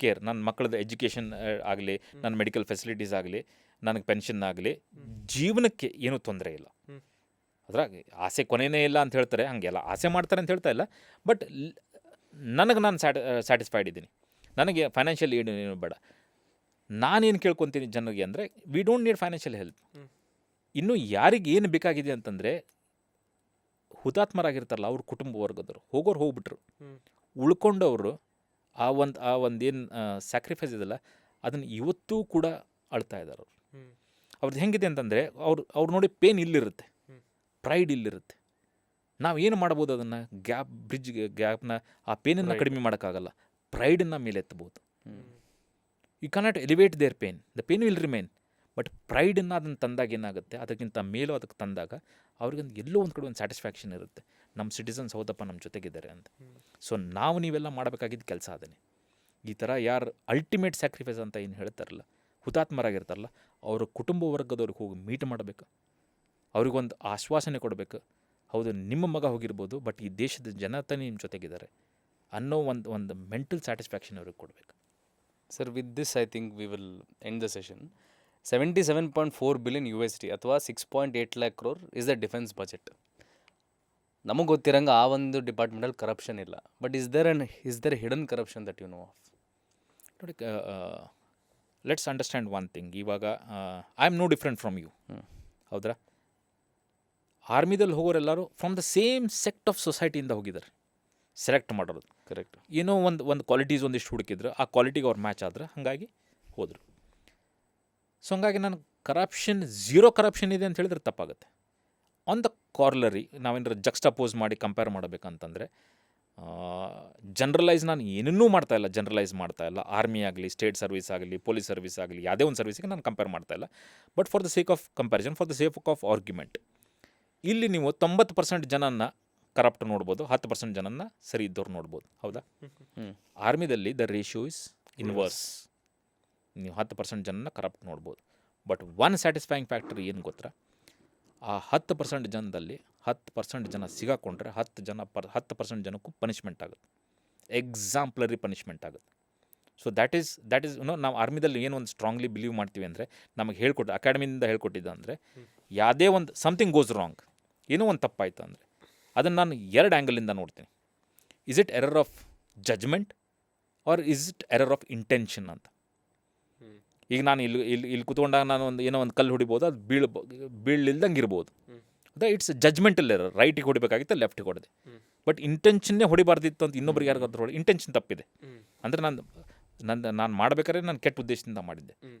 care. ನನ್ನ ಮಕ್ಕಳದ್ದು ಎಜುಕೇಷನ್ ಆಗಲಿ, ನನ್ನ ಮೆಡಿಕಲ್ ಫೆಸಿಲಿಟೀಸ್ ಆಗಲಿ, ನನಗೆ ಪೆನ್ಷನ್ ಆಗಲಿ, ಜೀವನಕ್ಕೆ ಏನೂ ತೊಂದರೆ ಇಲ್ಲ. ಅದ್ರಾಗ ಆಸೆ ಕೊನೆಯೇ ಇಲ್ಲ ಅಂತ ಹೇಳ್ತಾರೆ, ಹಾಗೆಲ್ಲ ಆಸೆ ಮಾಡ್ತಾರೆ ಅಂತ ಹೇಳ್ತಾ ಇಲ್ಲ. ಬಟ್ ನಾನು ಸ್ಯಾಟಿಸ್ಫೈಡ್ ಇದ್ದೀನಿ. ನನಗೆ ಫೈನಾನ್ಷಿಯಲ್ ಏನು ಬೇಡ. ನಾನೇನು ಕೇಳ್ಕೊತೀನಿ ಜನರಿಗೆ ಅಂದರೆ, we don't need financial help. ಇನ್ನೂ ಯಾರಿಗೆ ಏನು ಬೇಕಾಗಿದೆ ಅಂತಂದರೆ, ಹುತಾತ್ಮರಾಗಿರ್ತಾರಲ್ಲ ಅವ್ರ ಕುಟುಂಬ ವರ್ಗದವರು ಹೋಗೋರು ಹೋಗ್ಬಿಟ್ರು, ಉಳ್ಕೊಂಡವರು ಆ ಒಂದು ಏನು ಸ್ಯಾಕ್ರಿಫೈಸ್ ಇದೆಯಲ್ಲ ಅದನ್ನು ಇವತ್ತೂ ಕೂಡ ಅಳ್ತಾ ಇದ್ದಾರೆ. ಅವ್ರದ್ದು ಹೆಂಗಿದೆ ಅಂತಂದರೆ, ಅವ್ರು ನೋಡಿ ಪೇನ್ ಇಲ್ಲಿರುತ್ತೆ, ಪ್ರೈಡ್ ಇಲ್ಲಿರುತ್ತೆ. ನಾವು ಏನು ಮಾಡ್ಬೋದು, ಅದನ್ನು ಗ್ಯಾಪ್ನ ಆ ಪೇನನ್ನು ಕಡಿಮೆ ಮಾಡೋಕ್ಕಾಗಲ್ಲ, ಪ್ರೈಡನ್ನು ಮೇಲೆ ಎತ್ತಬೋದು. You cannot elevate their pain, the pain will remain. But ಪ್ರೈಡನ್ನು ಅದನ್ನು ತಂದಾಗ ಏನಾಗುತ್ತೆ, ಅದಕ್ಕಿಂತ ಮೇಲೂ ಅದಕ್ಕೆ ತಂದಾಗ ಅವ್ರಿಗೊಂದು ಎಲ್ಲೋ ಒಂದು ಕಡೆ ಒಂದು ಸ್ಯಾಟಿಸ್ಫ್ಯಾಕ್ಷನ್ ಇರುತ್ತೆ, ನಮ್ಮ ಸಿಟಿಸನ್ಸ್ ಹೌದಪ್ಪ ನಮ್ಮ ಜೊತೆಗಿದ್ದಾರೆ ಅಂತ. ಸೊ ನೀವೆಲ್ಲ ಮಾಡಬೇಕಾಗಿದ್ದು ಕೆಲಸ ಅದನ್ನೇ. ಈ ಥರ ಯಾರು ಅಲ್ಟಿಮೇಟ್ ಸ್ಯಾಕ್ರಿಫೈಸ್ ಅಂತ ಏನು ಹೇಳ್ತಾರಲ್ಲ, ಹುತಾತ್ಮರಾಗಿರ್ತಾರಲ್ಲ, ಅವರ ಕುಟುಂಬ ವರ್ಗದವ್ರಿಗೆ ಹೋಗಿ ಮೀಟ್ ಮಾಡಬೇಕು, ಅವ್ರಿಗೊಂದು ಆಶ್ವಾಸನೆ ಕೊಡಬೇಕು. ಹೌದು, ನಿಮ್ಮ ಮಗ ಹೋಗಿರ್ಬೋದು, ಬಟ್ ಈ ದೇಶದ ಜನತೆ ನಿಮ್ಮ ಜೊತೆಗಿದ್ದಾರೆ ಅನ್ನೋ ಒಂದು ಮೆಂಟಲ್ ಸ್ಯಾಟಿಸ್ಫ್ಯಾಕ್ಷನ್ ಅವ್ರಿಗೆ ಕೊಡಬೇಕು. Sir with this I think we will end the session. 77.4 billion USD ಅಥವಾ 6.8 lakh crore is the defence budget. ನಮಗೆ ಗೊತ್ತಿರಂಗೆ ಆ ಒಂದು ಡಿಪಾರ್ಟ್ಮೆಂಟಲ್ಲಿ ಕರಪ್ಷನ್ ಇಲ್ಲ. But is there hidden corruption that you know of? ನೋಡಿ, ಲೆಟ್ಸ್ ಅಂಡರ್ಸ್ಟ್ಯಾಂಡ್ ಒನ್ ಥಿಂಗ್. ಇವಾಗ I am no different from you, ಹೌದ್ರಾ? ಆರ್ಮಿದಲ್ಲಿ ಹೋಗೋರೆಲ್ಲರೂ from the same sect of ಸೊಸೈಟಿಯಿಂದ ಹೋಗಿದ್ದಾರೆ ಸೆಲೆಕ್ಟ್ ಮಾಡೋದು. ಕರೆಕ್ಟ್. ಏನೋ ಒಂದು ಕ್ವಾಲಿಟೀಸ್ ಒಂದಿಷ್ಟು ಹುಡುಕಿದ್ರು, ಆ ಕ್ವಾಲಿಟಿಗೆ ಅವ್ರು ಮ್ಯಾಚ್ ಆದ್ರೆ ಹಾಗಾಗಿ ಹೋದರು. ಸೊ ಹಂಗಾಗಿ ನಾನು ಝೀರೋ ಕರಪ್ಷನ್ ಇದೆ ಅಂತ ಹೇಳಿದ್ರೆ ತಪ್ಪಾಗುತ್ತೆ. ಆನ್ ದ ಕಾರ್ಲರಿ ನಾವೇನಾದ್ರು ಜಕ್ಸ್ಟಪೋಸ್ ಮಾಡಿ ಕಂಪೇರ್ ಮಾಡಬೇಕಂತಂದರೆ, ಜನರಲೈಸ್ ನಾನು ಏನನ್ನೂ ಮಾಡ್ತಾಯಿಲ್ಲ, ಜನರಲೈಸ್ ಮಾಡ್ತಾಯಿಲ್ಲ. ಆರ್ಮಿ ಆಗಲಿ, ಸ್ಟೇಟ್ ಸರ್ವಿಸ್ ಆಗಲಿ, ಪೊಲೀಸ್ ಸರ್ವಿಸ್ ಆಗಲಿ, ಯಾವುದೇ ಒಂದು ಸರ್ವಿಸಿಗೆ ನಾನು ಕಂಪೇರ್ ಮಾಡ್ತಾಯಿಲ್ಲ. But for the sake of comparison, for the sake of argument, ಇಲ್ಲಿ ನೀವು 90% ಜನನ ಕರಪ್ಟ್ ನೋಡ್ಬೋದು, 10% ಜನನ ಸರಿ ಇದ್ದವ್ರು ನೋಡ್ಬೋದು, ಹೌದಾ? ಆರ್ಮಿದಲ್ಲಿ ದ ರೇಷಿಯೋ ಇಸ್ ಇನ್ವರ್ಸ್. ನೀವು 10% ಜನನ ಕರಪ್ಟ್ ನೋಡ್ಬೋದು. ಬಟ್ ಒನ್ ಸ್ಯಾಟಿಸ್ಫೈಯಿಂಗ್ ಫ್ಯಾಕ್ಟರ್ ಏನು ಗೊತ್ತಾ? ಆ 10% ಜನದಲ್ಲಿ 10% ಜನ ಸಿಗಾಕೊಂಡ್ರೆ 10% ಜನಕ್ಕೂ ಪನಿಷ್ಮೆಂಟ್ ಆಗುತ್ತೆ, ಎಕ್ಸಾಂಪ್ಲರಿ ಪನಿಷ್ಮೆಂಟ್ ಆಗುತ್ತೆ. ಸೊ ದ್ಯಾಟ್ ಈಸ್ ನಾವು ಆರ್ಮಿದಲ್ಲಿ ಏನು ಒಂದು ಸ್ಟ್ರಾಂಗ್ಲಿ ಬಿಲೀವ್ ಮಾಡ್ತೀವಿ ಅಂದರೆ, ನಮಗೆ ಹೇಳ್ಕೊಟ್ಟು ಅಕಾಡೆಮಿಯಿಂದ ಹೇಳ್ಕೊಟ್ಟಿದ್ದು ಅಂದರೆ, ಯಾವುದೇ ಒಂದು ಸಮಥಿಂಗ್ ಗೋಸ್ ರಾಂಗ್, ಏನೋ ಒಂದು ತಪ್ಪಾಯಿತು ಅಂದರೆ ಅದನ್ನು ನಾನು 2 ಆ್ಯಂಗಲಿಂದ ನೋಡ್ತೀನಿ. Is it error of judgement or is it error of intention ಅಂತ. ಈಗ ನಾನು ಇಲ್ಲಿ ಕೂತ್ಕೊಂಡಾಗ ನಾನು ಏನೋ ಒಂದು ಕಲ್ಲು ಹೊಡಿಬೋದು, ಅದು ಬೀಳಿಲ್ದಂಗೆ ಇರ್ಬೋದು. ಅದೇ ಇಟ್ಸ್ ಜಜ್ಮೆಂಟಲ್ ಎರರ್. ರೈಟಿಗೆ ಹೊಡಿಬೇಕಾಗಿತ್ತು, ಲೆಫ್ಟಿಗೆ ಹೊಡೆದೆ. ಬಟ್ ಇಂಟೆನ್ಷನ್ನೇ ಹೊಡಿಬಾರ್ದಿತ್ತು ಅಂತ ಇನ್ನೊಬ್ರಿಗೆ ಯಾರಿಗಾದ್ರೂ ಹೊಡಿ, ಇಂಟೆನ್ಷನ್ ತಪ್ಪಿದೆ ಅಂದರೆ ನಾನು ಮಾಡಬೇಕಾದ್ರೆ ನಾನು ಕೆಟ್ಟ ಉದ್ದೇಶದಿಂದ ಮಾಡಿದ್ದೆ.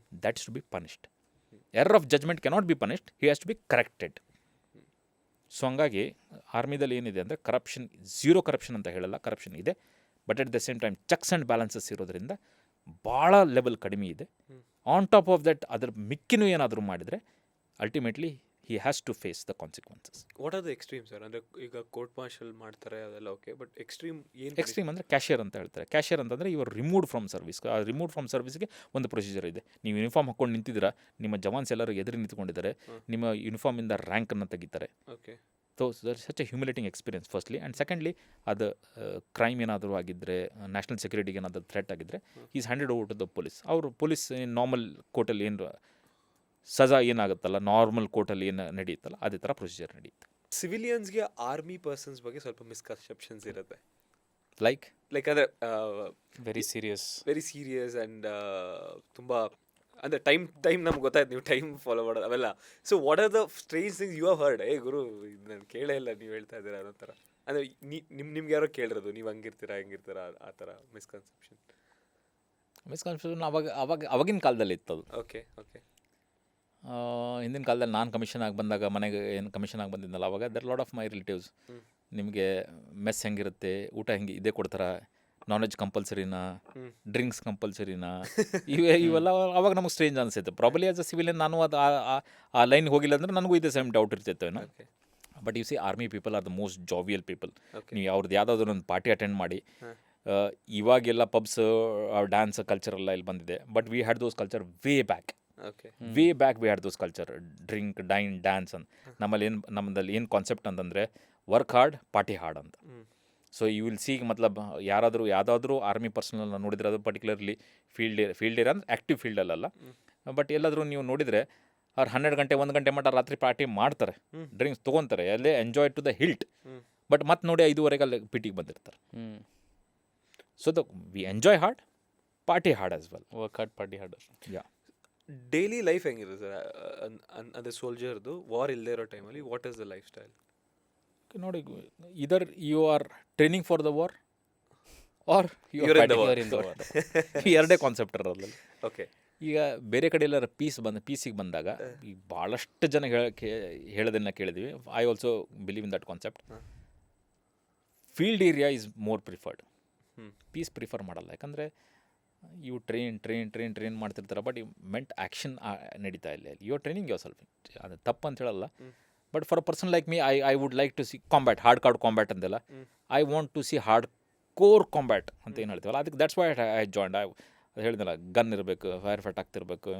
That is to be punished. Error of judgement cannot be punished, he has to be corrected. So ಹಂಗಾಗಿ ಆರ್ಮಿದಲ್ಲಿ ಏನಿದೆ ಅಂದರೆ ಝೀರೋ ಕರಪ್ಷನ್ ಅಂತ ಹೇಳಲ್ಲ, ಕರಪ್ಷನ್ ಇದೆ. But at the same time cheques and balances ಇರೋದ್ರಿಂದ ಭಾಳ ಲೆವೆಲ್ ಕಡಿಮೆ ಇದೆ. ಆನ್ ಟಾಪ್ ಆಫ್ ದಟ್ ಅದರ ಮಿಕ್ಕಿನೂ ಏನಾದರೂ ಮಾಡಿದರೆ ultimately he has to face the consequences. What are the extreme sir? ಅಂದರೆ ಈಗ ಕೋರ್ಟ್ ಮಾರ್ಷಲ್ ಮಾಡ್ತಾರೆ ಅದೆಲ್ಲ ಓಕೆ, ಬಟ್ ಎಕ್ಸ್ಟ್ರೀಮ್ ಅಂದರೆ ಕ್ಯಾಶಿಯರ್ ಅಂತ ಹೇಳ್ತಾರೆ. ಕ್ಯಾಶಿಯರ್ ಅಂತಂದರೆ ಇವರು ರಿಮೂವ್ಡ್ ಫ್ರಮ್ ಸರ್ವಿಸ್. ಆ ರಿಮೂವ್ಡ್ ಫ್ರಮ್ ಸರ್ವಿಸ್ಗೆ ಒಂದು ಪ್ರೊಸೀಜರ್ ಇದೆ. ನೀವು ಯೂನಿಫಾರ್ಮ್ ಹಾಕ್ಕೊಂಡು ನಿಂತಿದ್ದೀರಾ, ನಿಮ್ಮ ಜವಾನ್ಸ್ ಎಲ್ಲರೂ ಎದುರು ನಿಂತ್ಕೊಂಡಿದ್ದಾರೆ, ನಿಮ್ಮ ಯೂನಿಫಾರ್ಮಿಂದ ರ್ಯಾಂಕನ್ನು ತೆಗಿತಾರೆ. Okay. So there such a humiliating experience firstly. And secondly, ಅದು ಕ್ರೈಮ್ ಏನಾದರೂ ಆಗಿದ್ದರೆ, ನ್ಯಾಷನಲ್ ಸೆಕ್ಯೂರಿಟಿಗೆ ಏನಾದರೂ ಥ್ರೆಟ್ ಆಗಿದ್ದರೆ, is handed over to the police. ಅವರು ಪೊಲೀಸ್ ನಾರ್ಮಲ್ ಕೋರ್ಟಲ್ಲಿ ಏನು ಸಜಾ ಏನಾಗುತ್ತಲ್ಲ, ನಾರ್ಮಲ್ ಕೋರ್ಟಲ್ಲಿ ಏನು ನಡೆಯುತ್ತಲ್ಲ, ಅದೇ ಥರ ಪ್ರೊಸೀಜರ್ ನಡೆಯುತ್ತೆ. ಸಿವಿಲಿಯನ್ಸ್ಗೆ ಆರ್ಮಿ ಪರ್ಸನ್ಸ್ ಬಗ್ಗೆ ಸ್ವಲ್ಪ ಮಿಸ್ಕನ್ಸೆಪ್ಷನ್ಸ್ ಇರುತ್ತೆ. ಲೈಕ್ ಅಂದರೆ ವೆರಿ ಸೀರಿಯಸ್ ಆ್ಯಂಡ್ ತುಂಬ ಅಂದರೆ ಟೈಮ್ ನಮ್ಗೆ ಗೊತ್ತಾಯ್ತು, ನೀವು ಟೈಮ್ ಫಾಲೋ ಮಾಡೋದು ಅವೆಲ್ಲ. So what are the strange things you have heard? ಗುರು ಇದು ನಾನು ಕೇಳೇ ಇಲ್ಲ, ನೀವು ಹೇಳ್ತಾ ಇದ್ದೀರಾ ಅನ್ನೋ ಥರ. ಅಂದರೆ ನಿಮ್ಗೆ ಯಾರೋ ಕೇಳಿರೋದು, ನೀವು ಹೆಂಗಿರ್ತೀರಾ ಆ ಥರ ಮಿಸ್ಕನ್ಸೆಪ್ಷನ್ ಅವಾಗಿನ ಕಾಲದಲ್ಲಿ ಇತ್ತದು. ಓಕೆ. ಹಿಂದಿನ ಕಾಲದಲ್ಲಿ ನಾನು ಕಮಿಷನ್ ಆಗಿ ಬಂದಾಗ, ಮನೆಗೆ ಏನು ಕಮಿಷನ್ ಆಗಿ ಬಂದಿದ್ದಲ್ಲ, ಅವಾಗ there lot of my relatives, ನಿಮಗೆ ಮೆಸ್ ಹೆಂಗಿರುತ್ತೆ, ಊಟ ಹೆಂಗೆ ಇದೇ ಕೊಡ್ತಾರ, ನಾನ್ ವೆಜ್ ಕಂಪಲ್ಸರಿನಾ, ಡ್ರಿಂಕ್ಸ್ ಕಂಪಲ್ಸರಿನಾ, ಇವೆಲ್ಲ ಅವಾಗ ನಮಗೆ ಸ್ಟ್ರೇಂಜ್ ಅನಿಸುತ್ತೆ. ಪ್ರಾಬಲಿ ಆಸ್ ಅ ಸಿವಿಲಿಯನ್ ನಾನು ಅದು ಆ ಲೈನ್ಗೆ ಹೋಗಿಲ್ಲ ಅಂದರೆ ನನಗೂ ಇದೇ ಸೇಮ್ ಡೌಟ್ ಇರ್ತಿತ್ತೇನೋ. But you see army people are the most jovial people. ನೀವು ಅವ್ರದ್ದು ಯಾವುದಾದ್ರೂ ಒಂದು ಪಾರ್ಟಿ ಅಟೆಂಡ್ ಮಾಡಿ, ಇವಾಗೆಲ್ಲ ಪಬ್ಸ್, ಡ್ಯಾನ್ಸ್ ಕಲ್ಚರ್ ಎಲ್ಲ ಇಲ್ಲಿ ಬಂದಿದೆ. But we had those culture way back. We had those culture, drink, dine, dance ಅಂತ. ನಮ್ಮದಲ್ಲಿ ಏನು ಕಾನ್ಸೆಪ್ಟ್ ಅಂತಂದರೆ ವರ್ಕ್ ಹಾರ್ಡ್, ಪಾರ್ಟಿ ಹಾರ್ಡ್ ಅಂತ. ಸೊ ಯು ವಿಲ್ ಸಿ, ಮತ್ಲಬ್ ಯಾವುದಾದ್ರೂ ಆರ್ಮಿ ಪರ್ಸನಲ್ ನೋಡಿದರೆ, ಅದು ಪರ್ಟಿಕ್ಯುಲರ್ಲಿ ಫೀಲ್ಡ್ ಏರ್ ಅಂದರೆ ಆ್ಯಕ್ಟಿವ್ ಫೀಲ್ಡಲ್ಲ, ಬಟ್ ಎಲ್ಲಾದರೂ ನೀವು ನೋಡಿದರೆ ಅವ್ರು 12 ಗಂಟೆ 1 ಗಂಟೆ ಮಟ್ಟ ರಾತ್ರಿ ಪಾರ್ಟಿ ಮಾಡ್ತಾರೆ, ಡ್ರಿಂಕ್ಸ್ ತೊಗೊತಾರೆ, ಅಲ್ಲೇ enjoy to the hilt. But ಮತ್ತೆ ನೋಡಿ 5:30 ಅಲ್ಲಿ ಪಿಟಿಗೆ ಬಂದಿರ್ತಾರೆ. So we enjoy hard, party hard as well. Work hard, party hard. Yeah. Daily life ಹೆಂಗಿರುತ್ತೆ ಸರ್ ಅದೇ ಸೋಲ್ಜರ್ದು? ವಾರ್ ಇಲ್ಲದೆ ಇರೋ ಟೈಮಲ್ಲಿ what is the lifestyle? ನೋಡಿ, either you are training for the war or you You're are in the war. Fighting for the war. ಎರಡೇ ಕಾನ್ಸೆಪ್ಟ್ ಇರೋದ್ರಲ್ಲಿ. ಓಕೆ. ಈಗ ಬೇರೆ ಕಡೆ ಎಲ್ಲರ ಪೀಸಿಗೆ ಬಂದಾಗ ಈಗ ಭಾಳಷ್ಟು ಜನ ಹೇಳೋದನ್ನು ಕೇಳಿದ್ವಿ. I also believe in that concept. Field area is more preferred. Peace prefer ಮಾಡಲ್ಲ. ಯಾಕಂದರೆ ಇವು ಟ್ರೈನ್ ಮಾಡ್ತಿರ್ತಾರೆ, ಬಟ್ ಮೆಂಟ್ ಆ್ಯಕ್ಷನ್ ನಡೀತಾ ಇಲ್ಲ. You are training yourself. ಅದು ತಪ್ಪು ಅಂತ ಹೇಳಲ್ಲ. But for a person like me, I would like to see combat, hard card combat ಅಂತೆಲ್ಲ. I want to see hard core combat ಅಂತ ಏನು ಹೇಳ್ತೀವಲ್ಲ, ಅದಕ್ಕೆ ದಟ್ಸ್ ವೈ ಐ ಜಾಯಿಂಡ್. ಅದು ಹೇಳಿದ್ನಲ್ಲ, ಗನ್ ಇರಬೇಕು, ಫೈರ್ ಫೈಟ್ ಆಗ್ತಿರ್ಬೇಕು,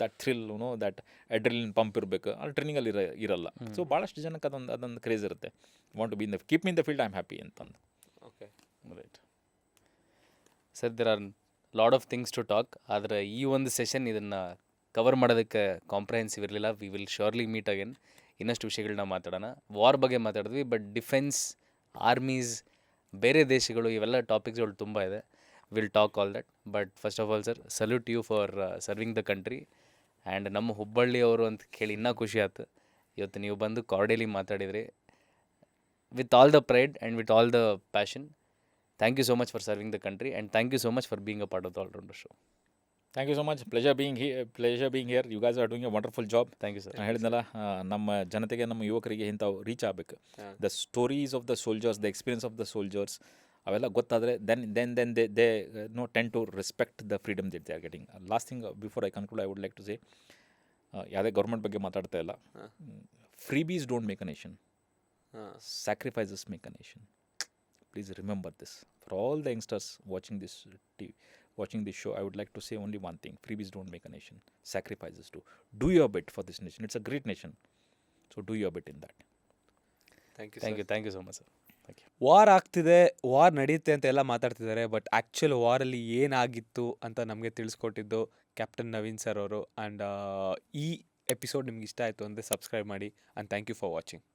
that thrill, that adrenaline pump ಇರಬೇಕು. ಅಲ್ಲಿ ಟ್ರೈನಿಂಗಲ್ಲಿ ಇರಲ್ಲ. ಸೊ ಭಾಳಷ್ಟು ಜನಕ್ಕೆ ಅದೊಂದು ಕ್ರೇಜ್ ಇರುತ್ತೆ. Want to be in the keep me in the field, I am happy ಅಂತಂದು. Okay, right. Sir, there are lot of things to talk. ಆದರೆ ಈ ಒಂದು ಸೆಷನ್ ಇದನ್ನು ಕವರ್ ಮಾಡೋದಕ್ಕೆ ಕಾಂಪ್ರಹೆನ್ಸಿವ್ ಇರಲಿಲ್ಲ. We will surely meet again. ಇನ್ನಷ್ಟು ವಿಷಯಗಳನ್ನ ಮಾತಾಡೋಣ. ವಾರ್ ಬಗ್ಗೆ ಮಾತಾಡಿದ್ವಿ, ಬಟ್ ಡಿಫೆನ್ಸ್, ಆರ್ಮೀಸ್, ಬೇರೆ ದೇಶಗಳು, ಇವೆಲ್ಲ ಟಾಪಿಕ್ಸ್ಗಳು ತುಂಬ ಇದೆ. Will talk all that. But first of all sir, salute you for serving the country. And ನಮ್ಮ ಹುಬ್ಬಳ್ಳಿಯವರು ಅಂತ ಕೇಳಿ ಇನ್ನೂ ಖುಷಿ ಆಯ್ತು. ಇವತ್ತು ನೀವು ಬಂದು ಕಾರ್ಡಿಯಲಿ ಮಾತಾಡಿದ್ರಿ with all the pride and with all the passion. Thank you so much for serving the country and thank you so much for being a part of the all rounder show. Thank you so much. Pleasure being here. You guys are doing a wonderful job. Thank you sir. ನಾನು ಹೇಳಿದ್ನಲ್ಲ, ನಮ್ಮ ಜನತೆಗೆ, ನಮ್ಮ ಯುವಕರಿಗೆ ಇಂಥವು ರೀಚ್ ಆಗಬೇಕು. ಹಾ. The stories of the soldiers, the experience of the soldiers ಅವೆಲ್ಲ ಗೊತ್ತಾದರೆ then they know tend to respect the freedom that they are getting. Last thing before I conclude, I would like to say, ಯಾವುದೇ ಗೌರ್ಮೆಂಟ್ ಬಗ್ಗೆ ಮಾತಾಡ್ತಾ ಇಲ್ಲ. ಹಾ. Freebies don't make a nation, ಹಾಂ sacrifices make a nation. Please remember this. For all the youngsters watching this show, I would like to say only one thing: freebies don't make a nation, sacrifices do. Do your bit for this nation. It's a great nation, so do your bit in that. Thank you thank you so much sir. Thank you. War ಆಗ್ತಿದೆ, ವಾರ್ ನಡೆಯುತ್ತೆ ಅಂತ ಎಲ್ಲ ಮಾತಾಡ್ತಿದ್ದಾರೆ, ಬಟ್ ಆ್ಯಕ್ಚುಲ್ ವಾರಲ್ಲಿ ಏನಾಗಿತ್ತು ಅಂತ ನಮಗೆ ತಿಳಿಸ್ಕೊಟ್ಟಿದ್ದು ಕ್ಯಾಪ್ಟನ್ ನವೀನ್ ಸರ್ ಅವರು. ಆ್ಯಂಡ್ ಈ ಎಪಿಸೋಡ್ ನಿಮ್ಗೆ ಇಷ್ಟ ಆಯಿತು ಅಂದರೆ ಸಬ್ಸ್ಕ್ರೈಬ್ ಮಾಡಿ. And thank you for watching.